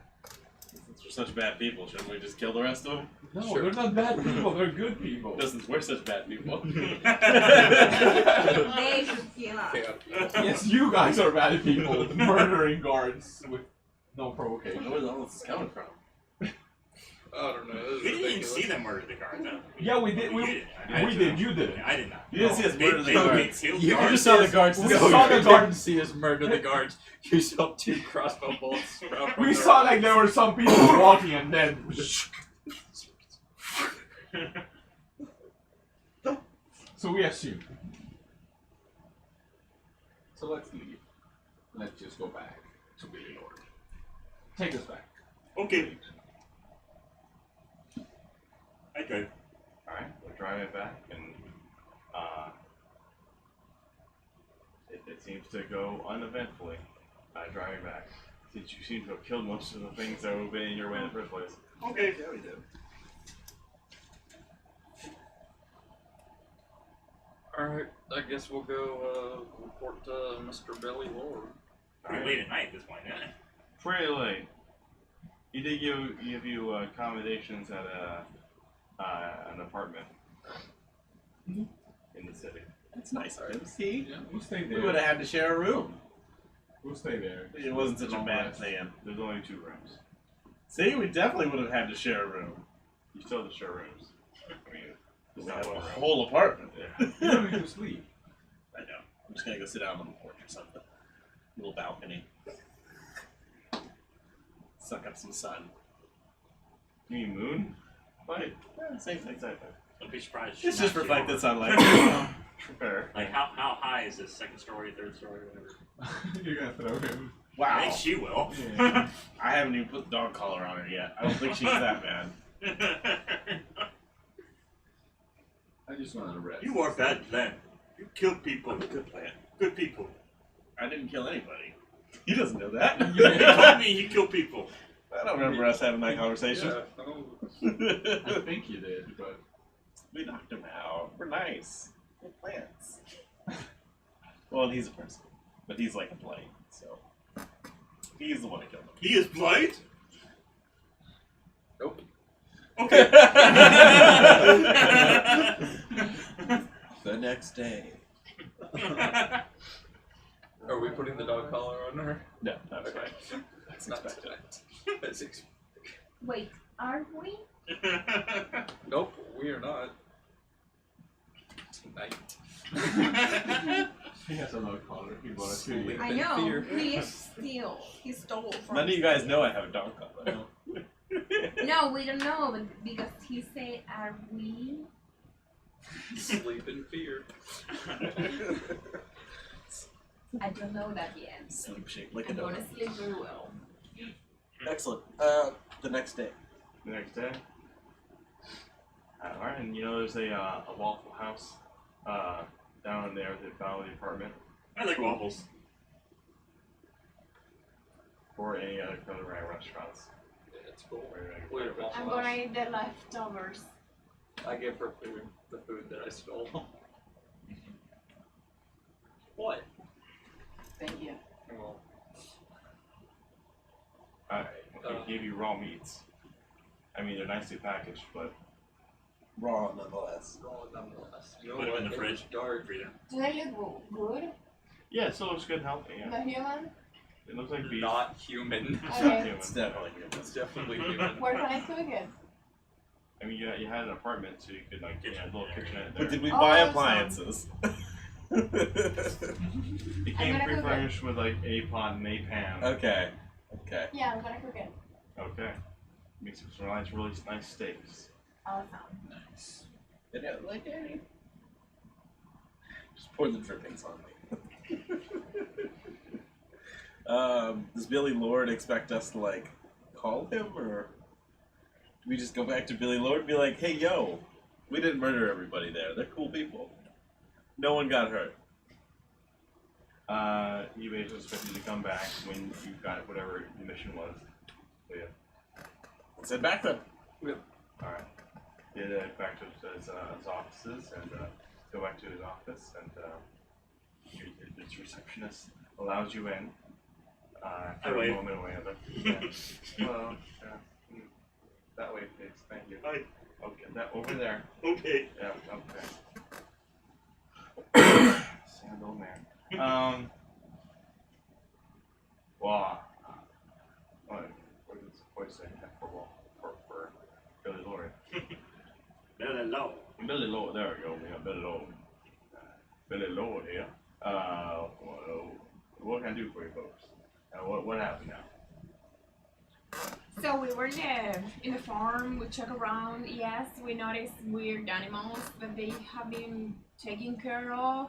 Since we're such bad people, shouldn't we just kill the rest of them? No, Sure. they're not bad people, they're good people. Since we're such bad people. They should kill us. Yes, you guys are bad people, murdering guards with no I provocation. don't know where all this is coming from. I don't know. This is We didn't even ridiculous. see them murder the guard, though. Yeah, we did. We We did. did. You did it. I did not. You didn't see us They- murder the they- guards. they killed You guards. just saw the guards. We disappear. saw the You guards. didn't see us murder the guards. You saw 2 crossbow bolts. from We the saw right. like there were some people walking and then. So we assume. So let's leave. Let's just go back to Billy Lord. Take us back. Okay. I drive. Alright, we're driving back, and it seems to go uneventfully. Driving back, since you seem to have killed most of the things that would have been in your way in the first place. Okay. Yeah, we did. Alright, I guess we'll go report to Mr. Billy Lord. Pretty late at night at this point, isn't it? Pretty late. He did give you accommodations at an apartment in the city. That's nice of him. See? Yeah, we'll stay We there. would have had to share a room. We'll stay there. It wasn't such a Long bad rest. plan. There's only 2 rooms. See, we definitely would have had to share a room. You still have to share rooms. I mean, it's We not have a one room. whole apartment. Yeah. You don't need to sleep. I know. I'm just gonna go sit down on the porch or something. Little balcony. Suck up some sun. You mean moon? Light? Yeah, same thing. Exactly. Don't be surprised. It's just reflected sunlight. Fair. Like how high is this? Second story, third story, whatever. You're gonna throw him. I Wow. think she will. Yeah. I haven't even put the dog collar on her yet. I don't think she's that bad. I just wanted to rest. You are bad plan. You kill people. Good plan. Good people. I didn't kill anybody. He doesn't know that. He told me he killed people. I don't remember us having that conversation. Yeah, I I think you did, but We knocked him out. We're nice. We're plants. Well, he's a person. But he's like a blight, so. He's the one who killed him. He is blight? Nope. Okay. The next day. Are we putting the dog collar on her? No, that's Okay. right. That's not expected. tonight. That's Wait, are we? Nope, we are not. Tonight. he has a low collar. He bought it 2 years. I in know. fear. He stole from. None of you guys know I have a dog collar. No, we don't know, but because he said, "Are we?" Sleep in fear. I don't know that yet. Sleep shaped like a I'm gonna donut. sleep very well. Excellent. The next day. The next day. Alright, and you know there's a Waffle House down there at the Valley apartment I like waffles. or any other culinary restaurants. Yeah, it's cool. Where you We're go. at Waffle I'm House. gonna eat the leftovers. I give her food, the food that I stole. What? Thank you. Well, Alright, they give you raw meats. I mean, they're nicely packaged, but Raw, nonetheless. raw nonetheless. You know Put 'em in what? the It fridge. was dark. Freedom. Do they look good? yeah, it still looks good and healthy. Yeah, The human? it looks like beef. Not human. It's Okay. not human. It's definitely good. It's definitely human. Where can I cook it? I mean, you had an apartment, so you could like, a little kitchenette there. But did we Oh, buy awesome. appliances? It came I'm gonna cook it. pre-furnished with like a pot and a pan. Okay. Okay. Yeah, I'm gonna cook it. Okay. Make some really nice steaks. Awesome. Nice. Did it like Danny? Just pour the drippings on me. Does Billy Lord expect us to like call him, or do we just go back to Billy Lord and be like, "Hey, yo, we didn't murder everybody there. They're cool people. No one got hurt." He basically expects you to come back when you got whatever the mission was. So yeah. Let's head back then. Alright. Yeah, back to his offices and go back to his office and his receptionist allows you in. For a wave. moment away of it. Yeah. Well, yeah. That way, please. Thank you. Hi. Okay, that over there. Okay. Yeah, okay. Sad old man. Well, what does the voice say for Billy Lord? Billy Low. Billy Lord, there we go. We got Billy Lord. Billy Lord here. What can I do for you folks? What happened now? So we were in the farm, we checked around, yes, we noticed weird animals that they have been taken care of.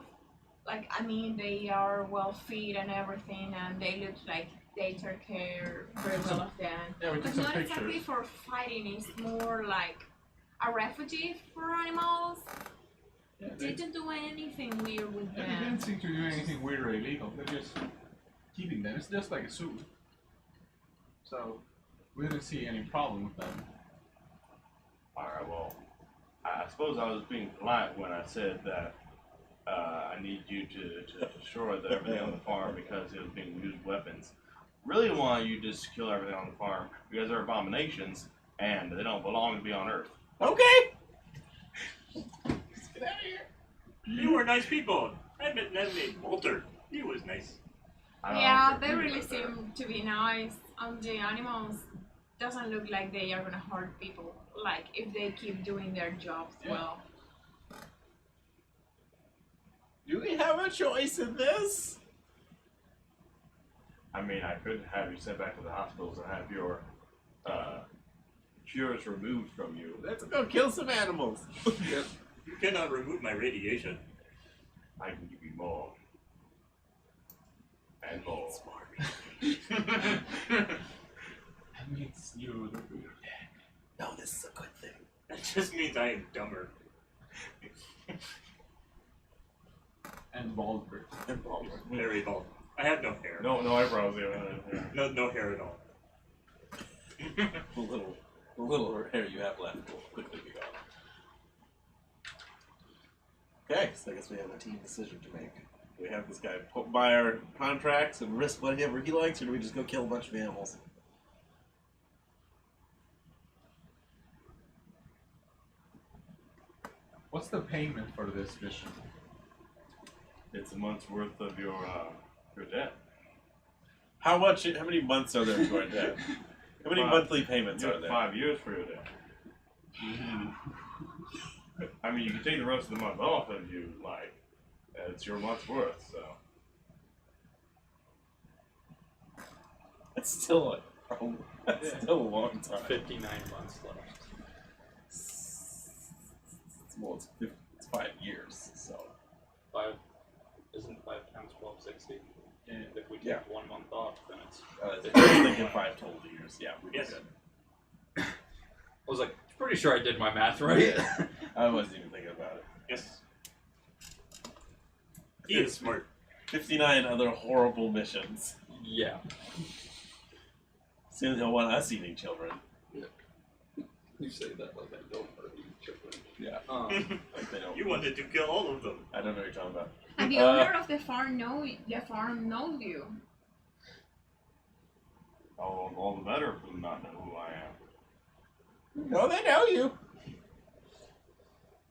Like, I mean, they are well fed and everything, and they look like they take care very well of them. Yeah, we took But some not pictures. exactly for fighting, it's more like a refuge for animals. Yeah, They they didn't do anything weird with didn't them. seem to do anything weird or illegal. They're just keeping them. It's just like a zoo. So we didn't see any problem with them. Alright, well, I suppose I was being polite when I said that I need you to destroy everything on the farm because it was being used weapons. Really want you just to kill everything on the farm because they're abominations and they don't belong to be on Earth. Okay. You were nice people. I met Ned Walter. He was nice. I don't Yeah, agree they with really that there. seem to be nice. The animals doesn't look like they are gonna hurt people. Like if they keep doing their jobs Yeah. well. Do we have have a choice in this? I mean, I could have you sent back to the hospitals and have your cures removed from you. Let's go kill some animals. You cannot remove my radiation. I can give you more. And more. That means you're dead. No, this is a good thing. That just means I am dumber. And vulgar. Very bald. I have no hair. No eyebrows. Yeah. No hair at all. The little hair you have left will quickly be gone. Okay, so I guess we have a team decision to make. Do we have this guy buy our contracts and risk whatever he likes, or do we just go kill a bunch of animals? What's the payment for this mission? It's a month's worth of your debt. How many months are there to our debt? How many monthly payments You are have there? 5 years for your debt. I mean, you can take the rest of the month off if you like. It's your month's worth, so. That's still a long time. 59 months left. Well, it's 5 years, so. 5 isn't 5 times 12, 60. And if we take Yeah. 1 month off, then it's. I was thinking 5 total years. Yeah, we Yes. did. I was like, pretty sure I did my math right. I wasn't even thinking about it. Yes. He is smart. 59 other horrible missions. Yeah. Soon he'll want us eating children. You say that like I don't want to eat children. Yeah. Like they don't. You wanted to kill all of them. I don't know what you're talking about. And the owner of the farm knows you. All the better for them not know who I am. No, they know you.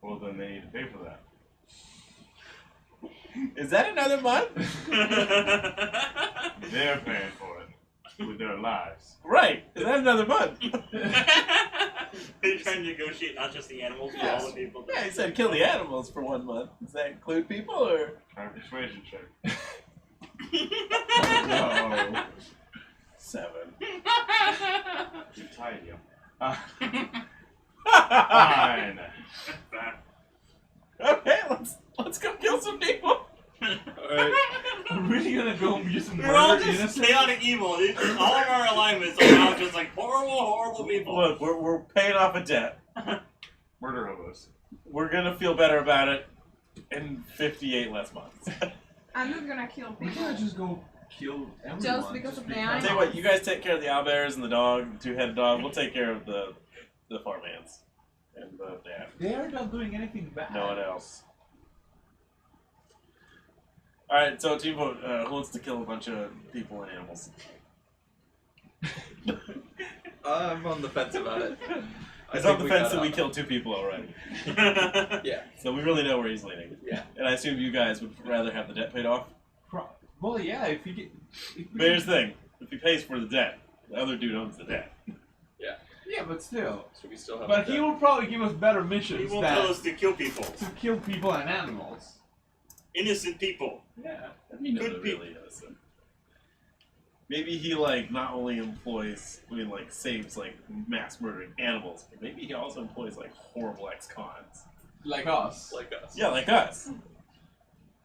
Well, then they need to pay for that. Is that another month? They're paying for it with their lives. Right. Is that another month? They're trying to negotiate not just the animals, but all the people. Yeah, he said kill the animals for 1 month. Does that include people or? Try a persuasion check. No. 7. You tied him. Fine. Okay, let's go kill some people. Alright. We're really gonna go just We're all murder just innocent? chaotic evil. All of our alignments are now just like horrible people. Look, we're paying off a debt. Murder hobos. We're gonna feel better about it in 58 less months. I'm not gonna kill We people. can't just go kill everyone. Just because of the I'll tell you what, you guys take care of the owlbears and the dog, the 2-headed dog. We'll take care of the farmhands and the dad. They are not doing anything bad. No one else. All right, so team vote. Who wants to kill a bunch of people and animals? I'm on the fence about it. It's on the fence that we killed 2 people already. Yeah. So we really know where he's leaning. Yeah. And I assume you guys would rather have the debt paid off. Well, yeah, if you get. But here's the thing: if he pays for the debt, the other dude owns the debt. Yeah, but still. So we still have. But he will probably give us better He missions won't than tell us to kill people. to kill people and animals. Innocent people. Yeah. You know Good they're really innocent. Maybe he not only employs, saves mass murdering animals, but maybe he also employs horrible ex-cons. Like us. Like us. Yeah, like us.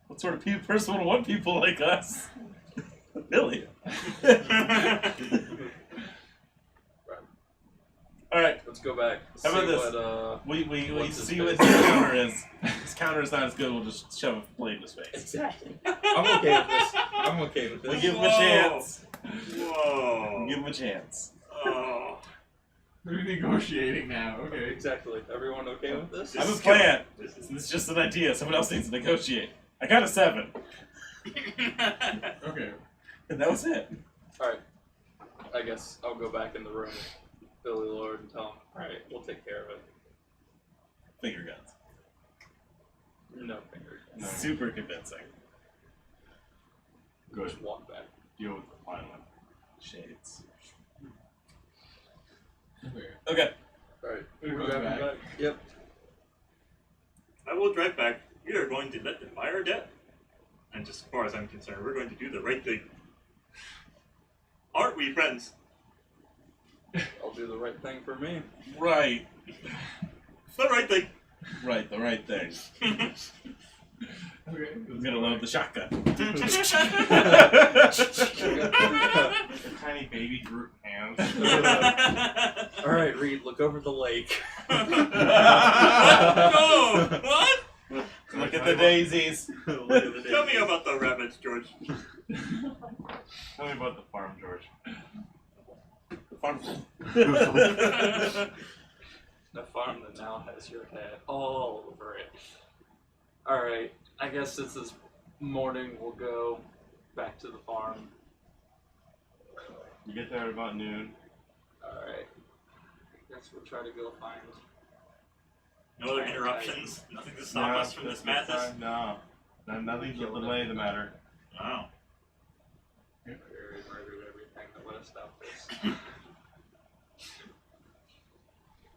What sort of person would want people like us? A billion. All right. Let's go back. How about see this? What, We what's his see what face? his counter is. His counter is not as good. We'll just shove a blade in his face. Exactly. I'm okay with this. I'm okay with this. We give him a Whoa. chance. Whoa. Give him a chance. Oh. We're negotiating now. Okay. Exactly. Everyone okay with this? I have a is plan. This is- It's just an idea. Someone else needs to negotiate. I got a 7, Okay. and that was it. Alright. I guess I'll go back in the room with Billy Lord and tell him, alright, we'll take care of it. Finger guns. No fingers. No. Super convincing. Good. Just walk back. Deal with the final one. Shades. Okay. Okay. Alright. We're We're going driving back. back. Yep. I will drive back. We are going to let them buy our debt. And just as far as I'm concerned, we're going to do the right thing. Aren't we, friends? I'll do the right thing for me. Right. The right thing. Right, the right thing. Okay. I'm gonna load the shotgun. Tiny baby Groot hands. All right, Reed, look over the lake. No! What? Look at the daisies. Look at the Tell me daisies. about the rabbits, George. Tell me about the farm, George. The farm that now has your head all over it. Alright, I guess since this morning we'll go back to the farm. You get there at about noon. Alright. I guess we'll try to go find. No other interruptions? Nothing to stop us from this madness? No. Nothing to delay the matter. Wow. Murdered everything that would have stopped this.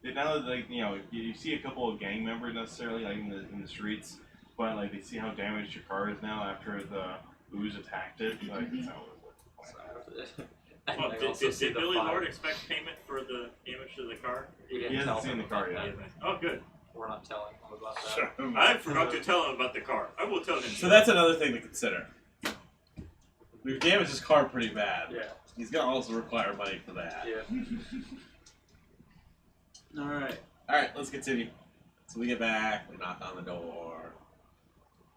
Now that, like, you know, you see a couple of gang members necessarily like in the streets, but like they see how damaged your car is now after the ooze attacked it. Like, Well, did Billy Lord expect payment for the damage to the car? He He hasn't seen the car yet. Oh, good. We're not telling him about that. Sure. I forgot to tell him about the car. I will tell him. So that's another thing to consider. We've damaged his car pretty bad. Yeah. He's gonna also require money for that. Yeah. Alright. Alright, let's continue. So we get back, we knock on the door.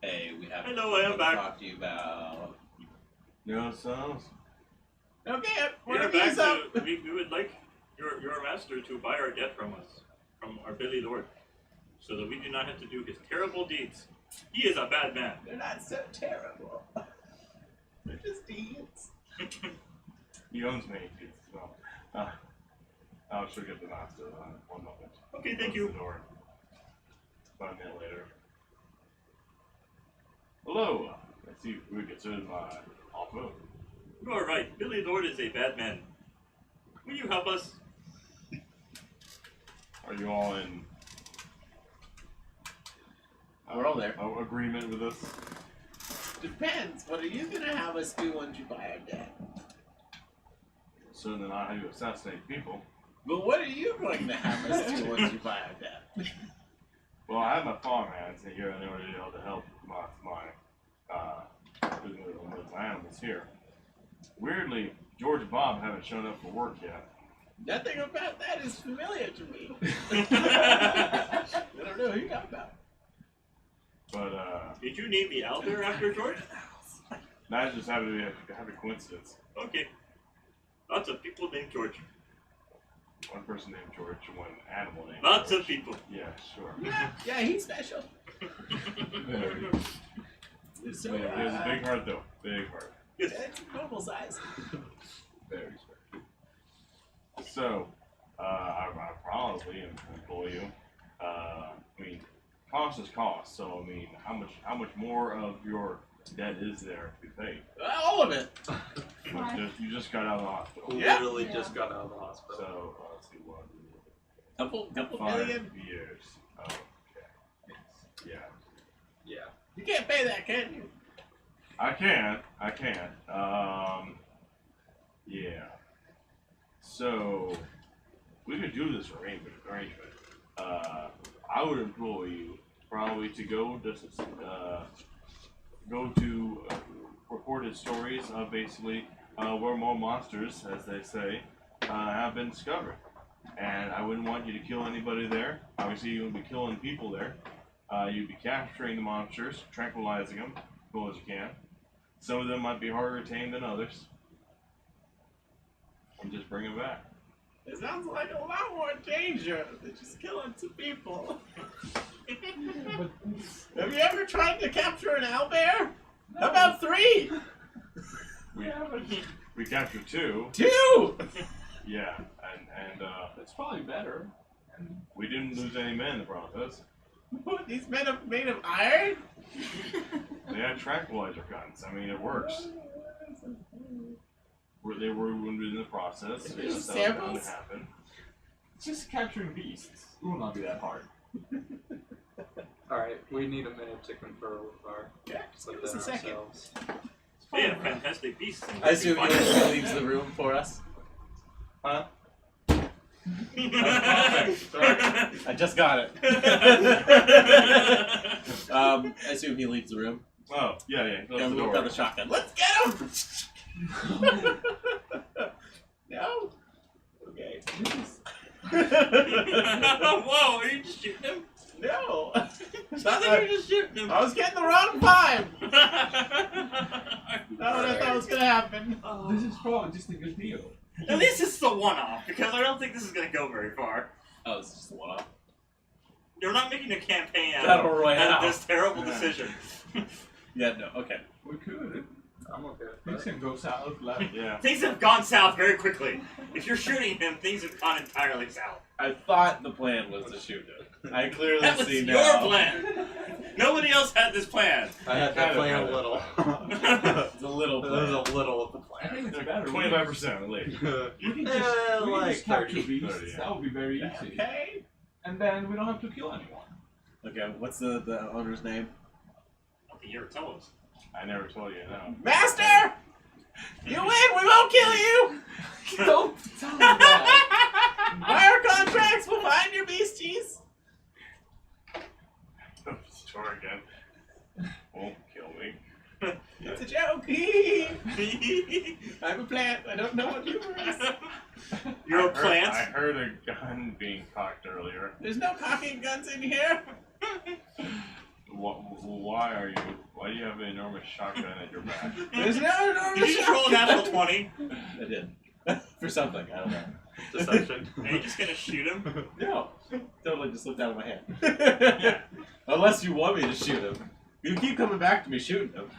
Hey, we have Hello, I am to back. talk to you about. No sounds. Okay, We're what back up? to, we would like your master to buy our debt from us, from our Billy Lord, so that we do not have to do his terrible deeds. He is a bad man. They're not so terrible. They're just deeds. He owns many kids as well. I'll show you the master one moment. Okay, thank Close you. The door. About a minute later. Hello. Let's see if we consider my offer. You are right. Billy Lord is a bad man. Will you help us? Are you all in We're all there. agreement with this? Depends. What are you gonna have us do once you buy our debt? Certainly not how you assassinate people. But what are you going to have us do once you buy our debt? Well, I have my farmhands here in order to be able to help my animals here. Weirdly, George and Bob haven't shown up for work yet. Nothing about that is familiar to me. I don't know who you're talking about. But Did you name the elder after George? that just happened to be a coincidence. Okay. Lots of people named George. One person named George, one animal named Lots George. of people. Yeah, sure. Yeah, he's special. Very. So, He has a big heart though. Big heart. Yes. normal size. Very special. So, I probably employ you. I mean, cost is cost. So, I mean, how much more of your debt is there to be paid? All of it. You just got out of the hospital. Yeah. Literally just got out of the hospital. So, let's see what. Couple 5 million. years. Okay. Yeah. Yeah. You can't pay that, can you? I can. Yeah. So we could do this arrangement. I would employ you probably to go to reported stories of basically where more monsters, as they say, have been discovered. And I wouldn't want you to kill anybody there. Obviously, you wouldn't be killing people there. You'd be capturing the monsters, tranquilizing them as well as you can. Some of them might be harder to tame than others. And just bring them back. It sounds like a lot more danger than just killing 2 people. Have you ever tried to capture an owlbear? How about 3? We captured 2. 2! Yeah, and That's probably better. we didn't lose any men in the process. These men are made of iron? They had tranquilizer guns. I mean, it works. They were wounded in the process. Is Yes, it that was bound samples? to happen. It's just capturing beasts. It will not be that hard. Alright, we need a minute to confer with our Just give within us a second. ourselves. They have fantastic beasts. I assume he leaves the room for us. Huh? I just got it. I assume he leaves the room. Oh, yeah. Close And the we door. got the shotgun. Let's get him! No? Okay. Whoa, are you just shooting him? No. I think you're just shooting him. I was getting the wrong vibe. Not what I thought was gonna happen. This is probably just a good deal. At least it's the one-off, because I don't think this is going to go very far. Oh, it's just a one-off. You're not making a campaign out Battle Royale. of this terrible decision. Yeah, no, okay. We could. I'm okay with Things that. can go south. Like, Yeah. Things have gone south very quickly. If you're shooting him, things have gone entirely south. I thought the plan was to shoot him. I clearly That was see your now. plan. Nobody else had this plan. I had that Kind of plan had a it. little. It's a little There's plan. a little of the I plan. think it's better. 25% at least. We can just, we can like just capture 30. beasts. 30, yeah. That would be very easy. Okay. And then we don't have to kill anyone. Okay, what's the owner's name? I think you ever tell us. I never told you, no. Master! You win! We won't kill you! Don't tell me that. Buy our contracts, we'll find your beasties! Store again. Won't kill me. It's a joke! I'm a plant, I don't know what humor is. You're a I plant? heard a gun being cocked earlier. There's no cocking guns in here! Why do you have an enormous shotgun at your back? There's no enormous Did you just roll a shotgun. natural 20? I did. For something, I don't know. Deception. Are you just gonna shoot him? No, totally just slipped out of my hand. Unless you want me to shoot him. You keep coming back to me shooting him.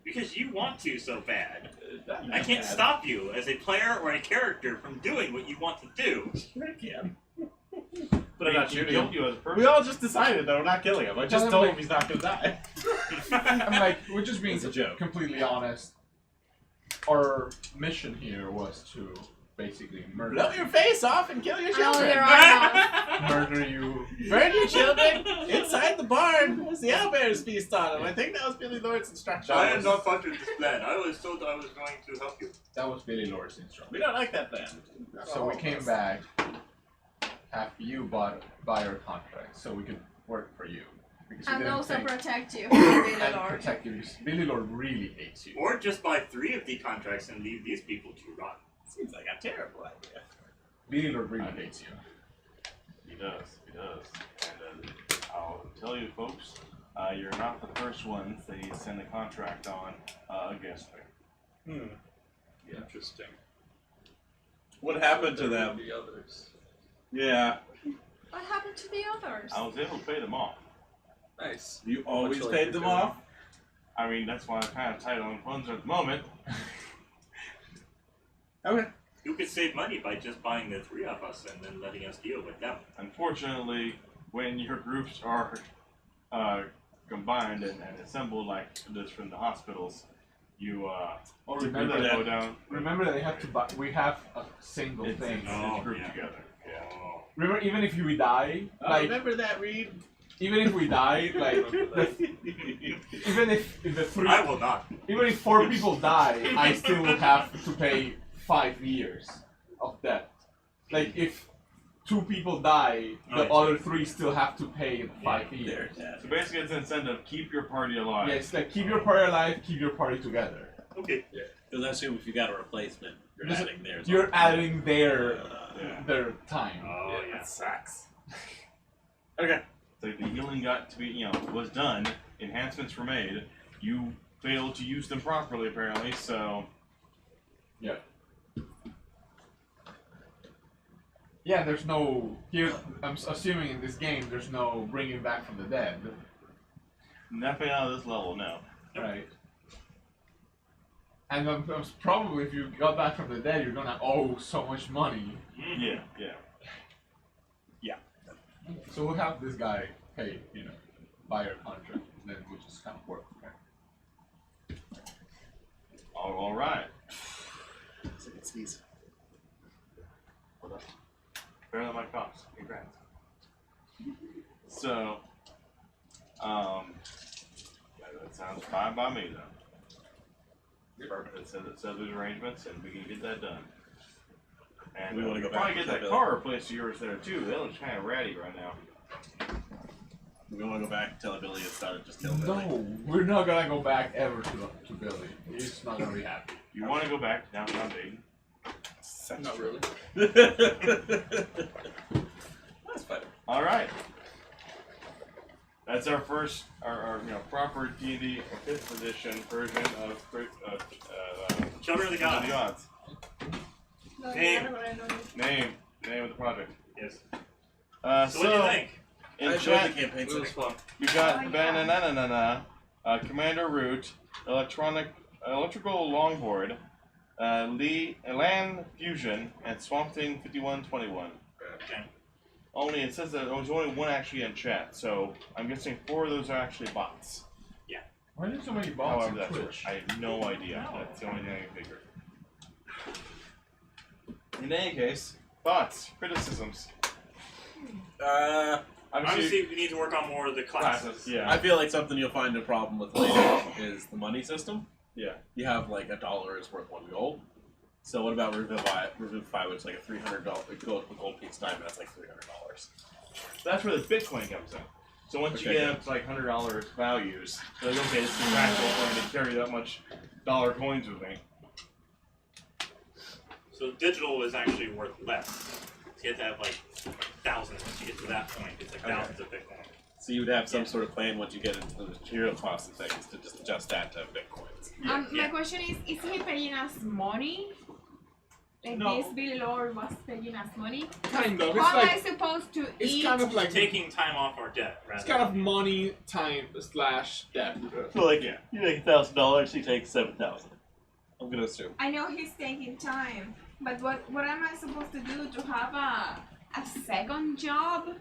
Because you want to so bad. Not I can't bad. stop you as a player or a character from doing what you want to do. Sure I can. But I'm not shooting him. You as a person. We all just decided that we're not killing him. I just I'm told like- him he's not gonna die. I'm like, we're just being It's a joke. completely honest. Our mission here was to basically Blow murder your face off and kill your Oh, children. you're right. murder you. Burn your children inside the barn as the owlbears feast on them. I think that was Billy Lord's instruction. touching this plan. I was told I was going to help you. That was Billy Lord's instruction. We don't like that plan. So we came back, have you buy our contract so we could work for you. Because we And didn't also think- protect you, Billy and Lord. protect you because Billy Lord really hates you. Or just buy 3 of the contracts and leave these people to rot. Seems like a terrible idea. Billy Lord really hates you. He does. And I'll tell you, folks, you're not the first ones that he send a contract on against me. Interesting. What happened to them? The others. Yeah. What happened to the others? I was able to pay them off. Nice. You always Much like paid you're them doing. off? I mean, that's why I'm kind of tight on funds at the moment. Okay. You could save money by just buying the 3 of us and then letting us deal with them. Unfortunately, when your groups are combined and assembled like this from the hospitals, you Oh, really remember go that. down. Remember that they have to buy. We have a single It's thing. Oh, grouped yeah. together. Yeah. Oh. Remember, even if we die, like remember that, Reed? even if we die, like even if the three, I will not. even if 4 people die, I still will have to pay 5 years of debt. Like if 2 people die, the Oh, other 3 still have to pay 5 years. So basically, it's an incentive: keep your party alive. Yeah, it's like keep your party alive, keep your party together. Okay. Because I assume if you got a replacement, you're Just- adding theirs. You're on. adding their Yeah. their time. Oh, yeah. That sucks. Okay. So the healing got to be, was done. Enhancements were made. You failed to use them properly, apparently. So Yeah, there's no here. I'm assuming in this game there's no bringing back from the dead, nothing out of this level, no. right? And probably if you got back from the dead, you're gonna owe so much money. Yeah. So we'll have this guy pay, buy your contract, and then we'll just kind of work from there. All right. Sneeze. Hold up. Better than my cops. Congrats. So, That sounds fine by me, though. Perfect. Let's set those arrangements, and we can get that done. And We wanna go probably back get to that the- car replaced to yours there too. That looks kind of ratty right now. We want to go back and tell Billy it started just killing Billy. No, we're not gonna go back ever to Billy. He's not gonna be happy. You want to go back to downtown Dayton? Not really. That's fine. All right. That's our first, our proper D&D 5th edition version of Children of the Children Gods. No, Name. yeah, but I don't know. Name of the project. Yes. So So what do you think? in I enjoyed chat, the campaign It was setting. fun. we got Oh, Banana, Commander Root, Electrical Longboard, Land Fusion, and Swamp Thing 5121. Okay. Only it says that there's only one actually in chat, so I'm guessing 4 of those are actually bots. Why are there so many bots However, on that's Twitch? I have no idea. No. That's the only thing I can figure. In any case, thoughts, criticisms. Obviously, we need to work on more of the classes. Yeah. I feel like something you'll find a problem with later is the money system. Yeah. You have like $1 is worth 1 gold. So what about Revivify, which is like a $300 gold piece diamond? That's like $300. That's where the Bitcoin comes in. So once you Okay, get up to like $100 values, they're like, okay, this is practical for me to carry that much dollar coins with me. So digital is actually worth less. You have to have like thousands once you get to that point. It's like Okay. thousands of Bitcoin. So you would have some sort of plan once you get into the material costs and things to just adjust that to bitcoins. My question is he paying us money? Like No. this Billy Lord was paying us money? Kind of. It's How am I like supposed to it's eat? kind of like Taking time off our debt, rather. it's kind of money, time / debt. So like, Yeah. you make $1,000, he takes 7,000. I'm gonna assume. I know he's taking time, but what am I supposed to do to have a second job?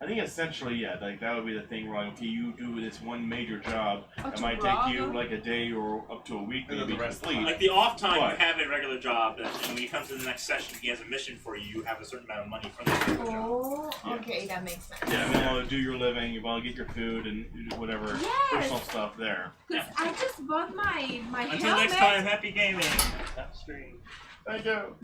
I think essentially, yeah, like that would be the thing where like, okay, you do this one major job. Or It to might rob? take you like a day or up to a week And then maybe the rest complete. Like the off time, What? you have a regular job, and when you come to the next session, he has a mission for you. You have a certain amount of money from that regular job. Oh, Yeah. okay, that makes sense. Yeah, and then you want to do your living, you want to get your food and do whatever personal Yes, stuff there. because I just bought my Until helmet. next time, happy gaming. Top stream. Thank you.